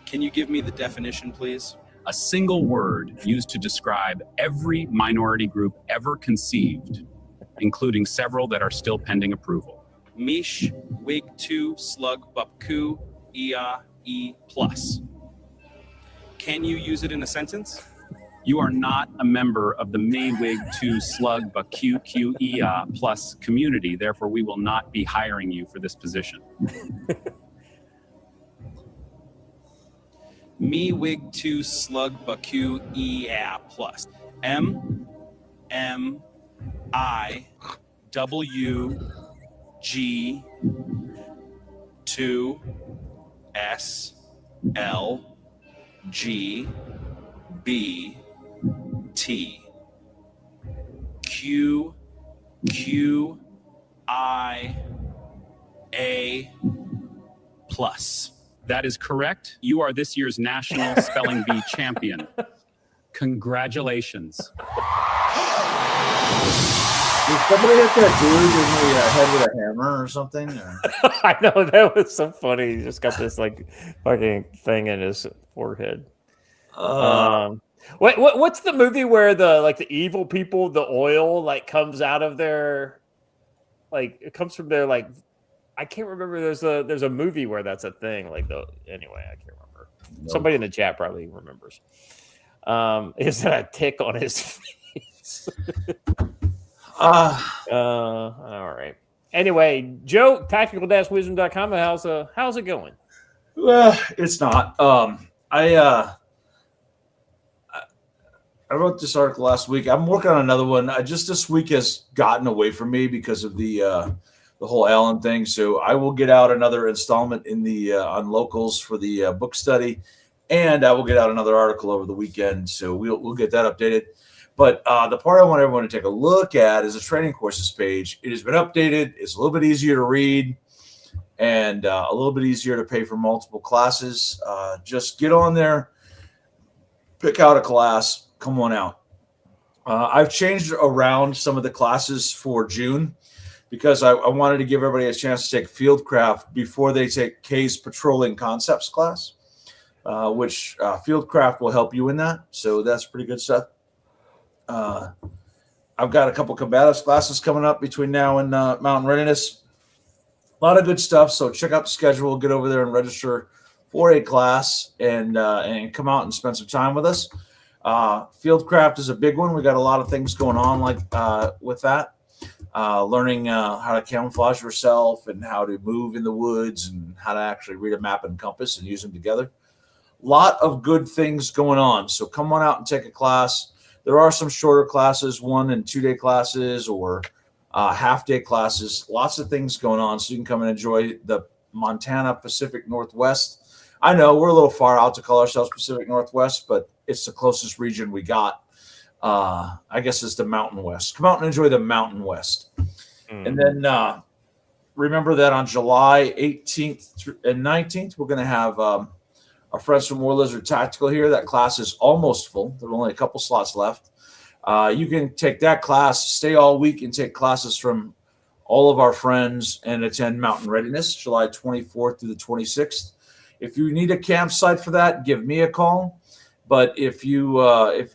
Can you give me the definition, please? A single word used to describe every minority group ever conceived, including several that are still pending approval. Mish, Wig 2, Slug, Bupku, Ia, E+. Can you use it in a sentence? You are not a member of the Maywig 2 Slug, Buku, Q, Ia plus community, therefore we will not be hiring you for this position. Me wig 2 slug baku ea plus M M I W G 2 S L G B T Q Q I A plus. That is correct. You are this year's National Spelling Bee champion. Congratulations. Did somebody hit that dude in the head with a hammer or something? Or? I know, that was so funny. He just got this like fucking thing in his forehead. What's the movie where the evil people, the oil like comes out of their, like it comes from their, like, I can't remember. There's a movie where that's a thing. Anyway, I can't remember. Nope. Somebody in the chat probably remembers. Is that a tick on his face? All right. Anyway, Joe, tactical-wisdom.com. How's it going? Well, it's not. I wrote this article last week. I'm working on another one. This week has gotten away from me because of the whole Allen thing. So I will get out another installment in the on locals for the book study, and I will get out another article over the weekend. So we'll get that updated. But the part I want everyone to take a look at is the training courses page. It has been updated. It's a little bit easier to read and a little bit easier to pay for multiple classes. Just get on there, pick out a class, come on out. I've changed around some of the classes for June because I wanted to give everybody a chance to take Fieldcraft before they take Kay's Patrolling Concepts class, which Fieldcraft will help you in that. So that's pretty good stuff. I've got a couple combatives classes coming up between now and Mountain Readiness. A lot of good stuff. So check out the schedule, get over there and register for a class and come out and spend some time with us. Fieldcraft is a big one. We got a lot of things going on with that. Learning how to camouflage yourself and how to move in the woods and how to actually read a map and compass and use them together. A lot of good things going on. So come on out and take a class. There are some shorter classes, 1 and 2 day classes or half-day classes. Lots of things going on, so you can come and enjoy the Montana Pacific Northwest. I know we're a little far out to call ourselves Pacific Northwest, but it's the closest region we got. I guess it's the Mountain West. Come out and enjoy the Mountain West. And then remember that on July 18th and 19th, we're going to have our friends from War Lizard Tactical here. That class is almost full. There are only a couple slots left. You can take that class, stay all week, and take classes from all of our friends and attend Mountain Readiness, July 24th through the 26th. If you need a campsite for that, give me a call. But if you want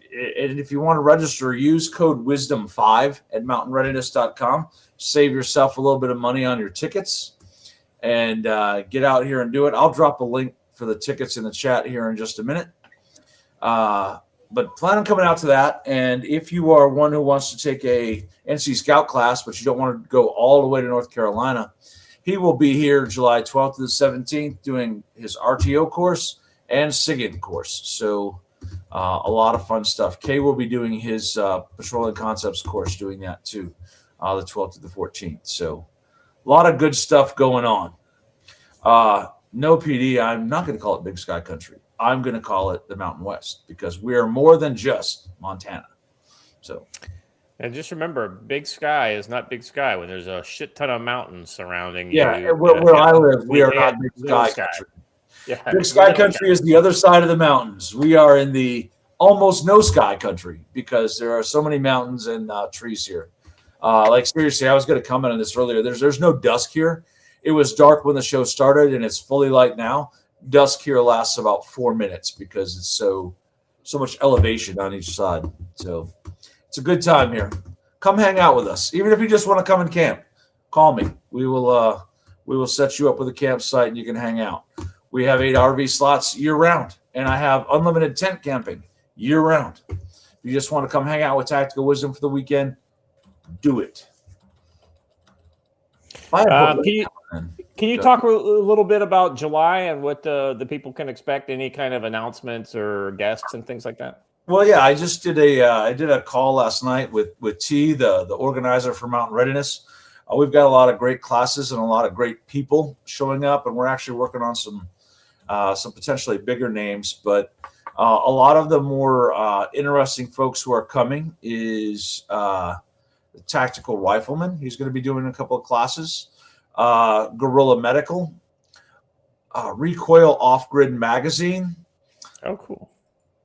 to register, use code WISDOM5 at mountainreadiness.com. Save yourself a little bit of money on your tickets and get out here and do it. I'll drop a link for the tickets in the chat here in just a minute. But plan on coming out to that. And if you are one who wants to take a NC Scout class, but you don't want to go all the way to North Carolina, he will be here July 12th to the 17th doing his RTO course and SIGINT course. So a lot of fun stuff. Kay will be doing his Patrolling Concepts course, doing that too, the 12th to the 14th. So a lot of good stuff going on. No, PD, I'm not going to call it Big Sky Country. I'm going to call it the Mountain West because we are more than just Montana. So, and just remember, Big Sky is not Big Sky when there's a shit ton of mountains surrounding you. Yeah, where I live, we are not Big Sky Country. Yeah, Big Sky Country is the other side of the mountains. We are in the almost no sky country because there are so many mountains and trees here. Like seriously, I was going to comment on this earlier. There's no dusk here. It was dark when the show started, and it's fully light now. Dusk here lasts about 4 minutes because it's so much elevation on each side. So it's a good time here. Come hang out with us. Even if you just want to come and camp, call me. We will set you up with a campsite and you can hang out. We have 8 RV slots year round, and I have unlimited tent camping year round. If you just want to come hang out with Tactical Wisdom for the weekend, do it. Can you talk a little bit about July and what the people can expect? Any kind of announcements or guests and things like that? Well, yeah, I just did a call last night with T, the organizer for Mountain Readiness. We've got a lot of great classes and a lot of great people showing up, and we're actually working on some potentially bigger names. But a lot of the more interesting folks who are coming is the tactical rifleman. He's going to be doing a couple of classes. Guerrilla Medical, Recoil Off-Grid Magazine. Oh, cool.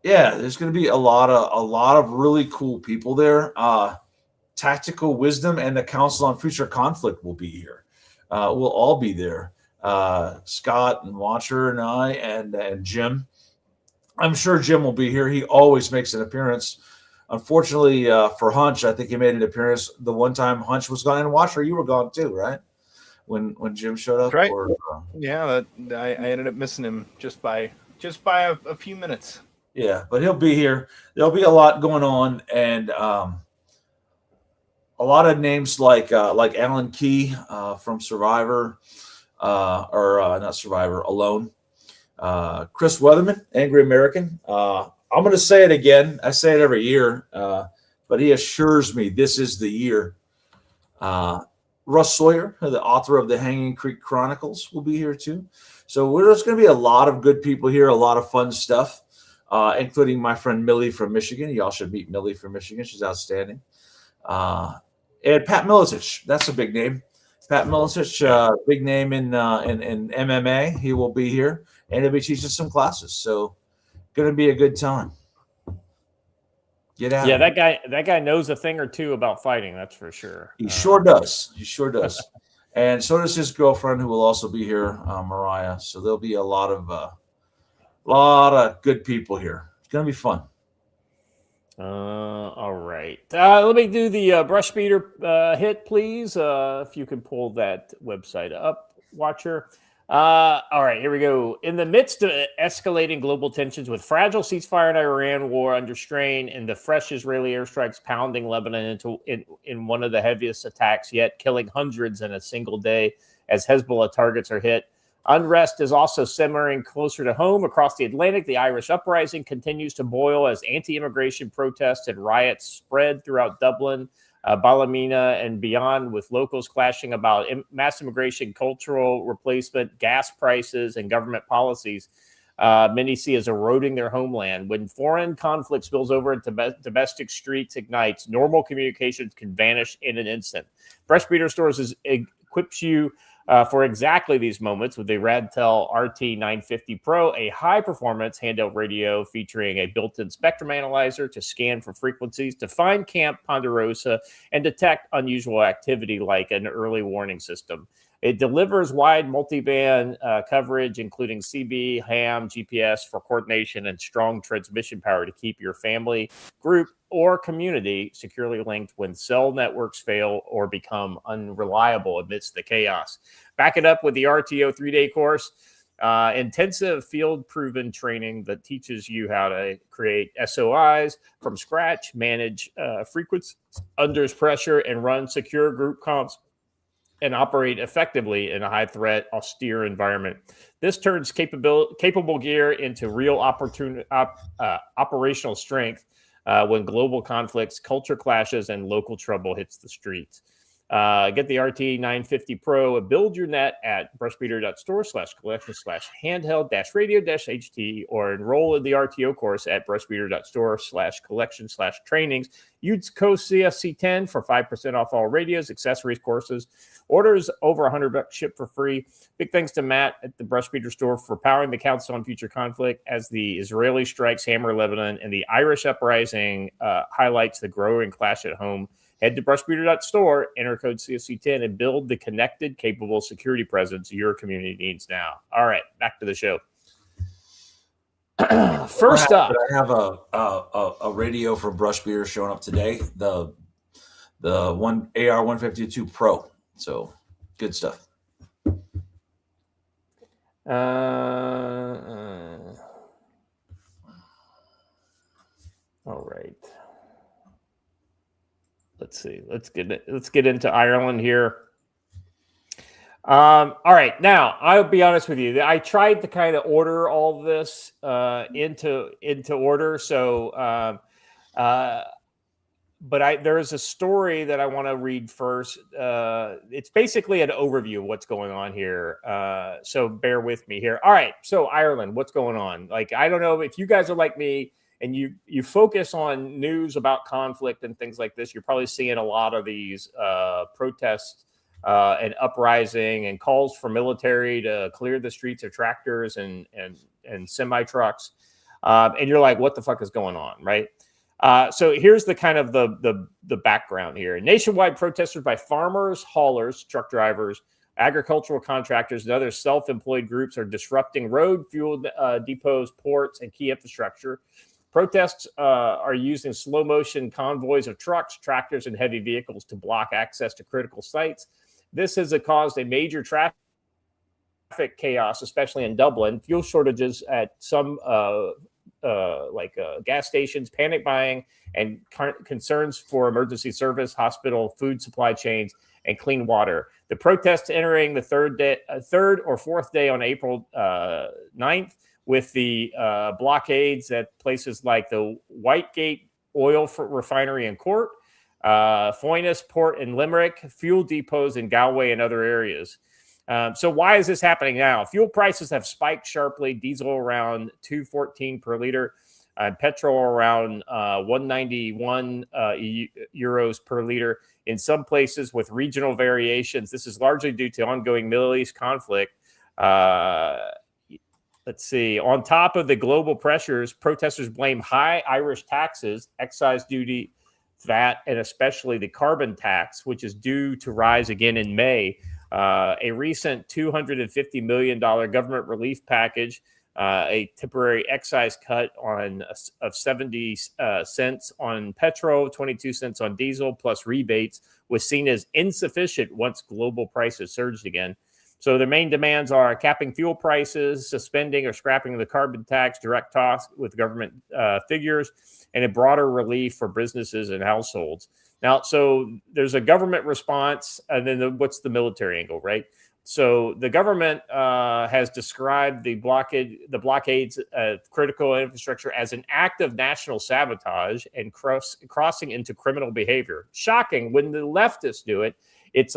Yeah, there's going to be a lot of really cool people there. Tactical Wisdom and the Council on Future Conflict will be here. We'll all be there. Scott and Watcher and I and Jim. I'm sure Jim will be here. He always makes an appearance. Unfortunately for Hunch, I think he made an appearance the one time Hunch was gone. And Watcher, you were gone too, right? When Jim showed up. Right. Or, yeah, I ended up missing him just by a few minutes. Yeah, but he'll be here. There'll be a lot going on, and a lot of names like Alan Key from Survivor, or not Survivor, Alone. Chris Weatherman, Angry American. I'm going to say it again. I say it every year, but he assures me this is the year. Russ Sawyer, the author of the Hanging Creek Chronicles, will be here too. So there's going to be a lot of good people here, a lot of fun stuff. Including my friend Millie from Michigan. Y'all should meet Millie from Michigan. She's outstanding. And Pat Milicic, that's a big name. Pat Milicic, big name in MMA. He will be here, and he'll be teaching some classes. So, going to be a good time. Get out. Yeah, that guy knows a thing or two about fighting. That's for sure. He sure does. He sure does. And so does his girlfriend, who will also be here, Mariah. So there'll be a lot of good people here. It's going to be fun. All right. Let me do the brush beater hit, please. If you can pull that website up, Watcher. All right, here we go. In the midst of escalating global tensions with fragile ceasefire and Iran war under strain and the fresh Israeli airstrikes pounding Lebanon in one of the heaviest attacks yet, killing hundreds in a single day as Hezbollah targets are hit, unrest is also simmering closer to home across the Atlantic. The Irish uprising continues to boil as anti-immigration protests and riots spread throughout Dublin, Ballymena, and beyond, with locals clashing about mass immigration, cultural replacement, gas prices, and government policies many see as eroding their homeland. When foreign conflict spills over into domestic streets ignites, normal communications can vanish in an instant. Brush Beater Stores equips you for exactly these moments with the Radtel RT950 Pro, a high-performance handheld radio featuring a built-in spectrum analyzer to scan for frequencies, to find Camp Ponderosa, and detect unusual activity like an early warning system. It delivers wide multiband coverage, including CB, ham, GPS for coordination, and strong transmission power to keep your family, group, or community securely linked when cell networks fail or become unreliable amidst the chaos. Back it up with the RTO 3-day course, intensive field-proven training that teaches you how to create SOIs from scratch, manage frequencies under pressure, and run secure group comms and operate effectively in a high-threat, austere environment. This turns capable gear into real operational strength when global conflicts, culture clashes, and local trouble hits the streets. Get the RT950 Pro, build your net at brushbeater.store/collection/handheld-radio-ht, or enroll in the RTO course at brushbeater.store/collection/trainings. Use code CFC10 for 5% off all radios, accessories, courses. Orders over $100 ship for free. Big thanks to Matt at the Brush Beater Store for powering the Council on Future Conflict as the Israeli strikes hammer Lebanon and the Irish uprising highlights the growing clash at home. Head to brushbeater.store, enter code CFC10, and build the connected, capable security presence your community needs now. All right, back to the show. First up, I have a radio from Brush Beater showing up today. The one AR-152 Pro. So good stuff. All right. Let's see. Let's get into Ireland here. All right, now I'll be honest with you. I tried to kind of order all this into order. So, but there is a story that I want to read first. It's basically an overview of what's going on here. So bear with me here. All right, so Ireland, what's going on? Like, I don't know if you guys are like me and you focus on news about conflict and things like this. You're probably seeing a lot of these protests. And uprising and calls for military to clear the streets of tractors and semi trucks, and you're like, what the fuck is going on, right? So here's the kind of the background here. Nationwide protesters by farmers, haulers, truck drivers, agricultural contractors, and other self-employed groups are disrupting road, fuel depots, ports, and key infrastructure. Protests are using slow motion convoys of trucks, tractors, and heavy vehicles to block access to critical sites. This has caused a major traffic chaos, especially in Dublin. Fuel shortages at some gas stations, panic buying, and concerns for emergency service, hospital, food supply chains, and clean water. The protests entering the third or fourth day on April 9th, with the blockades at places like the Whitegate oil refinery in Cork, Foynes Port in Limerick, fuel depots in Galway and other areas. So why is this happening now? Fuel prices have spiked sharply. Diesel around $2.14 per liter, petrol around 191 euros per liter. In some places with regional variations, this is largely due to ongoing Middle East conflict. Let's see. On top of the global pressures, protesters blame high Irish taxes, excise duty, VAT, and especially the carbon tax, which is due to rise again in May. A recent $250 million government relief package, a temporary excise cut of 70 cents on petrol, 22 cents on diesel, plus rebates, was seen as insufficient once global prices surged again. So the main demands are capping fuel prices, suspending or scrapping the carbon tax, direct talks with government figures, and a broader relief for businesses and households. Now, so there's a government response, and then what's the military angle, right? So the government has described the blockades of critical infrastructure as an act of national sabotage and crossing into criminal behavior. Shocking when the leftists do it. It's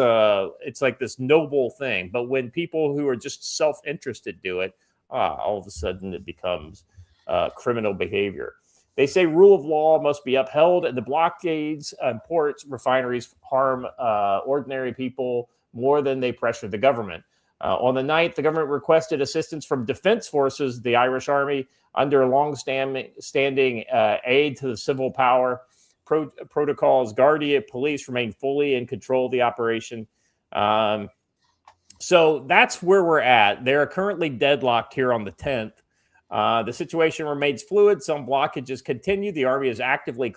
like this noble thing, but when people who are just self-interested do it, all of a sudden it becomes criminal behavior. They say rule of law must be upheld, and the blockades and ports, refineries harm ordinary people more than they pressure the government. On the 9th, the government requested assistance from defense forces, the Irish Army, under a long-standing aid to the civil power. Protocols, Guardia police remain fully in control of the operation. So that's where we're at. They're currently deadlocked here on the 10th. The situation remains fluid. Some blockages continue. The Army is actively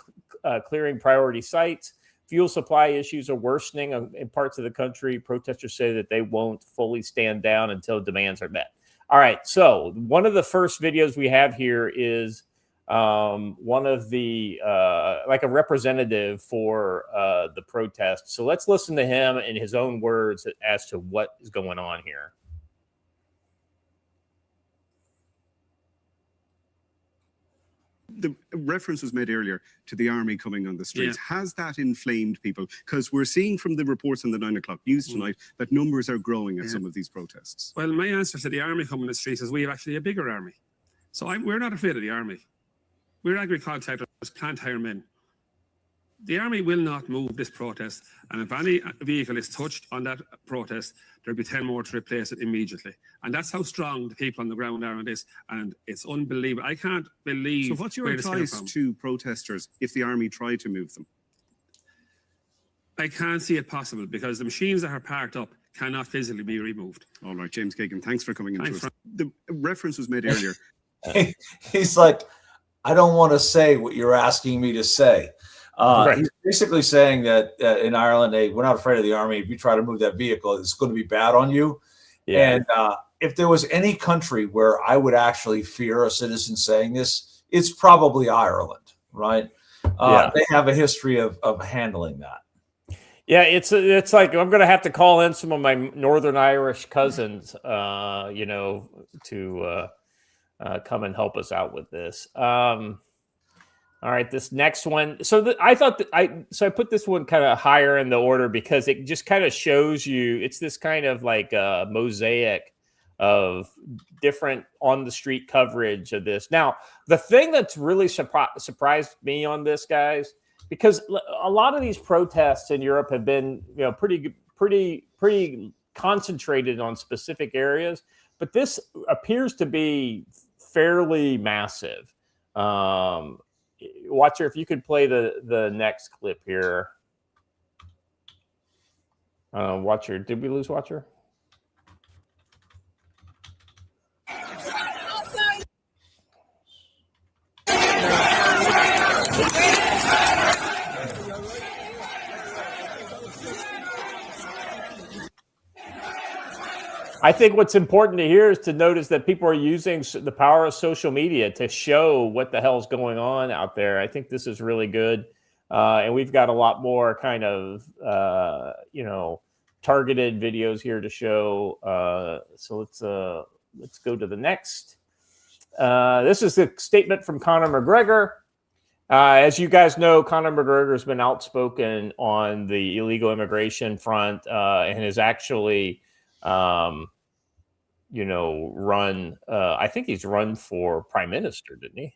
clearing priority sites. Fuel supply issues are worsening in parts of the country. Protesters say that they won't fully stand down until demands are met. All right. So one of the first videos we have here is one of the like a representative for the protest. So let's listen to him in his own words as to what is going on here. The reference was made earlier to the army coming on the streets. Yeah. Has that inflamed people? Because we're seeing from the reports on the 9 o'clock news tonight that numbers are growing at some of these protests. Well, my answer to the army coming on the streets is we have actually a bigger army. So we're not afraid of the army. We're agricultural plant hire men. The army will not move this protest, and if any vehicle is touched on that protest, there'll be 10 more to replace it immediately. And that's how strong the people on the ground are on this, and it's unbelievable. I can't believe. So what's your advice to protesters if the army try to move them? I can't see it possible because the machines that are parked up cannot physically be removed. All right, James Kagan, thanks for coming into us. The reference was made earlier. He's like, I don't want to say what you're asking me to say. Right. He's basically saying that in Ireland, we're not afraid of the army. If you try to move that vehicle, it's going to be bad on you. Yeah. And if there was any country where I would actually fear a citizen saying this, it's probably Ireland, right? They have a history of handling that. Yeah, it's like I'm going to have to call in some of my Northern Irish cousins, to come and help us out with this. All right, this next one. So I thought that I put this one kind of higher in the order because it just kind of shows you. It's this kind of like a mosaic of different on the street coverage of this. Now, the thing that's really surprised me on this, guys, because a lot of these protests in Europe have been, pretty concentrated on specific areas, but this appears to be fairly massive. Watcher, if you could play the next clip here. Watcher, did we lose Watcher? I think what's important to hear is to notice that people are using the power of social media to show what the hell's going on out there. I think this is really good. And we've got a lot more kind of, targeted videos here to show. So let's go to the next. This is a statement from Conor McGregor. As you guys know, Conor McGregor has been outspoken on the illegal immigration front and has actually run. I think he's run for prime minister, didn't he?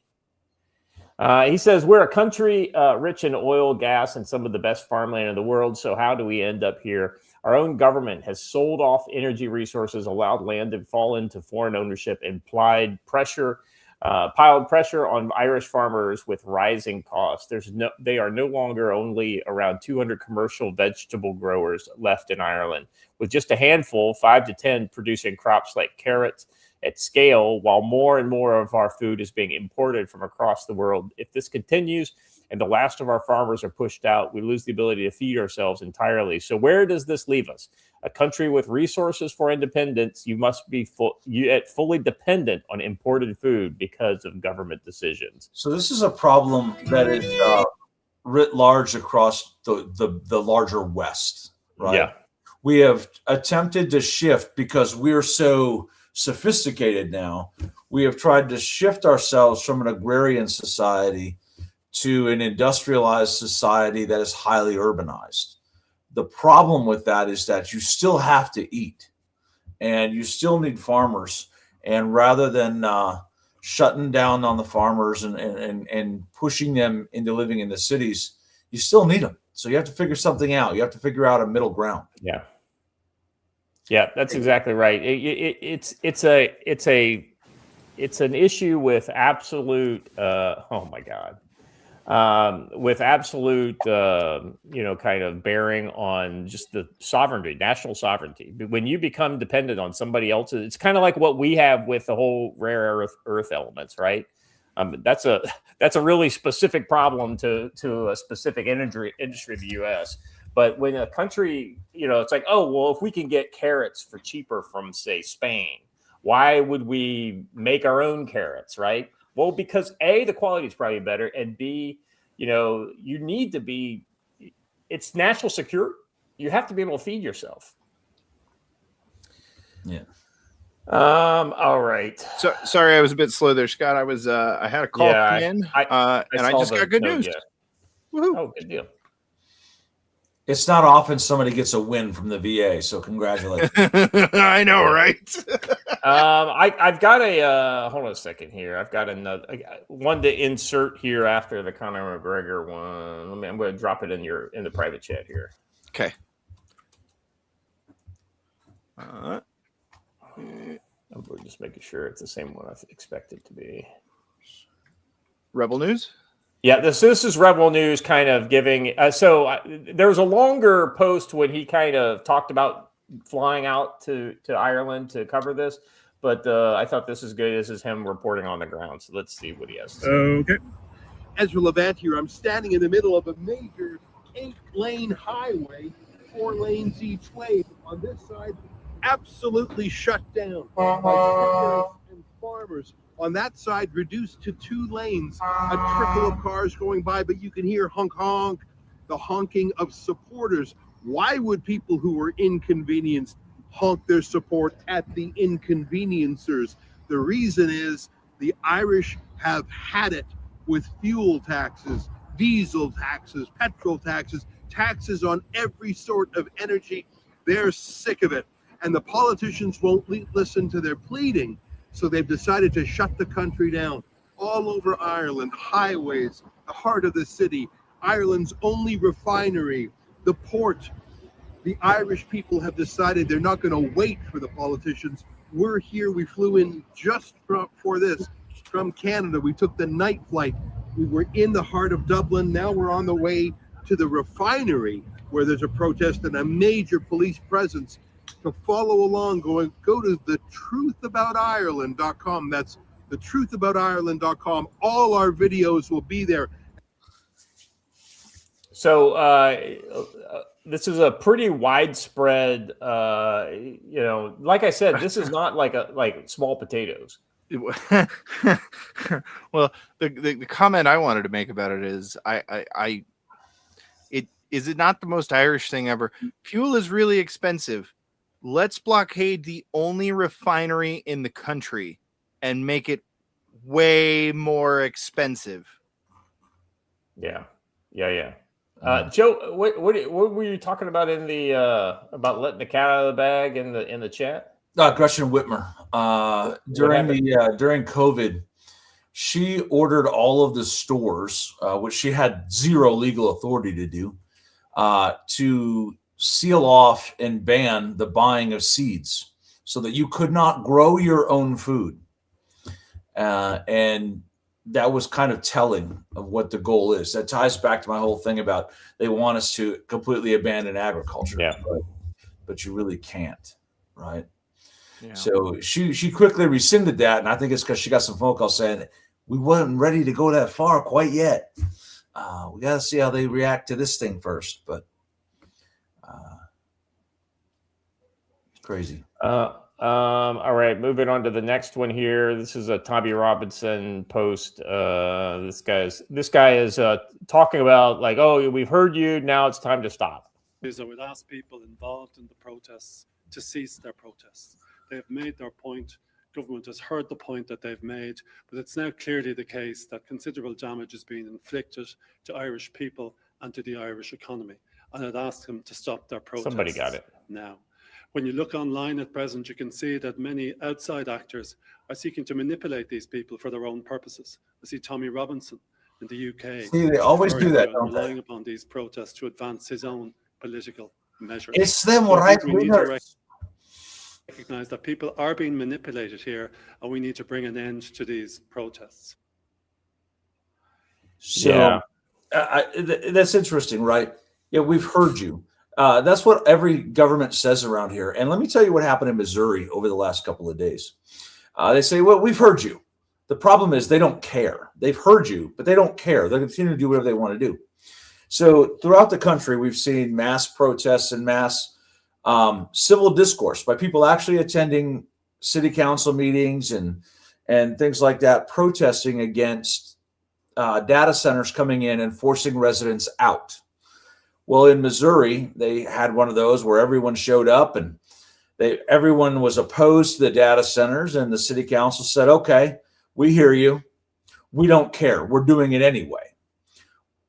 He says, we're a country rich in oil, gas, and some of the best farmland in the world. So how do we end up here? Our own government has sold off energy resources, allowed land to fall into foreign ownership, and piled pressure on Irish farmers with rising costs. They are no longer only around 200 commercial vegetable growers left in Ireland, with just a handful, 5 to 10, producing crops like carrots at scale, while more and more of our food is being imported from across the world. If this continues and the last of our farmers are pushed out, we lose the ability to feed ourselves entirely. So where does this leave us? A country with resources for independence, you must be fully dependent on imported food because of government decisions. So this is a problem that is writ large across the larger West, right? Yeah. We have attempted to shift because we're so sophisticated now. We have tried to shift ourselves from an agrarian society to an industrialized society that is highly urbanized. The problem with that is that you still have to eat and you still need farmers. And rather than shutting down on the farmers and pushing them into living in the cities, you still need them. So you have to figure something out. You have to figure out a middle ground. Yeah. Yeah, that's exactly right. It's an issue with absolute, oh my God. With absolute, kind of bearing on just the sovereignty, national sovereignty. When you become dependent on somebody else's, it's kind of like what we have with the whole rare earth elements, right? That's a really specific problem to a specific industry of the U.S. But when a country, it's like, oh, well, if we can get carrots for cheaper from, say, Spain, why would we make our own carrots, right? Well, because A, the quality is probably better, and B, you need to be, it's national security. You have to be able to feed yourself. Yeah. All right. So sorry, I was a bit slow there, Scott. I had a call come in, and I just got good news. Woohoo. Oh, good deal. It's not often somebody gets a win from the VA, so congratulations. I know, right? I've got a hold on a second here. I've got another one to insert here after the Conor McGregor one. I'm going to drop it in the private chat here. Okay. I'm just making sure it's the same one I expect it to be. Rebel News. Yeah, this is Rebel News kind of giving. There was a longer post when he kind of talked about flying out to Ireland to cover this, but I thought this is good. This is him reporting on the ground. So let's see what he has to say. Okay. Ezra Levant here. I'm standing in the middle of a major 8-lane highway, 4 lanes each way. On this side, absolutely shut down by truckers and farmers. On that side, reduced to 2 lanes, a trickle of cars going by, but you can hear honk honk, the honking of supporters Why would people who were inconvenienced honk their support at the inconveniencers? The reason is the Irish have had it with fuel taxes, diesel taxes, petrol taxes, taxes on every sort of energy. They're sick of it. And the politicians won't listen to their pleading. So they've decided to shut the country down. All over Ireland, highways, the heart of the city, Ireland's only refinery, the port. The Irish people have decided they're not going to wait for the politicians. We're here. We flew in just for this from Canada. We took the night flight. We were in the heart of Dublin. Now we're on the way to the refinery where there's a protest and a major police presence. To follow along, go to thetruthaboutirland.com. That's thetruthaboutirland.com. All our videos will be there. So this is a pretty widespread, like I said, this is not like small potatoes. Well, the comment I wanted to make about it is is it not the most Irish thing ever? Fuel is really expensive. Let's blockade the only refinery in the country and make it way more expensive. Yeah. Joe, what were you talking about in the about letting the cat out of the bag in the chat? Gretchen Whitmer. During COVID, she ordered all of the stores, which she had zero legal authority to do, to seal off and ban the buying of seeds so that you could not grow your own food. And that was kind of telling of what the goal is. That ties back to my whole thing about they want us to completely abandon agriculture. Yeah. But you really can't, right? Yeah. So she quickly rescinded that, and I think it's because she got some phone calls saying we wasn't ready to go that far quite yet. We got to see how they react to this thing first, but it's crazy. All right, moving on to the next one here. This is a Tommy Robinson post. This guy is talking about like, oh, we've heard you. Now it's time to stop. I would ask people involved in the protests to cease their protests. They have made their point. Government has heard the point that they've made, but it's now clearly the case that considerable damage is being inflicted to Irish people and to the Irish economy. And I'd ask them to stop their protests. Somebody got it. Now. When you look online at present, you can see that many outside actors are seeking to manipulate these people for their own purposes. I see Tommy Robinson in the UK. See, they always do that, don't relying they? upon these protests to advance his own political measures. It's them, So I right? think we need to recognize that people are being manipulated here, and we need to bring an end to these protests. So that's interesting, right? Yeah, we've heard you. That's what every government says around here. And let me tell you what happened in Missouri over the last couple of days. They say, well, we've heard you. The problem is they don't care. They've heard you, but they don't care. They're continuing to do whatever they want to do. So throughout the country, we've seen mass protests and mass civil discourse by people actually attending city council meetings and things like that, protesting against data centers coming in and forcing residents out. Well, in Missouri, they had one of those where everyone showed up and everyone was opposed to the data centers, and the city council said, okay, we hear you. We don't care. We're doing it anyway.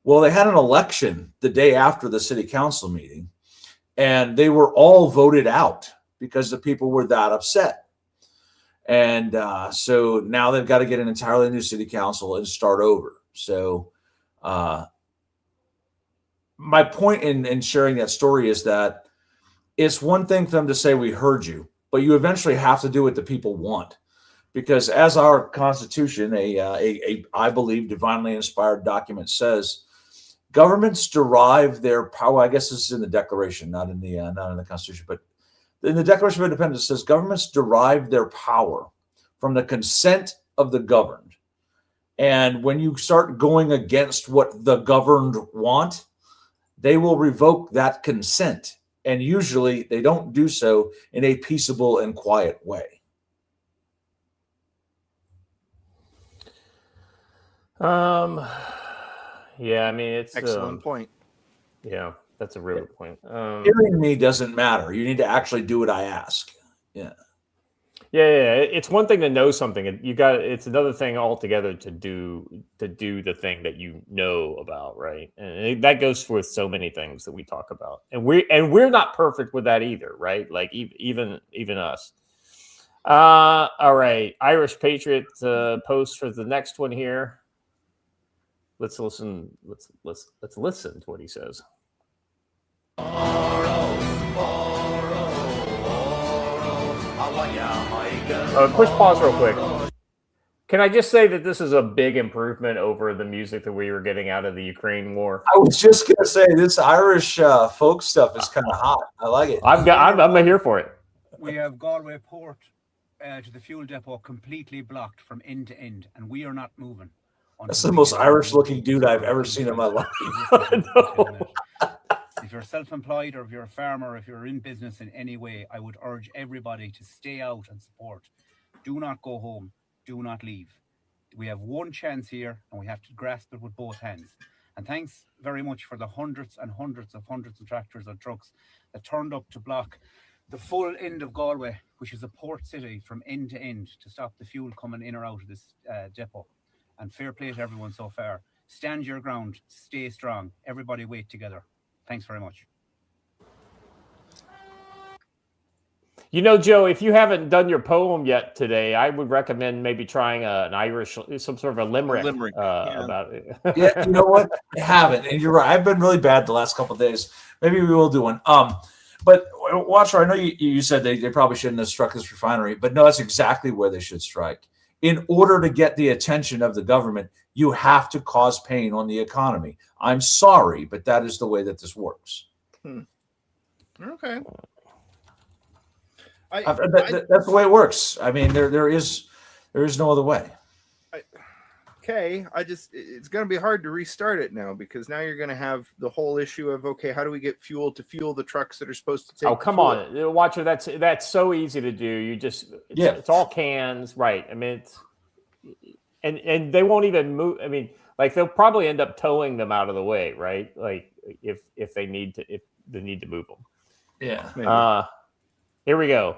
Well, they had an election the day after the city council meeting, and they were all voted out because the people were that upset. And so now they've got to get an entirely new city council and start over. So my point in sharing that story is that it's one thing for them to say, we heard you, but you eventually have to do what the people want. Because as our Constitution, I believe, divinely inspired document says, governments derive their power. I guess this is in the Declaration, not in the Constitution, but in the Declaration of Independence, it says governments derive their power from the consent of the governed. And when you start going against what the governed want, they will revoke that consent. And usually they don't do so in a peaceable and quiet way. Yeah, I mean, it's excellent point. Yeah. That's a really good point. Hearing me doesn't matter. You need to actually do what I ask. Yeah. Yeah. It's one thing to know something. It's another thing altogether to do the thing that you know about, right? And that goes for so many things that we talk about. And we're not perfect with that either, right? Like even us. All right. Irish Patriot post for the next one here. Let's listen. Let's listen to what he says. Quick pause real quick. Can I just say that this is a big improvement over the music that we were getting out of the Ukraine war? I was just going to say, this Irish folk stuff is kind of hot. I like it. I'm here for it. We have Galway Port to the fuel depot completely blocked from end to end, and we are not moving. That's the most Irish-looking dude I've ever seen in my life. If you're self-employed or if you're a farmer, or if you're in business in any way, I would urge everybody to stay out and support. Do not go home. Do not leave. We have one chance here, and we have to grasp it with both hands. And thanks very much for the hundreds of tractors and trucks that turned up to block the full end of Galway, which is a port city, from end to end, to stop the fuel coming in or out of this depot. And fair play to everyone so far. Stand your ground. Stay strong. Everybody wait together. Thanks very much. You know, Joe, if you haven't done your poem yet today, I would recommend maybe trying an Irish, some sort of a limerick, about it. Yeah, you know what? I haven't, and you're right. I've been really bad the last couple of days. Maybe we will do one. But Watcher, I know you said they probably shouldn't have struck this refinery, but no, that's exactly where they should strike. In order to get the attention of the government, you have to cause pain on the economy. I'm sorry, but that is the way that this works. Okay. That's the way it works. I mean, there is no other way. It's going to be hard to restart it now, because now you're going to have the whole issue of, okay, how do we get fuel to fuel the trucks that are supposed to take? Oh, come on, Watcher. That's so easy to do. It's all cans, right? I mean, and they won't even move. I mean, like, they'll probably end up towing them out of the way, right? Like, if they need to move them. Yeah. Maybe. Here we go.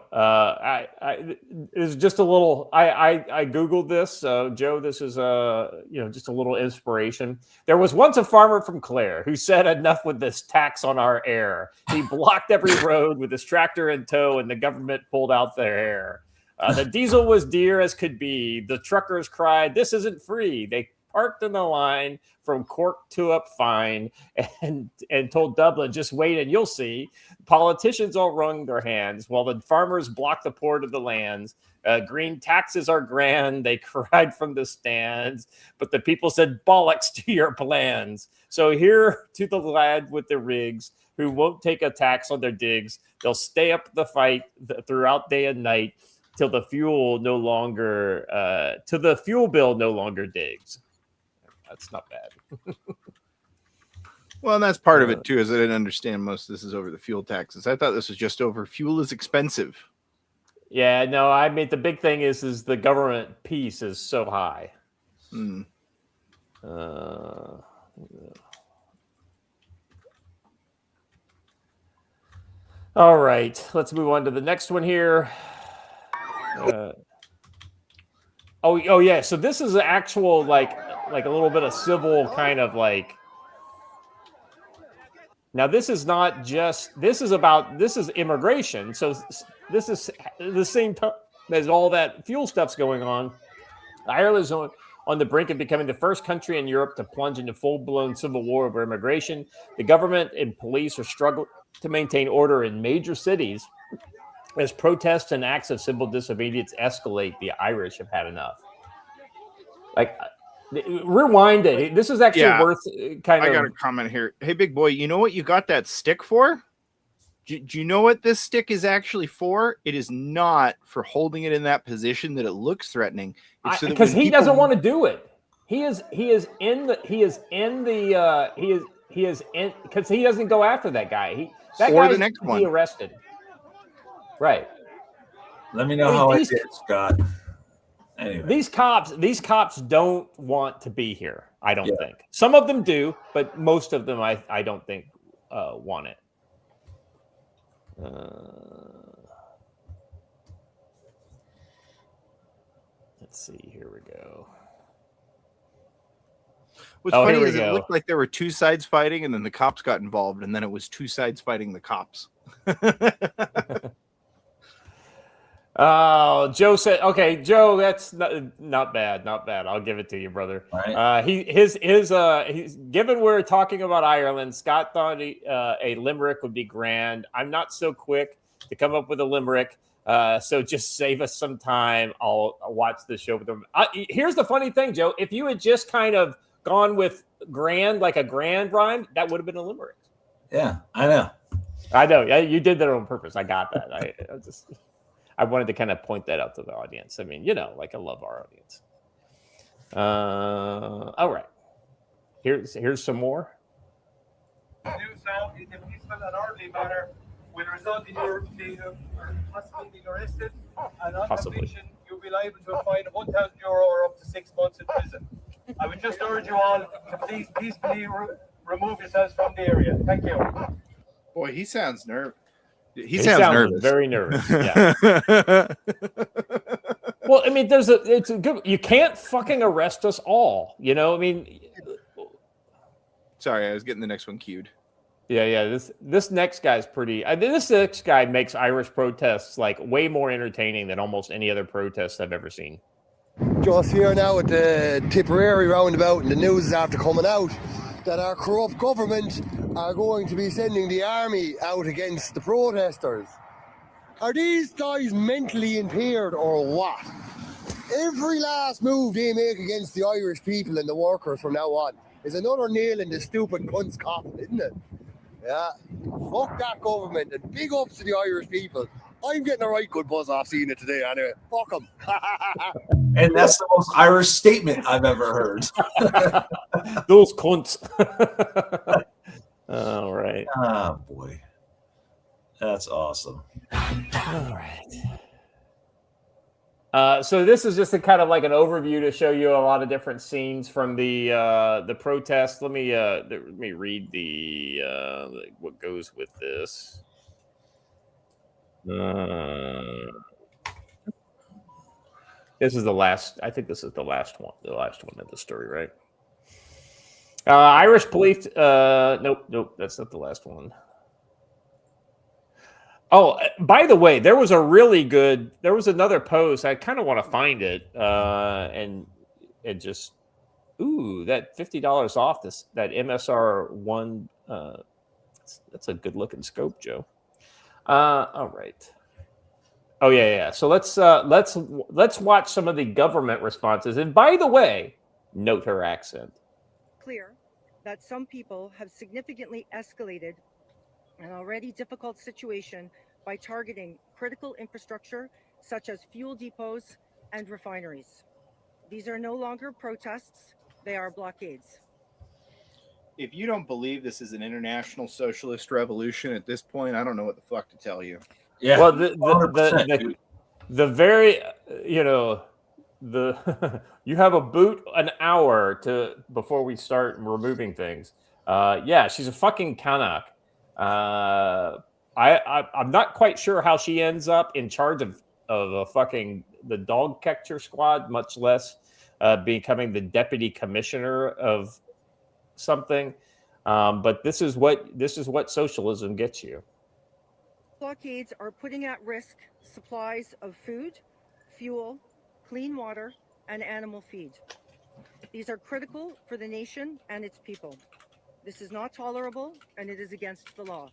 It's just a little. I googled this, Joe. This is just a little inspiration. There was once a farmer from Clare who said, "Enough with this tax on our air." He blocked every road with his tractor in tow, and the government pulled out their hair. The diesel was dear as could be. The truckers cried, "This isn't free." They parked in the line from Cork to up Fine and told Dublin, "Just wait and you'll see." Politicians all wrung their hands while the farmers blocked the port of the lands. Green taxes are grand, they cried from the stands, but the people said, "Bollocks to your plans." So here to the lad with the rigs who won't take a tax on their digs. They'll stay up the fight throughout day and night till the fuel bill no longer digs. That's not bad. Well, and that's part of it too, is I didn't understand most of this is over the fuel taxes. I thought this was just over fuel is expensive. Yeah, no, I mean, the big thing is the government piece is so high. All right, let's move on to the next one here. Oh yeah, so this is an actual like a little bit of civil kind of like. Now this is not just this is immigration. So this is the same time as all that fuel stuff's going on. Ireland is on the brink of becoming the first country in Europe to plunge into full-blown civil war over immigration. The government and police are struggling to maintain order in major cities. As protests and acts of civil disobedience escalate, the Irish have had enough. Like, rewind it. This is actually worth kind of. I got a comment here. Hey, big boy, you know what you got that stick for? Do you know what this stick is actually for? It is not for holding it in that position that it looks threatening. Because he doesn't want to do it. Because he doesn't go after that guy. That guy the next one. Be arrested. Right. Let me know how I did, Scott. Anyway. These cops don't want to be here. I don't think. Some of them do, but most of them I don't think want it. Let's see. Here we go. What's funny is it looked like there were two sides fighting, and then the cops got involved, and then it was two sides fighting the cops. Oh, Joe said, "Okay, Joe, that's not bad, not bad. I'll give it to you, brother." Right. He's given we're talking about Ireland. Scott thought a limerick would be grand. I'm not so quick to come up with a limerick, so just save us some time. I'll watch the show with them. Here's the funny thing, Joe. If you had just kind of gone with grand, like a grand rhyme, that would have been a limerick. Yeah, I know. Yeah, you did that on purpose. I got that. I wanted to kind of point that out to the audience. I mean, like I love our audience. All right. Here's some more. Do so in a peaceful and orderly manner will result in your being possibly being arrested, and on conviction you'll be liable to a fine of €1,000 or up to 6 months in prison. I would just urge you all to please peacefully remove yourselves from the area. Thank you. Boy, he sounds nervous. He sounds nervous. Very nervous. Yeah. Well, I mean, it's a good. You can't fucking arrest us all. I mean. Sorry, I was getting the next one queued. Yeah. This next guy's pretty. This next guy makes Irish protests like way more entertaining than almost any other protests I've ever seen. Just here now at the Tipperary roundabout, and the news is after coming out that our corrupt government are going to be sending the army out against the protesters. Are these guys mentally impaired or what? Every last move they make against the Irish people and the workers from now on is another nail in the stupid cunt's coffin, isn't it? Yeah, fuck that government, and big ups to the Irish people. I'm getting a right good buzz off seeing it today anyway. Fuck them. And that's the most Irish statement I've ever heard. Those cunts. All right. Oh, boy. That's awesome. All right. So this is just a kind of like an overview to show you a lot of different scenes from the protest. Let me read the what goes with this. This is the last. I think this is the last one. The last one of the story, right? Irish police. Nope. That's not the last one. Oh, by the way, there was another post. I kind of want to find it, and just, that $50 off that MSR one. That's a good looking scope, Joe. All right. Oh yeah. So let's watch some of the government responses. And by the way, note her accent. Clear that some people have significantly escalated an already difficult situation by targeting critical infrastructure such as fuel depots and refineries. These are no longer protests, they are blockades. If you don't believe this is an international socialist revolution at this point, I don't know what the fuck to tell you. Yeah. Well, the very, you have a boot an hour before we start removing things. Yeah, she's a fucking Kanak. I'm not quite sure how she ends up in charge of the dog catcher squad, much less becoming the deputy commissioner of something. But this is what socialism gets you. Blockades are putting at risk supplies of food, fuel, clean water, and animal feed. These are critical for the nation and its people. This is not tolerable, and it is against the law.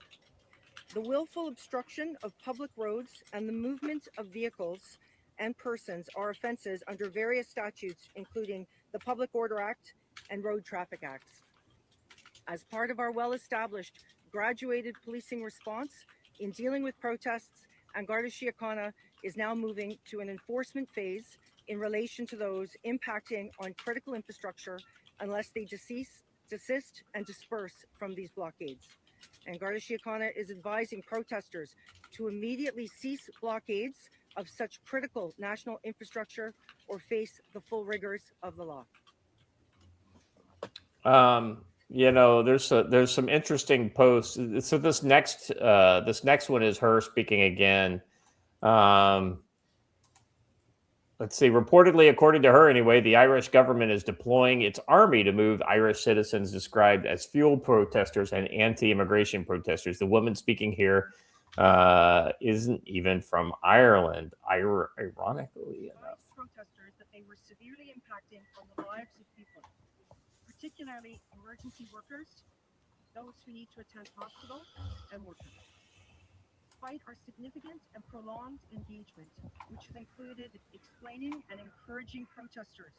The willful obstruction of public roads and the movement of vehicles and persons are offenses under various statutes, including the Public Order Act and Road Traffic Acts. As part of our well-established graduated policing response in dealing with protests, and Garda Síochána is now moving to an enforcement phase in relation to those impacting on critical infrastructure unless they desist and disperse from these blockades. And Garda Síochána is advising protesters to immediately cease blockades of such critical national infrastructure or face the full rigors of the law. there's some interesting posts. So this next one is her speaking again. Let's see. Reportedly, according to her anyway, the Irish government is deploying its army to move Irish citizens described as fuel protesters and anti-immigration protesters. The woman speaking here isn't even from Ireland, ironically enough. Protesters that they were severely impacting on the lives of people, particularly emergency workers, those who need to attend hospital, and workers. Despite our significant and prolonged engagement, which has included explaining and encouraging protesters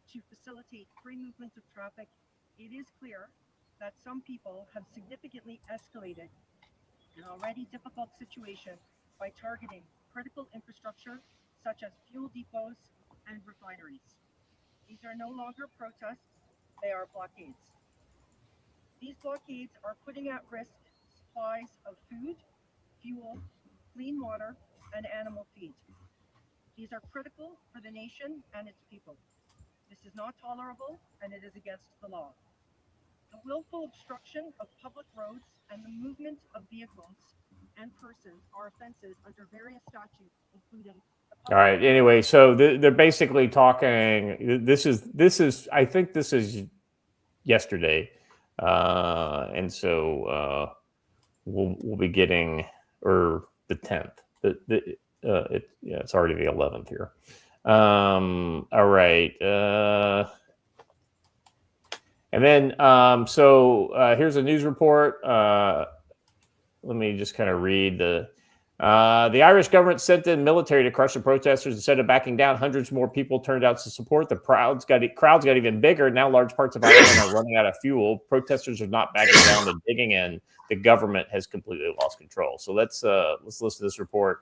to facilitate free movement of traffic, it is clear that some people have significantly escalated an already difficult situation by targeting critical infrastructure such as fuel depots and refineries. These are no longer protests, they are blockades. These blockades are putting at risk supplies of food, fuel, clean water, and animal feed. These are critical for the nation and its people. This is not tolerable, and it is against the law. The willful obstruction of public roads and the movement of vehicles and persons are offenses under various statutes, including. All right. Anyway, so they're basically talking. This is. I think this is yesterday, and so we'll be getting or the 10th. It's already the 11th here. All right. And then here's a news report. Let me just kind of read the Irish government sent in military to crush the protesters instead of backing down. Hundreds more people turned out to support. The crowds got even bigger. Now large parts of Ireland are running out of fuel. Protesters are not backing down. They're digging in. The government has completely lost control. So let's listen to this report.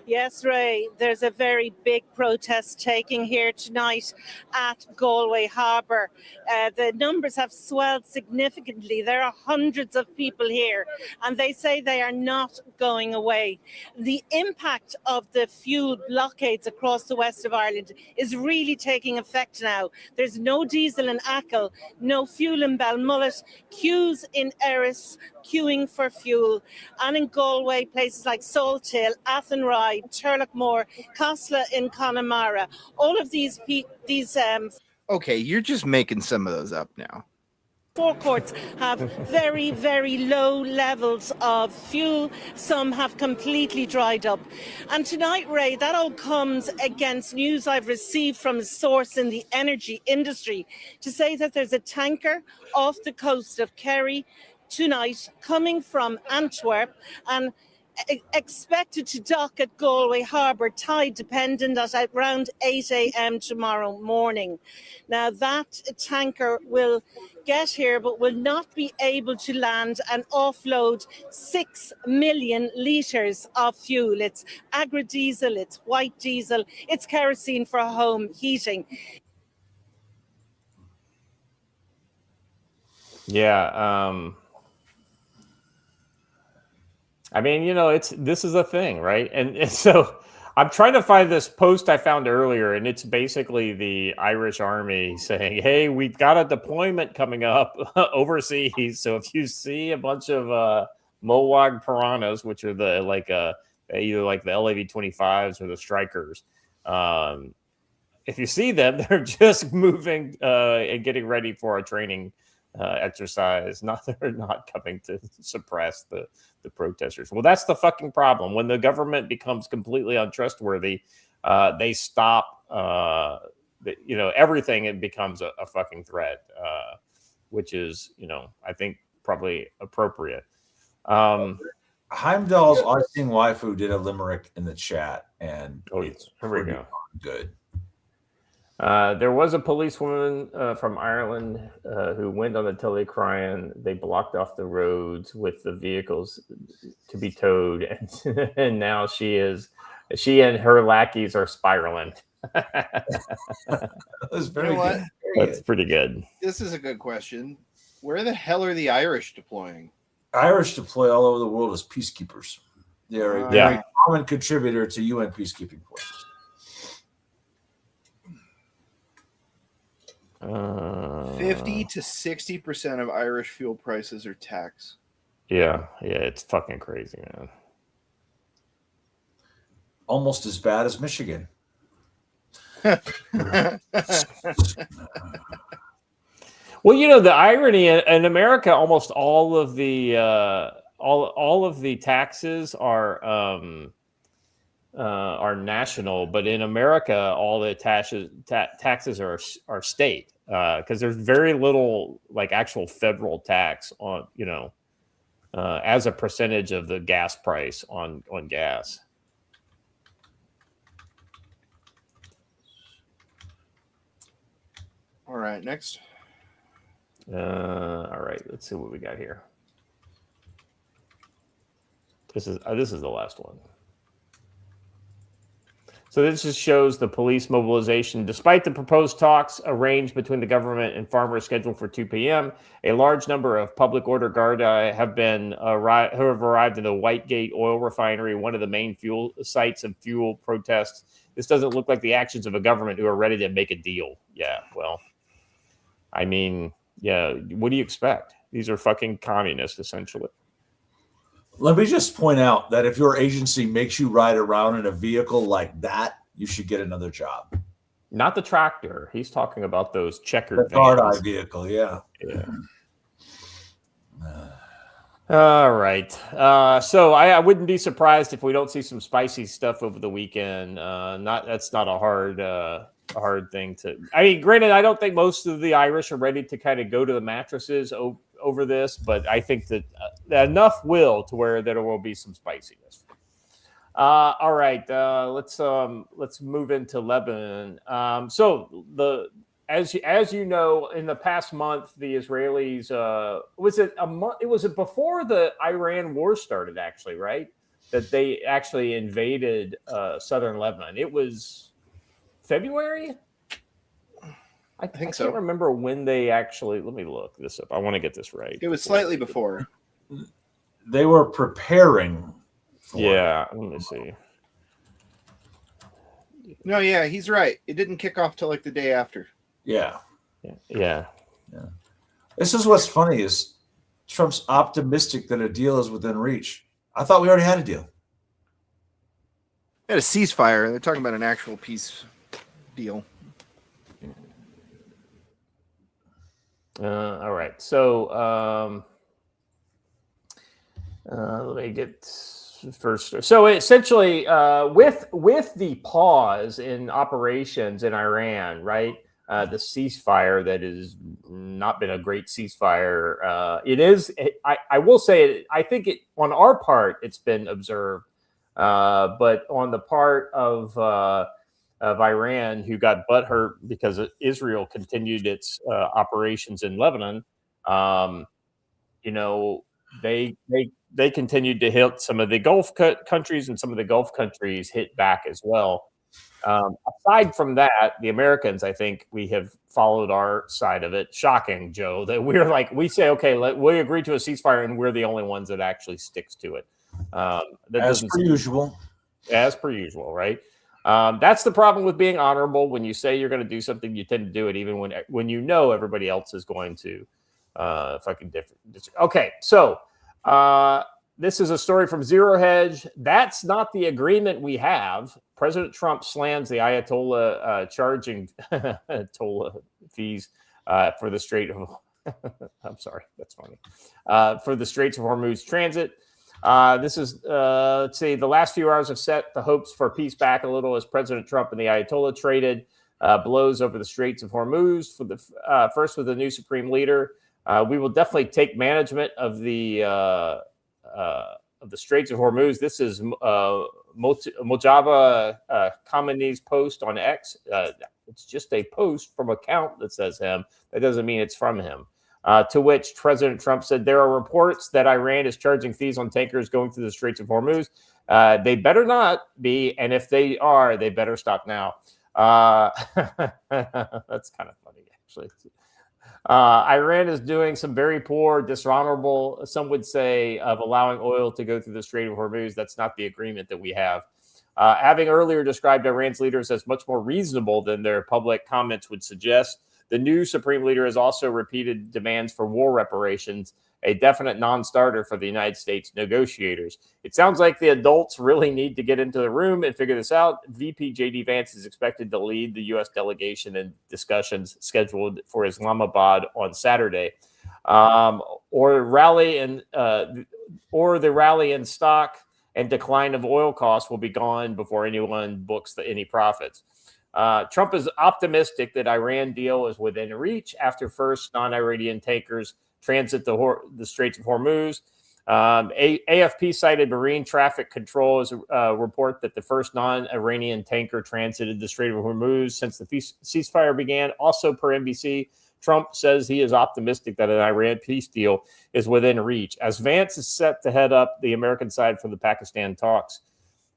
Yes, Ray, there's a very big protest taking here tonight at Galway Harbour. The numbers have swelled significantly. There are hundreds of people here, and they say they are not going away. The impact of the fuel blockades across the west of Ireland is really taking effect now. There's no diesel in Achill, no fuel in Balmullet, queues in Erris, queuing for fuel, and in Galway, places like Salthill, Athenry, Turlockmore, Cosla in Connemara. All of these okay, you're just making some of those up now. forecourts have very, very low levels of fuel. Some have completely dried up. And tonight, Ray, that all comes against news I've received from a source in the energy industry to say that there's a tanker off the coast of Kerry tonight coming from Antwerp and expected to dock at Galway Harbour, tide dependent, at around 8 a.m. tomorrow morning. Now that tanker will get here but will not be able to land and offload 6 million litres of fuel. It's agri-diesel, it's white diesel, it's kerosene for home heating. Yeah, I mean, this is a thing, right? And so I'm trying to find this post I found earlier, and it's basically the Irish Army saying, hey, we've got a deployment coming up overseas. So if you see a bunch of Mowag Piranhas, which are either like the LAV-25s or the Strikers, if you see them, they're just moving and getting ready for a training exercise. They're not coming to suppress the protesters. Well, that's the fucking problem. When the government becomes completely untrustworthy, they stop everything. It becomes a fucking threat, which is, I think probably appropriate. Heimdall's Arting Waifu did a limerick in the chat, and yes, here we go. Good. There was a policewoman from Ireland who went on the telly crying they blocked off the roads with the vehicles to be towed, and now she and her lackeys are spiraling. That was very good. That's pretty good. This is a good question. Where the hell are the Irish deploying? Irish deploy all over the world as peacekeepers. They are a very common contributor to UN peacekeeping forces. 50 to 60% of Irish fuel prices are tax. Yeah, it's fucking crazy, man. Almost as bad as Michigan. Well, you know, the irony in America, almost all of the taxes are national, but in America, all the taxes are state, because there's very little like actual federal tax on, you know, as a percentage of the gas price on gas. All right, next. All right, let's see what we got here. This is the last one. So this just shows the police mobilization. Despite the proposed talks arranged between the government and farmers scheduled for 2 p.m., a large number of public order guard have arrived in the Whitegate oil refinery, one of the main fuel sites of fuel protests. This doesn't look like the actions of a government who are ready to make a deal. Yeah, well, I mean, yeah, what do you expect? These are fucking communists, essentially. Let me just point out that if your agency makes you ride around in a vehicle like that, you should get another job. Not the tractor. He's talking about those checkered the guard vans. eye vehicle, yeah. All right. So I wouldn't be surprised if we don't see some spicy stuff over the weekend. That's not a hard thing to. I mean, granted, I don't think most of the Irish are ready to kind of go to the mattresses over this, but I think that enough will to where there will be some spiciness. All right, let's move into Lebanon. So as you know, in the past month, the Israelis was it a month? Was it before the Iran war started? Actually, right? That they actually invaded southern Lebanon. It was February. I think so. I can't remember when they actually. Let me look this up. I want to get this right. It was slightly before. They were preparing. Yeah, let me see. No, yeah, he's right. It didn't kick off till like the day after. Yeah. This is what's funny is Trump's optimistic that a deal is within reach. I thought we already had a deal. Had a ceasefire. They're talking about an actual peace deal. All right. So let me get first. So essentially, with the pause in operations in Iran, right? The ceasefire that has not been a great ceasefire. It is. I will say. I think it on our part it's been observed, but on the part of Iran, who got butthurt because Israel continued its operations in Lebanon, you know, they continued to hit some of the Gulf countries, and some of the Gulf countries hit back as well. Aside from that, the Americans, I think we have followed our side of it. Shocking, Joe, that we're like, we say, okay, we agree to a ceasefire, and we're the only ones that actually sticks to it. As per usual. As per usual, right? That's the problem with being honorable. When you say you're going to do something, you tend to do it, even when you know everybody else is going to fucking different. Okay, so this is a story from Zero Hedge. That's not the agreement we have. President Trump slams the Ayatollah charging toll fees for the Strait of. I'm sorry, that's funny. For the Straits of Hormuz transit. This is, let's see, the last few hours have set the hopes for peace back a little as President Trump and the Ayatollah traded blows over the Straits of Hormuz. For the first with the new supreme leader, we will definitely take management of the Straits of Hormuz. This is Mojaba Khamenei's post on X. It's just a post from an account that says him. That doesn't mean it's from him. To which President Trump said, there are reports that Iran is charging fees on tankers going through the Straits of Hormuz. They better not be, and if they are, they better stop now. That's kind of funny, actually. Iran is doing some very poor, dishonorable, some would say, of allowing oil to go through the Strait of Hormuz. That's not the agreement that we have. Having earlier described Iran's leaders as much more reasonable than their public comments would suggest, The new Supreme Leader has also repeated demands for war reparations, a definite non-starter for the United States negotiators. It sounds like the adults really need to get into the room and figure this out. VP J.D. Vance is expected to lead the U.S. delegation in discussions scheduled for Islamabad on Saturday. Or the rally in stock and decline of oil costs will be gone before anyone books any profits. Trump is optimistic that Iran deal is within reach after first non-Iranian tankers transit the Straits of Hormuz. AFP cited Marine Traffic Control as a report that the first non-Iranian tanker transited the Strait of Hormuz since the ceasefire began. Also, per NBC, Trump says he is optimistic that an Iran peace deal is within reach, as Vance is set to head up the American side for the Pakistan talks.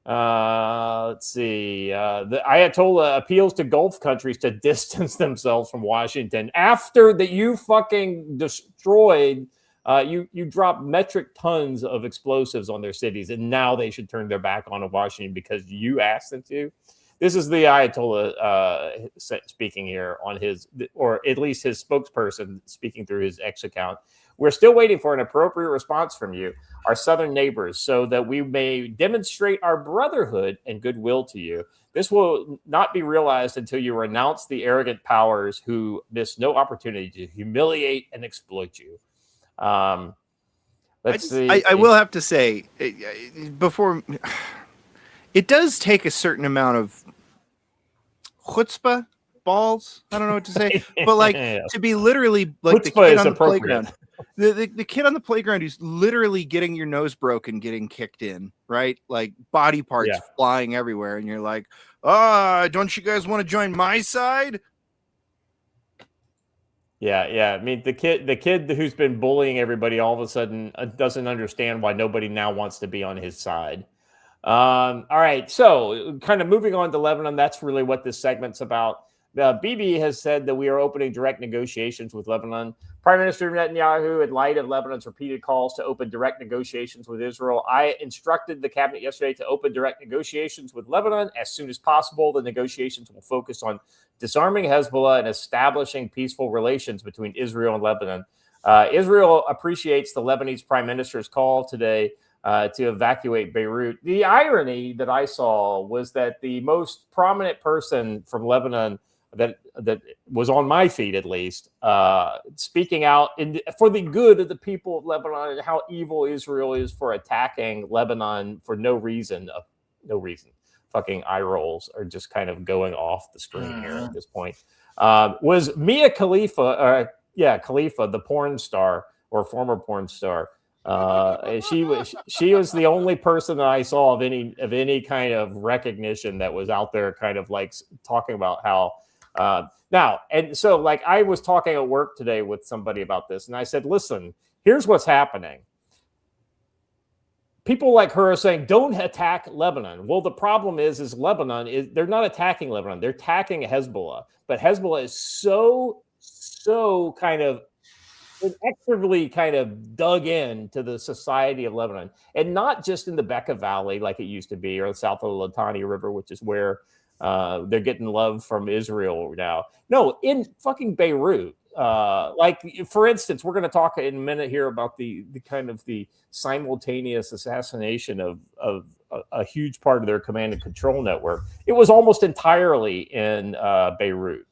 Let's see. The Ayatollah appeals to Gulf countries to distance themselves from Washington after that you fucking destroyed. You dropped metric tons of explosives on their cities, and now they should turn their back on Washington because you asked them to. This is the Ayatollah speaking here on his, or at least his spokesperson speaking through his X account. We're still waiting for an appropriate response from you, our southern neighbors, so that we may demonstrate our brotherhood and goodwill to you. This will not be realized until you renounce the arrogant powers who miss no opportunity to humiliate and exploit you. Let's see. I will have to say, before, it does take a certain amount of chutzpah, balls, I don't know what to say, but like to be literally like the kid on the playground. The kid on the playground who's literally getting your nose broken, getting kicked in, right? Like body parts flying everywhere, and you're like, don't you guys want to join my side? Yeah. I mean, the kid who's been bullying everybody all of a sudden doesn't understand why nobody now wants to be on his side. All right, so kind of moving on to Lebanon, that's really what this segment's about. Bibi has said that we are opening direct negotiations with Lebanon. Prime Minister Netanyahu, in light of Lebanon's repeated calls to open direct negotiations with Israel, I instructed the cabinet yesterday to open direct negotiations with Lebanon as soon as possible. The negotiations will focus on disarming Hezbollah and establishing peaceful relations between Israel and Lebanon. Israel appreciates the Lebanese Prime Minister's call today to evacuate Beirut. The irony that I saw was that the most prominent person from Lebanon that was on my feed, at least, speaking out for the good of the people of Lebanon and how evil Israel is for attacking Lebanon for no reason. Fucking eye rolls are just kind of going off the screen here at this point. Was Mia Khalifa, Khalifa, the porn star or former porn star. She was the only person that I saw of any kind of recognition that was out there, kind of like talking about how now. And so, like, I was talking at work today with somebody about this, and I said, "Listen, here's what's happening. People like her are saying, don't attack Lebanon." Well, the problem is Lebanon they're not attacking Lebanon; they're attacking Hezbollah. But Hezbollah is so kind of inexorably kind of dug into the society of Lebanon, and not just in the Bekaa Valley like it used to be, or south of the Litani River, which is where they're getting love from Israel now. No, in fucking Beirut. Like, for instance, we're going to talk in a minute here about the kind of the simultaneous assassination of a huge part of their command and control network. It was almost entirely in Beirut.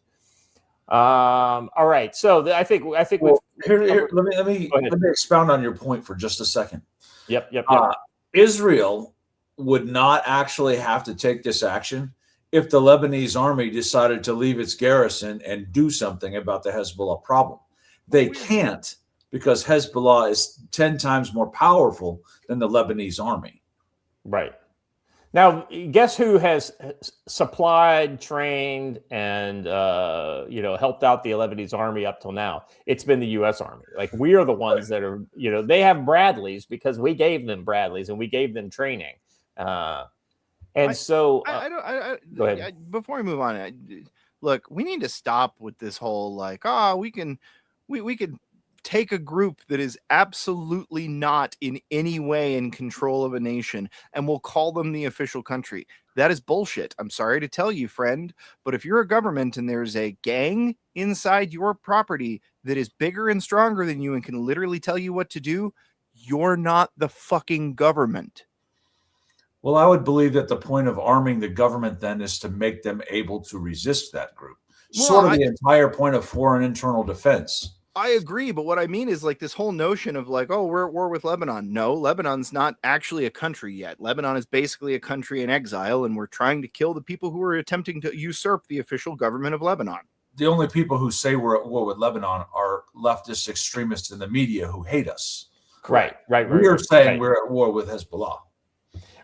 All right, so I think here, let me expound on your point for just a second. Yep. Israel would not actually have to take this action if the Lebanese army decided to leave its garrison and do something about the Hezbollah problem. They can't, because Hezbollah is 10 times more powerful than the Lebanese army. Right. Now, guess who has supplied, trained, and helped out the Lebanese army up till now? It's been the U.S. Army. Like, we are the ones that are, they have Bradleys because we gave them Bradleys and we gave them training. Go ahead. Before we move on, look, we need to stop with this whole like, we could take a group that is absolutely not in any way in control of a nation and we'll call them the official country. That is bullshit. I'm sorry to tell you, friend, but if you're a government and there's a gang inside your property that is bigger and stronger than you and can literally tell you what to do, you're not the fucking government. Well, I would believe that the point of arming the government then is to make them able to resist that group. Sort of the entire point of foreign internal defense. I agree, but what I mean is like this whole notion of like, oh, we're at war with Lebanon. No, Lebanon's not actually a country yet. Lebanon is basically a country in exile, and we're trying to kill the people who are attempting to usurp the official government of Lebanon. The only people who say we're at war with Lebanon are leftist extremists in the media who hate us. Right. We are saying we're at war with Hezbollah.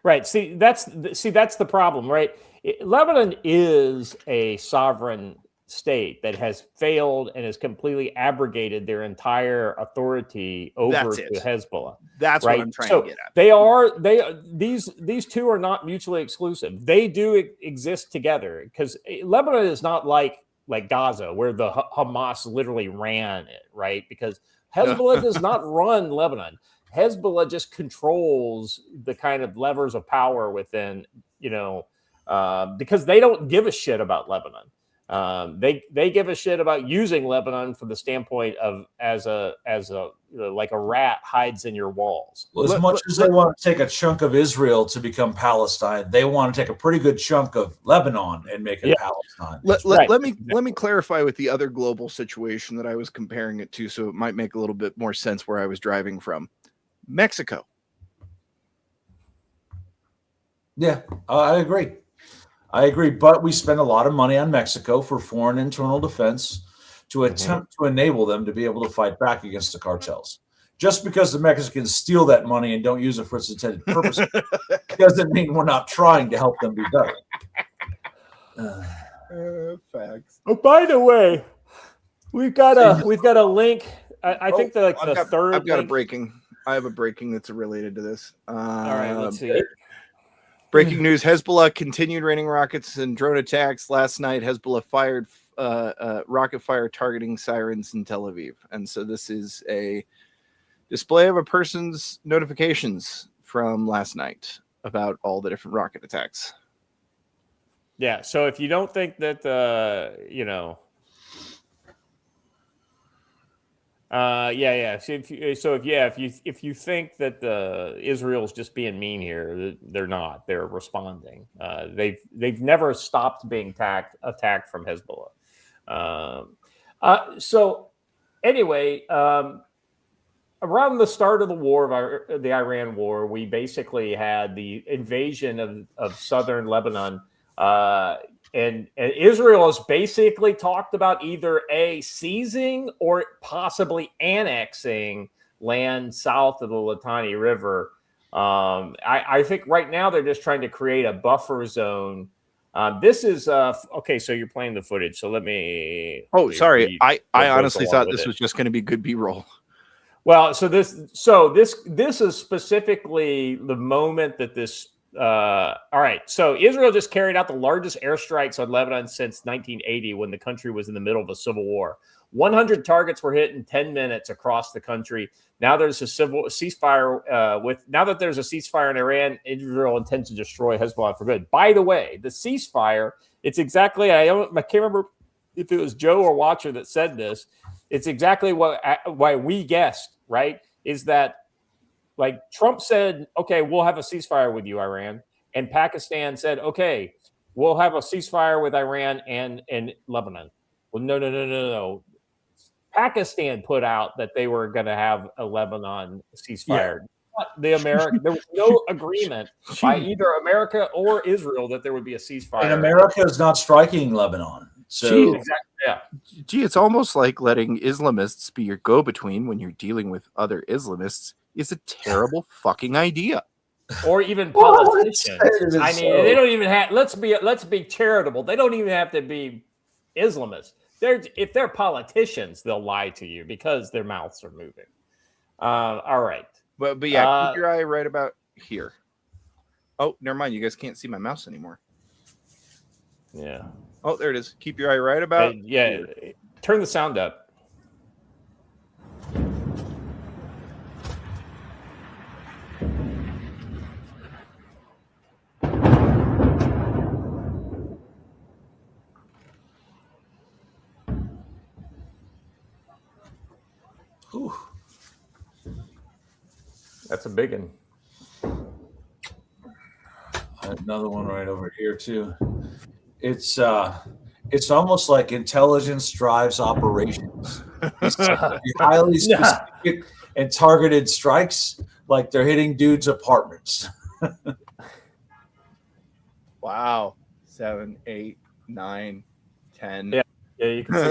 Right. See, that's the problem, right? Lebanon is a sovereign state that has failed and has completely abrogated their entire authority over to Hezbollah. That's right? what I'm trying so to get at. These two are not mutually exclusive. They do exist together because Lebanon is not like Gaza, where the Hamas literally ran it, right? Because Hezbollah does not run Lebanon. Hezbollah just controls the kind of levers of power within, because they don't give a shit about Lebanon. They give a shit about using Lebanon from the standpoint of as a like a rat hides in your walls. Well, as much as they want to take a chunk of Israel to become Palestine, they want to take a pretty good chunk of Lebanon and make it Palestine. Let me clarify with the other global situation that I was comparing it to, so it might make a little bit more sense where I was driving from. Mexico. Yeah, I agree. But we spend a lot of money on Mexico for foreign internal defense to attempt to enable them to be able to fight back against the cartels. Just because the Mexicans steal that money and don't use it for its intended purpose doesn't mean we're not trying to help them be better. Facts. Oh, by the way, we've got a link. I think the third. I've got a breaking. I have a breaking that's related to this. All right, let's see. Breaking news: Hezbollah continued raining rockets and drone attacks last night. Hezbollah fired rocket fire targeting sirens in Tel Aviv, and so this is a display of a person's notifications from last night about all the different rocket attacks. Yeah. So if you don't think that if you think that Israel's just being mean here, they're not. They're responding. They've never stopped being attacked from Hezbollah. So anyway, around the start of the war of the Iran war, we basically had the invasion of southern Lebanon. And Israel has basically talked about either seizing or possibly annexing land south of the Litani River. I think right now they're just trying to create a buffer zone. This is okay. So you're playing the footage. So let me. Oh, sorry. I honestly thought this was just going to be good B-roll. Well, this is specifically the moment that this. All right. So Israel just carried out the largest airstrikes on Lebanon since 1980, when the country was in the middle of a civil war. 100 targets were hit in 10 minutes across the country. Now there's a ceasefire. Now that there's a ceasefire in Iran, Israel intends to destroy Hezbollah for good. By the way, the ceasefire, it's exactly, I can't remember if it was Joe or Watcher that said this. It's exactly why we guessed, right? Is that, like, Trump said, okay, we'll have a ceasefire with you, Iran. And Pakistan said, okay, we'll have a ceasefire with Iran and Lebanon. Well, no. Pakistan put out that they were going to have a Lebanon ceasefire. Yeah. There was no agreement by either America or Israel that there would be a ceasefire. And America is not striking Lebanon. So exactly. Yeah. Gee, it's almost like letting Islamists be your go-between when you're dealing with other Islamists is a terrible fucking idea. Or even politicians. I mean, they don't even have. Let's be charitable. They don't even have to be Islamists. If they're politicians, they'll lie to you because their mouths are moving. All right, but yeah, keep your eye right about here. Oh, never mind. You guys can't see my mouse anymore. Yeah. Oh, there it is. Keep your eye right about. Turn the sound up. That's a big one. Another one right over here too. It's almost like intelligence drives operations. Highly specific and targeted strikes, like they're hitting dudes' apartments. Wow. 7, 8, 9, 10. Yeah, you can see.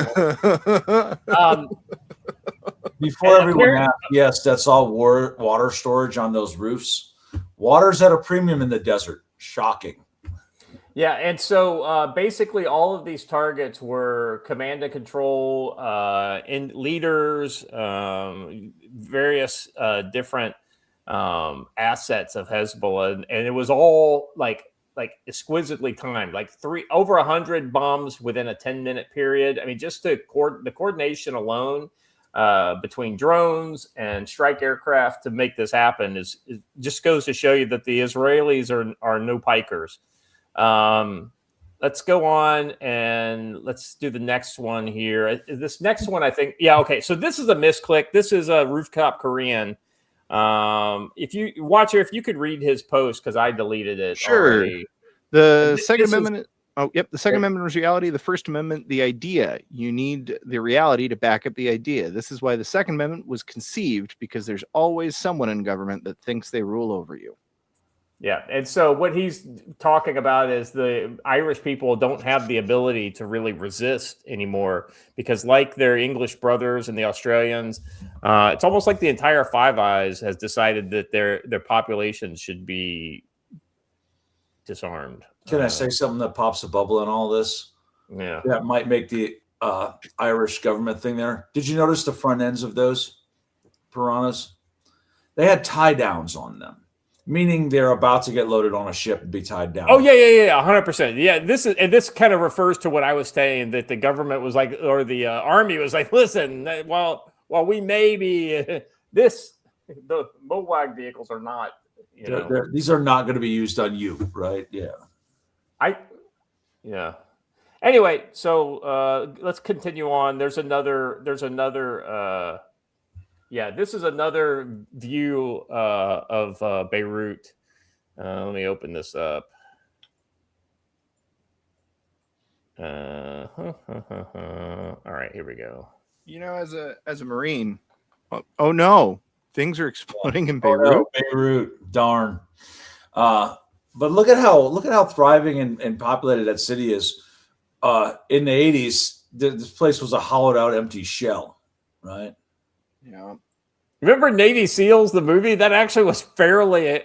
Before everyone asks, yes, that's all water storage on those roofs. Water's at a premium in the desert. Shocking. Yeah, and so basically all of these targets were command and control, leaders, various different assets of Hezbollah, and it was all like exquisitely timed, like over 100 bombs within a 10-minute period. I mean, just the coordination alone between drones and strike aircraft to make this happen is just goes to show you that the Israelis are no pikers. Let's go on and let's do the next one here. This next one, I think, yeah, okay. So this is a misclick. This is a Rooftop Korean. If you watch here, if you could read his post, because I deleted it. Sure. Already. The Second Amendment. The Second Amendment was reality. The First Amendment, the idea. You need the reality to back up the idea. This is why the Second Amendment was conceived, because there's always someone in government that thinks they rule over you. Yeah, and so what he's talking about is the Irish people don't have the ability to really resist anymore because, like their English brothers and the Australians, it's almost like the entire Five Eyes has decided that their population should be disarmed. Can I say something that pops a bubble in all this? Yeah, that might make the Irish government thing there. Did you notice the front ends of those piranhas? They had tie downs on them, meaning they're about to get loaded on a ship and be tied down. Oh, yeah, 100%. Yeah, this kind of refers to what I was saying, that the government was like, or the army was like, listen, while we may be the MOWAG vehicles are not, these are not going to be used on you, right? Yeah. Anyway, so let's continue on. This is another view of Beirut. Let me open this up. All right, here we go. You know, as a Marine, oh no, things are exploding in Beirut. Oh, no, Beirut, darn. But look at how thriving and populated that city is. In the 80s, this place was a hollowed out, empty shell, right? Yeah. Remember Navy SEALs, the movie? That actually was fairly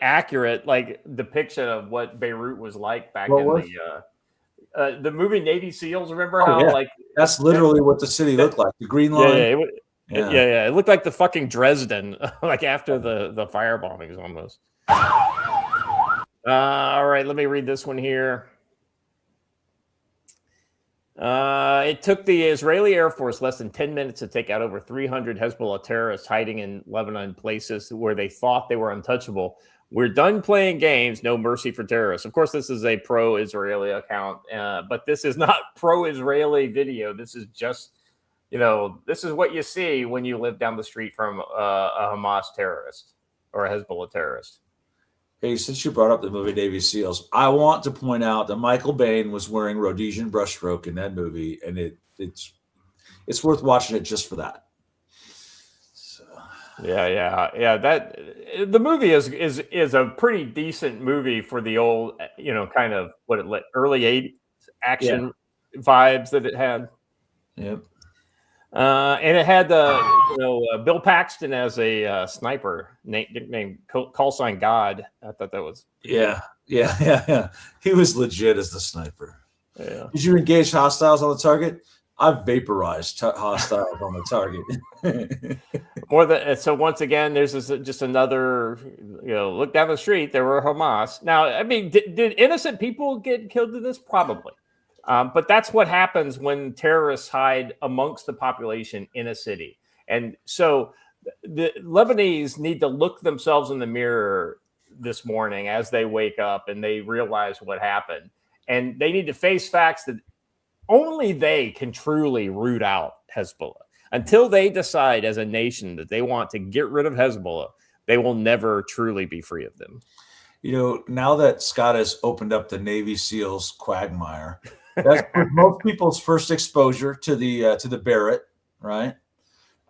accurate, like depiction of what Beirut was like back in the movie Navy SEALs. Remember how that's literally what the city looked like. The green line. Yeah. It looked like the fucking Dresden, like after the fire bombings almost. All right, let me read this one here. It took the Israeli Air Force less than 10 minutes to take out over 300 Hezbollah terrorists hiding in Lebanon, places where they thought they were untouchable. We're done playing games. No mercy for terrorists. Of course, this is a pro-Israeli account, but this is not pro-Israeli video. This is just, this is what you see when you live down the street from a Hamas terrorist or a Hezbollah terrorist. Hey, since you brought up the movie Navy SEALs, I want to point out that Michael Biehn was wearing Rhodesian brushstroke in that movie, and it's worth watching it just for that. So. Yeah. That the movie is a pretty decent movie for the old, kind of early 80s action vibes that it had. Yep. And it had Bill Paxton as a sniper, nicknamed call sign God. I thought that was yeah. He was legit as the sniper. Yeah. Did you engage hostiles on the target? I've vaporized hostiles on the target. So once again, there's just another. Look down the street. There were Hamas. Now, I mean, did innocent people get killed in this? Probably. But that's what happens when terrorists hide amongst the population in a city. And so the Lebanese need to look themselves in the mirror this morning as they wake up and they realize what happened. And they need to face facts that only they can truly root out Hezbollah. Until they decide as a nation that they want to get rid of Hezbollah, they will never truly be free of them. You know, now that Scott has opened up the Navy SEALs quagmire, that's most people's first exposure to the Barrett, right?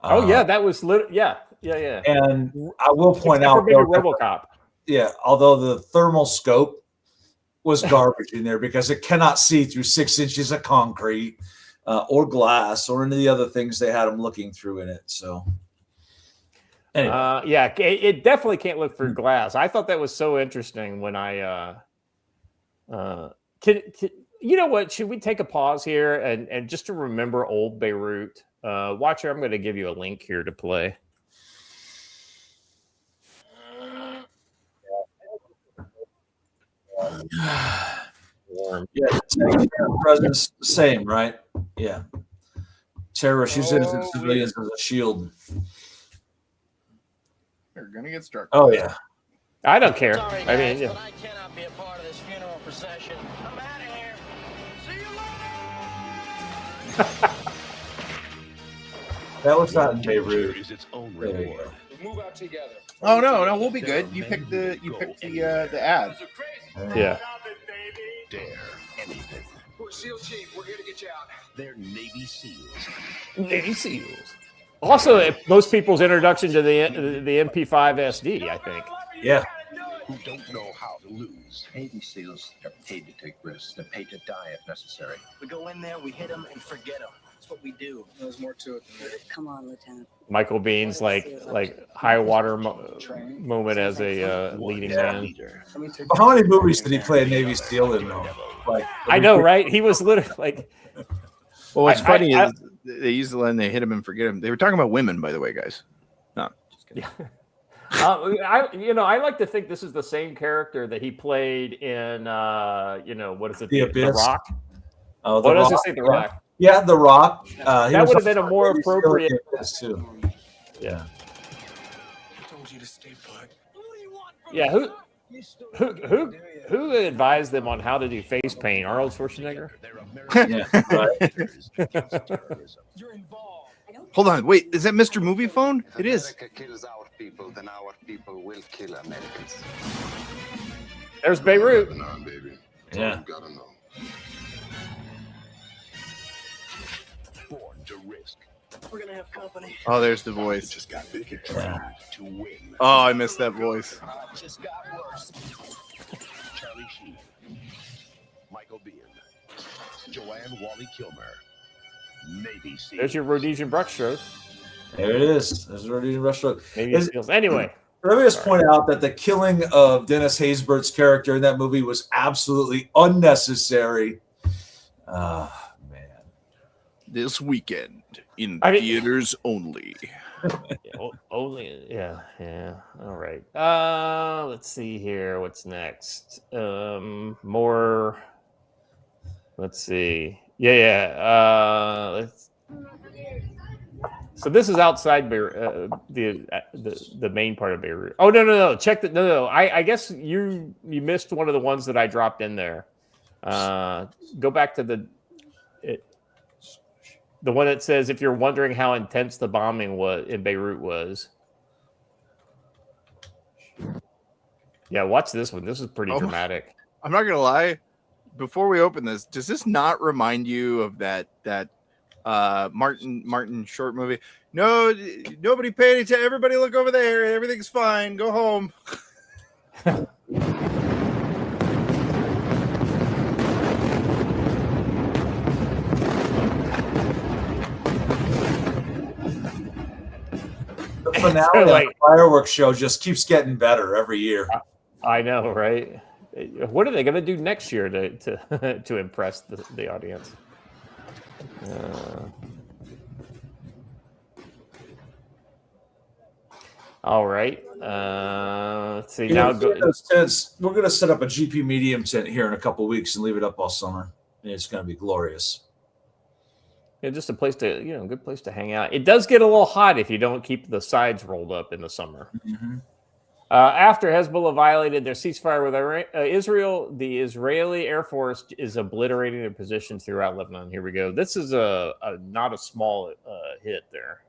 Oh yeah, that was yeah. And I will point Except out, for maybe RoboCop. Yeah, although the thermal scope was garbage in there because it cannot see through 6 inches of concrete or glass or any of the other things they had them looking through in it. So, anyway. Yeah, it definitely can't look through glass. I thought that was so interesting when I you know what? Should we take a pause here and just to remember old Beirut? Watcher, I'm going to give you a link here to play. Yeah, presence the same, right? Yeah. Terrorists use innocent civilians as a shield. They're gonna get struck. Oh yeah. I don't care. Sorry, I mean, guys, yeah. but I cannot be a part of this funeral procession. I'm out of here. See you later. That was not in Beirut. Move out together. Oh no, we'll be good. You picked the ad. Yeah. Dare anything. We're SEAL Chief. We're here to get you out. They're Navy SEALs. Navy SEAls. Also, most people's introduction to the MP5 SD, I think. Yeah. Who don't know how to lose. Navy SEAls are paid to take risks. They're paid to die if necessary. We go in there, we hit them, and forget them. That's what we do. There's more to it than that. Come on, Lieutenant. Michael Bean's like high water moment as a leading man. How many movies did he play a Navy SEAL in though? Like, I know, right? He was literally like. Well, what's funny is they use the line, they hit him and forget him. They were talking about women, by the way, guys. No, just kidding. I like to think this is the same character that he played in, what is it? The Rock. Oh, what does it say? The Rock. Yeah, The Rock. That would have been a more appropriate. Too. Yeah. I told you to stay put. Yeah. Who advised them on how to do face paint? Arnold Schwarzenegger. Hold on, wait, is that Mr. Movie Phone? It is. Kills our people, then our people will kill Americans. There's Beirut. Yeah. Born to risk. We're gonna have company. Oh, there's the voice. Just got bigger. To win. Oh, I missed that voice. Just got worse. Charlie Sheen, Michael Biehn, Joanne Wally Kilmer, Navy SEALs. There's your Rhodesian brushstroke. There it is. There's Rhodesian brushstroke. Navy SEAls. Anyway. Let me just point out that the killing of Dennis Haysbert's character in that movie was absolutely unnecessary. This weekend in theaters only. Yeah. All right. Let's see here. What's next? More. Let's see. So this is outside Beirut, the main part of Beirut. Oh no! Check the no. I guess you missed one of the ones that I dropped in there. Go back to the one that says, if you're wondering how intense the bombing was in Beirut was. Yeah, watch this one. This is pretty dramatic. I'm not gonna lie. Before we open this, does this not remind you of that Martin short movie? No, nobody paid attention. Everybody look over there. Everything's fine. Go home. The finale of the fireworks show just keeps getting better every year. I know, right? What are they going to do next year to impress the audience? All right. Let's see. Now we're going to set up a GP medium tent here in a couple of weeks and leave it up all summer. And it's going to be glorious. Yeah, just a place to, good place to hang out. It does get a little hot if you don't keep the sides rolled up in the summer. Mm-hmm. After Hezbollah violated their ceasefire with Israel, the Israeli Air Force is obliterating their positions throughout Lebanon. Here we go. This is not a small hit there.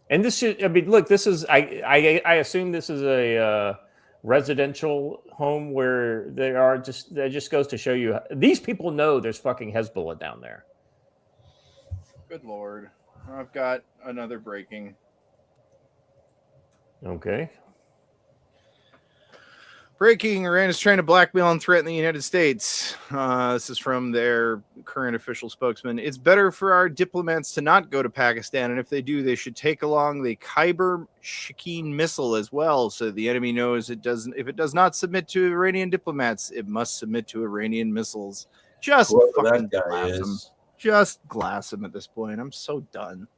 And this should, I mean, look, this is, I assume this is a residential home where there are that just goes to show you, these people know there's fucking Hezbollah down there. Good Lord. I've got another breaking. Okay. Breaking, Iran is trying to blackmail and threaten the United States. This is from their current official spokesman. It's better for our diplomats to not go to Pakistan, and if they do, they should take along the Khyber Shakeen missile as well, so the enemy knows if it does not submit to Iranian diplomats, it must submit to Iranian missiles. Just fucking glass him. Just glass him at this point. I'm so done.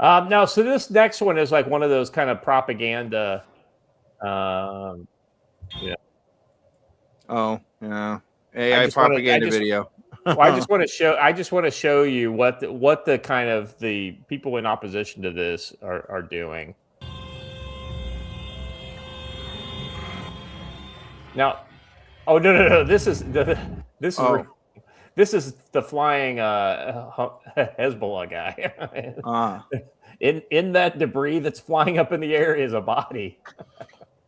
Now, so this next one is like one of those kind of propaganda. Yeah. Oh, yeah. AI propaganda video. Well, I just want to show you what the kind of the people in opposition to this are doing. Now, oh no! This is the flying Hezbollah guy. In that debris that's flying up in the air is a body.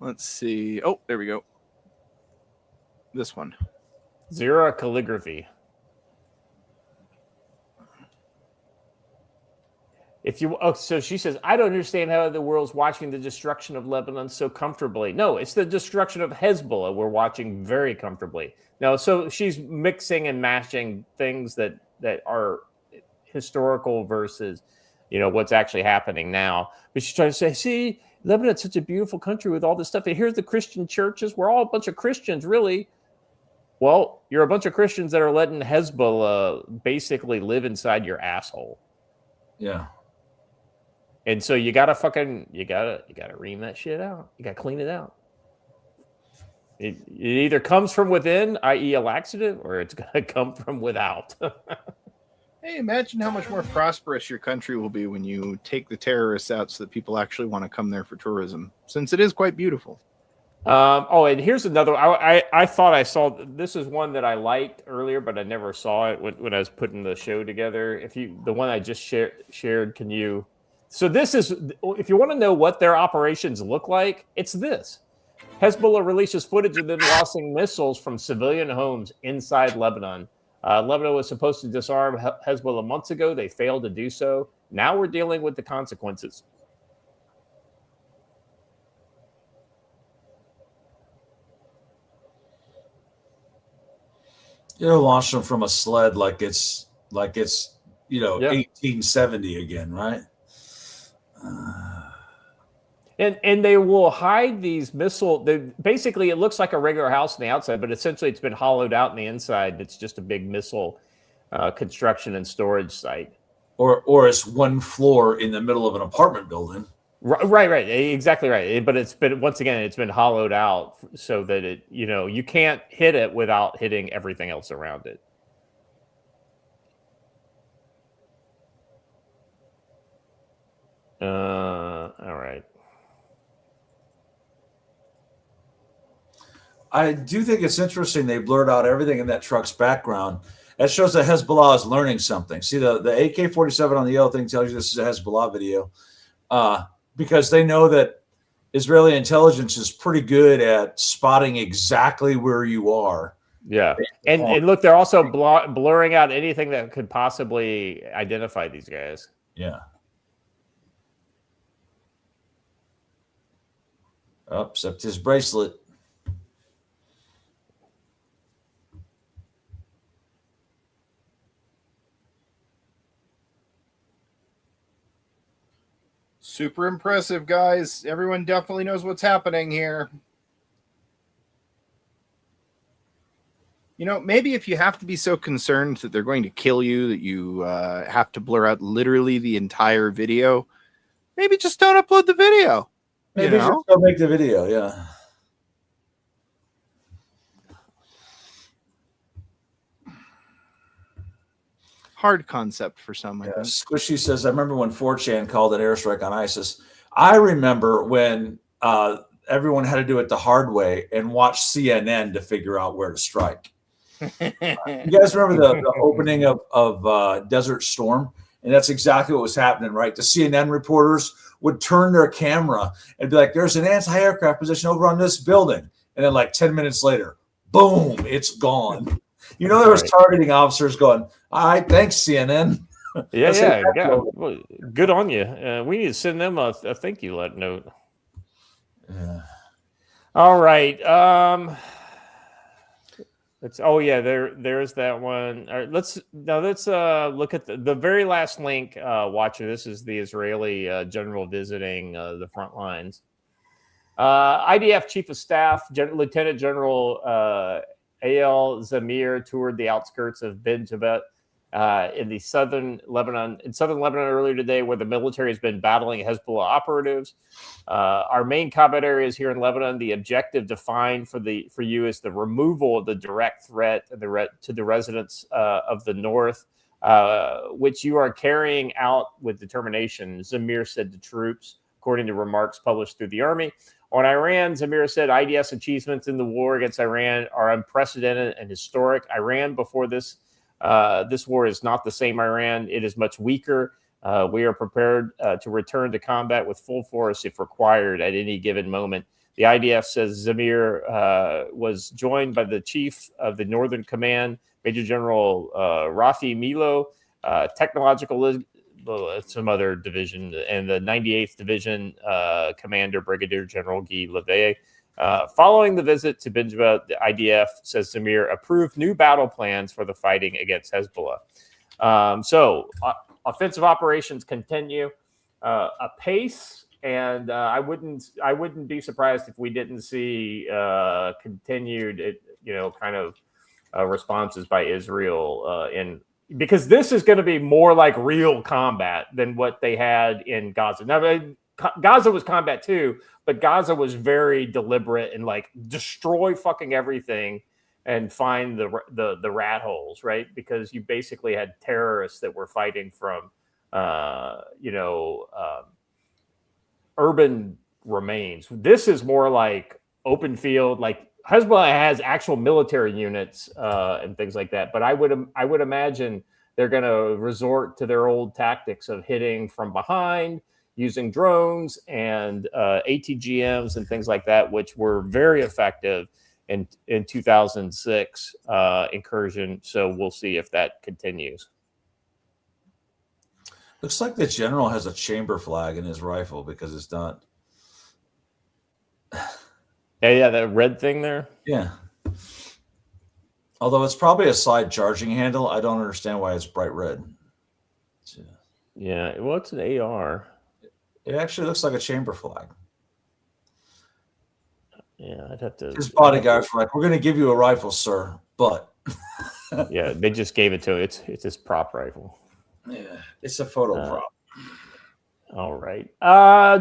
Let's see. Oh, there we go. This one. Zero calligraphy. So she says, I don't understand how the world's watching the destruction of Lebanon so comfortably. No, it's the destruction of Hezbollah we're watching very comfortably. No, so she's mixing and mashing things that are historical versus, what's actually happening now. But she's trying to say, see, Lebanon's such a beautiful country with all this stuff. And here's the Christian churches. We're all a bunch of Christians, really. Well, you're a bunch of Christians that are letting Hezbollah basically live inside your asshole. Yeah. And so you gotta ream that shit out. You gotta clean it out. It either comes from within, i.e. a laxative, or it's gonna come from without. Hey, imagine how much more prosperous your country will be when you take the terrorists out so that people actually want to come there for tourism, since it is quite beautiful. And here's another. I thought I saw. This is one that I liked earlier, but I never saw it when I was putting the show together. The one I just shared, can you? So this is, if you want to know what their operations look like, it's this. Hezbollah releases footage of them launching missiles from civilian homes inside Lebanon. Lebanon was supposed to disarm Hezbollah months ago. They failed to do so. Now we're dealing with the consequences. Launch them from a sled like it's 1870 again, right? And they will hide these basically, it looks like a regular house on the outside, but essentially it's been hollowed out on the inside. It's just a big missile construction and storage site. Or it's one floor in the middle of an apartment building. Right, exactly right. But it's been hollowed out so that you can't hit it without hitting everything else around it. All right. I do think it's interesting they blurred out everything in that truck's background. That shows that Hezbollah is learning something. See, the AK-47 on the yellow thing tells you this is a Hezbollah video. Because they know that Israeli intelligence is pretty good at spotting exactly where you are. Yeah. And look, they're also blurring out anything that could possibly identify these guys. Yeah. Oh, except his bracelet. Super impressive, guys. Everyone definitely knows what's happening here. Maybe if you have to be so concerned that they're going to kill you that you have to blur out literally the entire video, maybe just don't upload the video. Maybe just don't make the video, yeah. Hard concept for some. Yeah, Squishy says, I remember when 4chan called an airstrike on ISIS. I remember when everyone had to do it the hard way and watch CNN to figure out where to strike. You guys remember the opening of Desert Storm? And that's exactly what was happening, right? The CNN reporters would turn their camera and be like, there's an anti-aircraft position over on this building. And then like 10 minutes later, boom, it's gone. You know, there was targeting officers going, all right, thanks, CNN. Yeah. Well, good on you. We need to send them a thank you note. Yeah. All right. There's that one. All right, let's look at the very last link, Watcher. This is the Israeli general visiting the front lines. IDF Chief of Staff Lieutenant General Eyal Zamir toured the outskirts of Ben Jabet in southern Lebanon earlier today, where the military has been battling Hezbollah operatives. Our main combat areas here in Lebanon. The objective defined for you is the removal of the direct threat to the residents of the north, which you are carrying out with determination, Zamir said to troops, according to remarks published through the army. On Iran, Zamir said IDF's achievements in the war against Iran are unprecedented and historic. Iran before this war is not the same Iran. It is much weaker. We are prepared to return to combat with full force if required at any given moment. The IDF says Zamir was joined by the chief of the Northern Command, Major General Rafi Milo, technological some other division, and the 98th Division Commander, Brigadier General Guy Levey. Following the visit to Benjamin, the IDF says Zamir approved new battle plans for the fighting against Hezbollah. Offensive operations continue apace, and I wouldn't be surprised if we didn't see continued, responses by Israel because this is going to be more like real combat than what they had in Gaza. Now, Gaza was combat too, but Gaza was very deliberate and like destroy fucking everything and find the rat holes, right? Because you basically had terrorists that were fighting from, urban remains. This is more like open field. Like Hezbollah has actual military units and things like that, but I would imagine they're going to resort to their old tactics of hitting from behind, using drones and ATGMs and things like that, which were very effective in 2006 incursion. So we'll see if that continues. Looks like the general has a chamber flag in his rifle because it's not. Yeah, that red thing there. Yeah. Although it's probably a side charging handle, I don't understand why it's bright red. Yeah, well, it's an AR. It actually looks like a chamber flag. Yeah, I'd have to. His bodyguards were like, "We're going to give you a rifle, sir," but yeah, they just gave it to him. It's his prop rifle. Yeah, it's a photo prop. All right,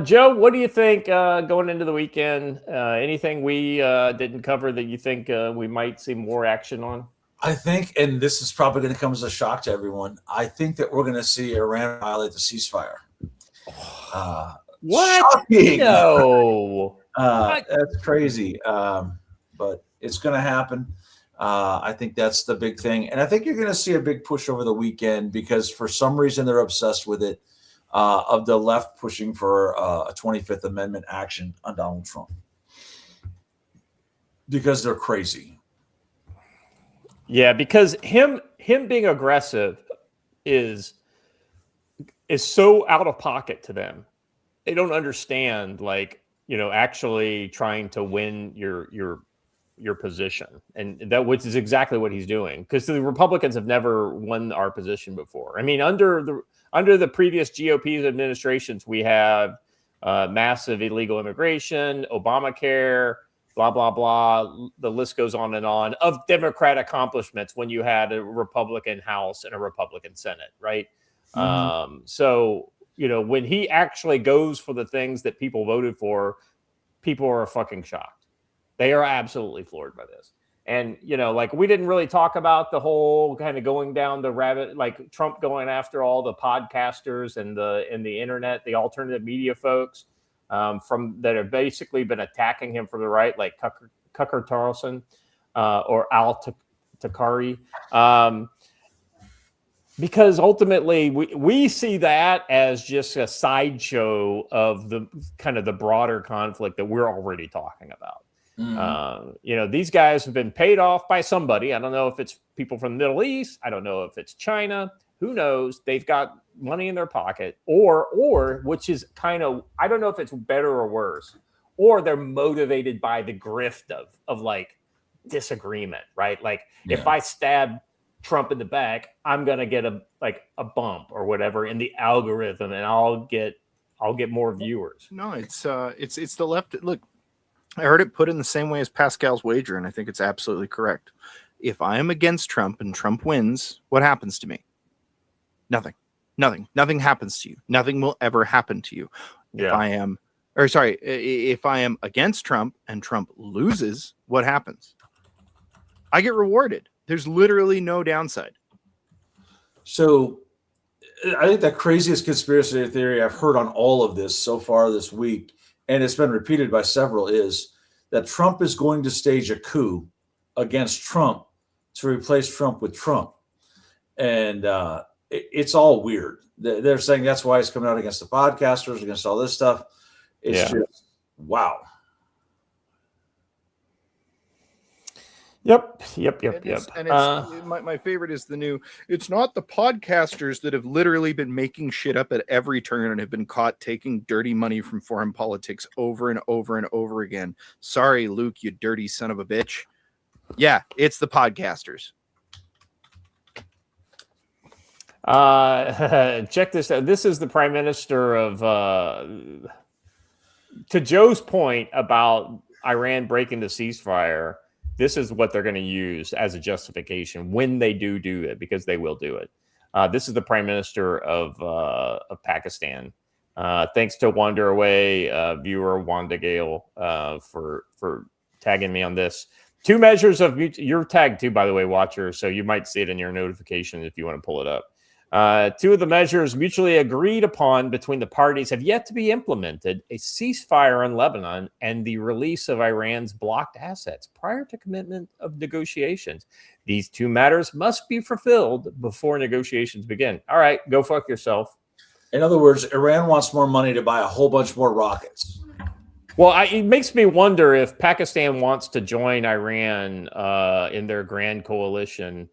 Joe, what do you think going into the weekend? Anything we didn't cover that you think we might see more action on? I think, and this is probably going to come as a shock to everyone, I think that we're going to see Iran violate the ceasefire. What? Shocking. No. That's crazy. But it's going to happen. I think that's the big thing. And I think you're going to see a big push over the weekend because for some reason they're obsessed with it, of the left pushing for a 25th Amendment action on Donald Trump. Because they're crazy. Yeah, because him being aggressive is so out of pocket to them. They don't understand, actually trying to win your position, and that which is exactly what he's doing. Because the Republicans have never won our position before. I mean, under the previous GOP administrations, we have massive illegal immigration, Obamacare, blah, blah, blah. The list goes on and on of Democrat accomplishments when you had a Republican House and a Republican Senate, right? Mm-hmm. So, when he actually goes for the things that people voted for, people are fucking shocked. They are absolutely floored by this. And, we didn't really talk about the whole kind of going down the rabbit, like Trump going after all the podcasters and the internet, the alternative media folks from that have basically been attacking him from the right, like Tucker Carlson or Al Takari. Because ultimately we see that as just a sideshow of the kind of the broader conflict that we're already talking about. These guys have been paid off by somebody. I don't know if it's people from the Middle East. I don't know if it's China. Who knows? They've got money in their pocket, or which is kind of, I don't know if it's better or worse, or they're motivated by the grift of like disagreement, right? Like if I stab Trump in the back, I'm gonna get a bump or whatever in the algorithm, and I'll get more viewers. No, it's the left. Look, I heard it put in the same way as Pascal's wager, and I think it's absolutely correct. If I am against Trump and Trump wins, what happens to me? Nothing. Nothing happens to you. Nothing will ever happen to you. If I am against Trump and Trump loses, what happens? I get rewarded. There's literally no downside. So I think the craziest conspiracy theory I've heard on all of this so far this week, and it's been repeated by several, is that Trump is going to stage a coup against Trump to replace Trump with Trump. And it's all weird. They're saying that's why he's coming out against the podcasters, against all this stuff. It's just, wow. Yep. And my favorite is the new, it's not the podcasters that have literally been making shit up at every turn and have been caught taking dirty money from foreign politics over and over and over again. Sorry, Luke, you dirty son of a bitch. Yeah, it's the podcasters. Check this out. This is the Prime Minister of, to Joe's point about Iran breaking the ceasefire. This is what they're going to use as a justification when they do it, because they will do it. This is the Prime Minister of Pakistan. Thanks to Wander Away viewer Wanda Gale for tagging me on this. 2 measures of you're tagged too, by the way, watcher. So you might see it in your notification if you want to pull it up. 2 of the measures mutually agreed upon between the parties have yet to be implemented: a ceasefire in Lebanon and the release of Iran's blocked assets prior to commitment of negotiations. These 2 matters must be fulfilled before negotiations begin. All right, go fuck yourself. In other words, Iran wants more money to buy a whole bunch more rockets. Well, it makes me wonder if Pakistan wants to join Iran in their grand coalition.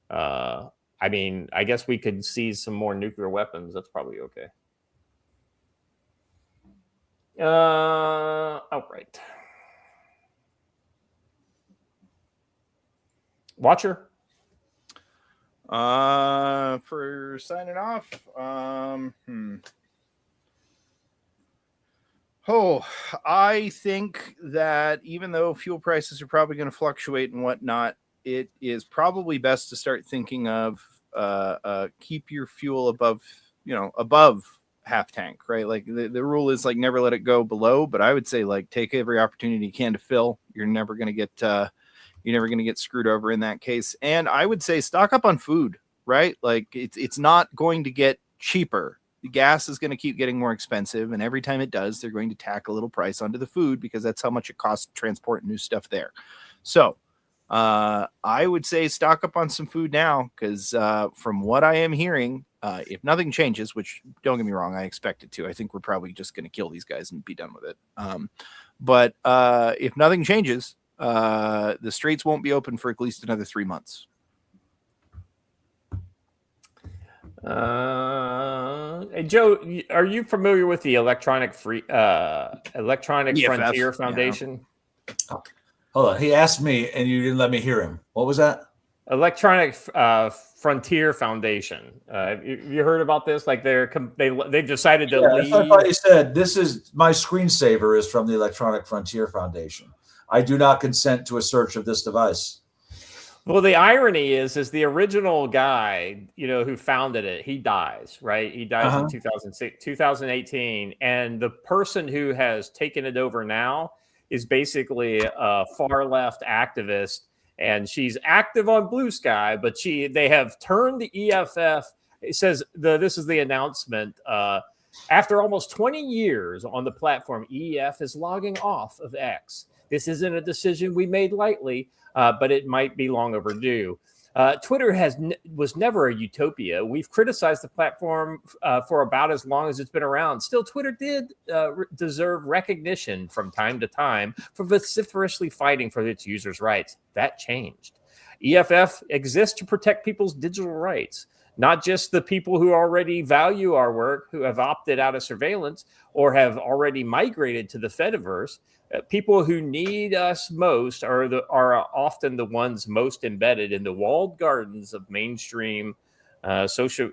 I mean, I guess we could seize some more nuclear weapons. That's probably okay. Outright. Watcher? For signing off, I think that even though fuel prices are probably going to fluctuate and whatnot, it is probably best to start thinking of keep your fuel above half tank, right? Like the rule is like never let it go below, but I would say like take every opportunity you can to fill. You're never going to get screwed over in that case. And I would say stock up on food, right? Like it's not going to get cheaper. The gas is going to keep getting more expensive, and every time it does, they're going to tack a little price onto the food because that's how much it costs to transport new stuff there. So I would say stock up on some food now, because from what I am hearing, if nothing changes, which don't get me wrong, I expect it to. I think we're probably just going to kill these guys and be done with it. But if nothing changes, the straits won't be open for at least another 3 months. Hey, Joe, are you familiar with the Electronic Frontier Foundation? Yeah. Hold on. He asked me, and you didn't let me hear him. What was that? Electronic Frontier Foundation. Have you heard about this? Like they've decided to leave. I thought you said this is my screensaver is from the Electronic Frontier Foundation. I do not consent to a search of this device. Well, the irony is the original guy, who founded it, he dies, right? He dies in 2018. And the person who has taken it over now is basically a far left activist. And she's active on Blue Sky, but they have turned the EFF. It says this is the announcement. After almost 20 years on the platform, EF is logging off of X. This isn't a decision we made lightly, but it might be long overdue. Twitter was never a utopia. We've criticized the platform for about as long as it's been around. Still, Twitter did deserve recognition from time to time for vociferously fighting for its users' rights. That changed. EFF exists to protect people's digital rights, not just the people who already value our work, who have opted out of surveillance or have already migrated to the Fediverse. People who need us most are often the ones most embedded in the walled gardens of mainstream social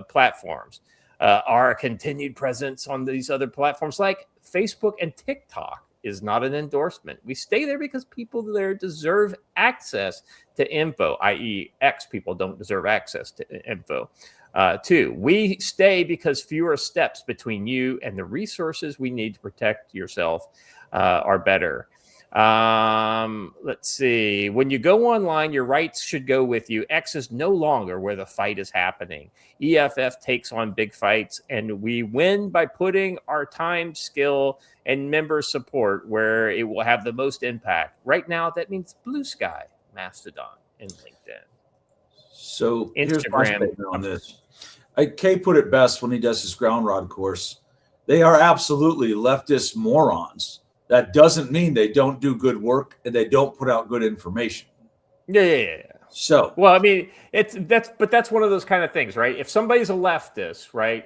platforms. Our continued presence on these other platforms like Facebook and TikTok is not an endorsement. We stay there because people there deserve access to info, i.e. X people don't deserve access to info. 2, we stay because fewer steps between you and the resources we need to protect yourself are better. Let's see. When you go online, your rights should go with you. X is no longer where the fight is happening. EFF takes on big fights, and we win by putting our time, skill, and member support where it will have the most impact. Right now, that means Blue Sky, Mastodon, and LinkedIn. So here's my statement on this. Kay put it best when he does his ground rod course. They are absolutely leftist morons. That doesn't mean they don't do good work and they don't put out good information. Yeah. So, well, I mean, that's one of those kind of things, right? If somebody's a leftist, right,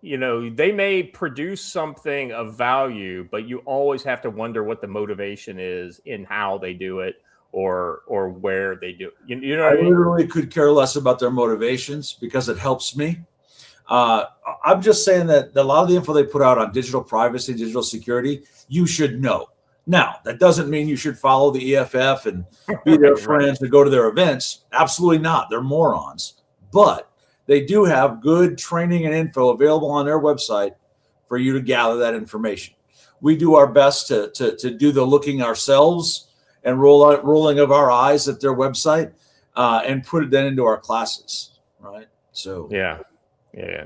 you know, they may produce something of value, but you always have to wonder what the motivation is in how they do it or where they do it. You know what I mean? Literally could care less about their motivations because it helps me. I'm just saying that a lot of the info they put out on digital privacy, digital security, you should know. Now, that doesn't mean you should follow the EFF and be their friends and go to their events. Absolutely not. They're morons. But they do have good training and info available on their website for you to gather that information. We do our best to do the looking ourselves and rolling of our eyes at their website and put it then into our classes, right? So yeah.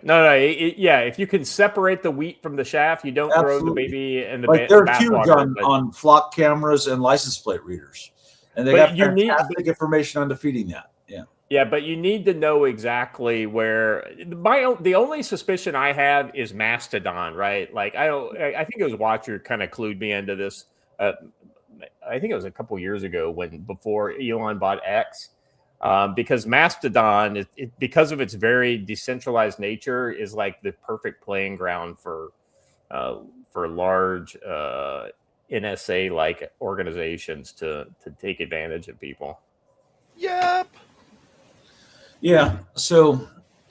No. If you can separate the wheat from the chaff, you don't throw the baby in the they're huge on flock cameras and license plate readers, and they got fantastic information on defeating that. Yeah, but you need to know exactly where. The only suspicion I have is Mastodon, right? Like I think it was Watcher kind of clued me into this. I think it was a couple years ago before Elon bought X. Because Mastodon, because of its very decentralized nature, is like the perfect playing ground for large NSA-like organizations to take advantage of people. Yep. Yeah. So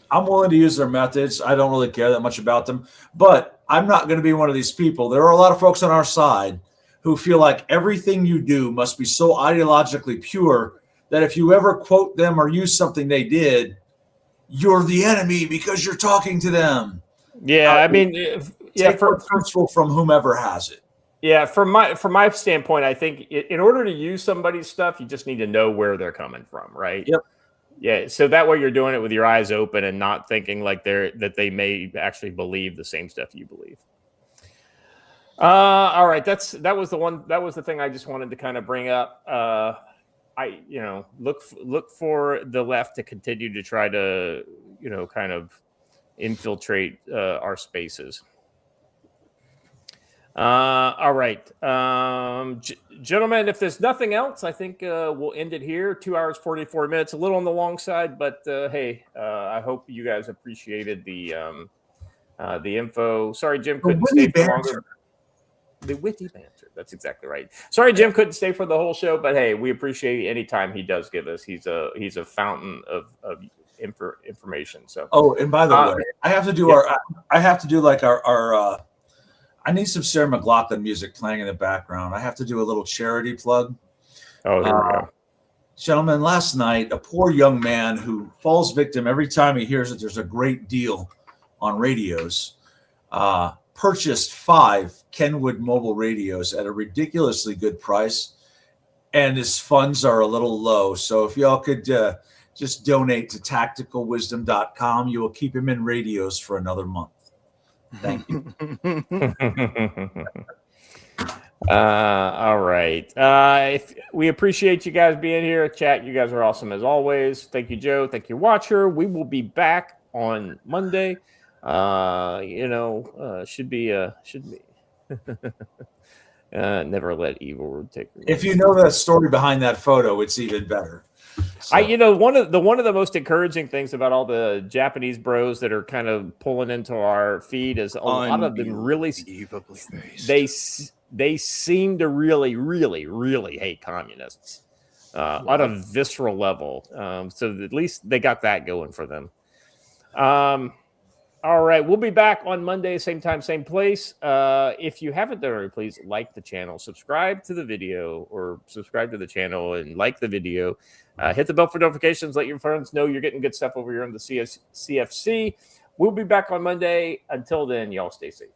I'm willing to use their methods. I don't really care that much about them, but I'm not going to be one of these people. There are a lot of folks on our side who feel like everything you do must be so ideologically pure that if you ever quote them or use something they did, you're the enemy because you're talking to them. Yeah, I mean, from whomever has it. Yeah, from my standpoint, I think in order to use somebody's stuff, you just need to know where they're coming from, right? Yep. Yeah, so that way you're doing it with your eyes open and not thinking like that they may actually believe the same stuff you believe. All right, that was the thing I just wanted to kind of bring up. I look for the left to continue to try to kind of infiltrate our spaces. All right, gentlemen, if there's nothing else, I think we'll end it here. 2 hours 44 minutes, a little on the long side, but hey, I hope you guys appreciated the info. Sorry, Jim couldn't stay for longer. The witty banter. That's exactly right. Sorry, Jim couldn't stay for the whole show, but hey, we appreciate any time he does give us. He's a fountain of information. So. Oh, and by the way, I have to do our. I need some Sarah McLachlan music playing in the background. I have to do a little charity plug. Oh, there we go. Gentlemen, last night, a poor young man who falls victim every time he hears that there's a great deal on radios, purchased 5 Kenwood mobile radios at a ridiculously good price, and his funds are a little low. So if y'all could just donate to tacticalwisdom.com, you will keep him in radios for another month. Thank you. All right. If we appreciate you guys being here. Chat, you guys are awesome as always. Thank you, Joe. Thank you, Watcher. We will be back on Monday. Should be. Never let evil take. If you know the story behind that photo, it's even better. So. One of the most encouraging things about all the Japanese bros that are kind of pulling into our feed is a lot of them really they seem to really hate communists on a visceral level. So at least they got that going for them. All right, we'll be back on Monday, same time, same place. If you haven't done already, please like the channel, subscribe to the video, or subscribe to the channel and like the video. Hit the bell for notifications. Let your friends know you're getting good stuff over here on the CFC. We'll be back on Monday. Until then, y'all stay safe.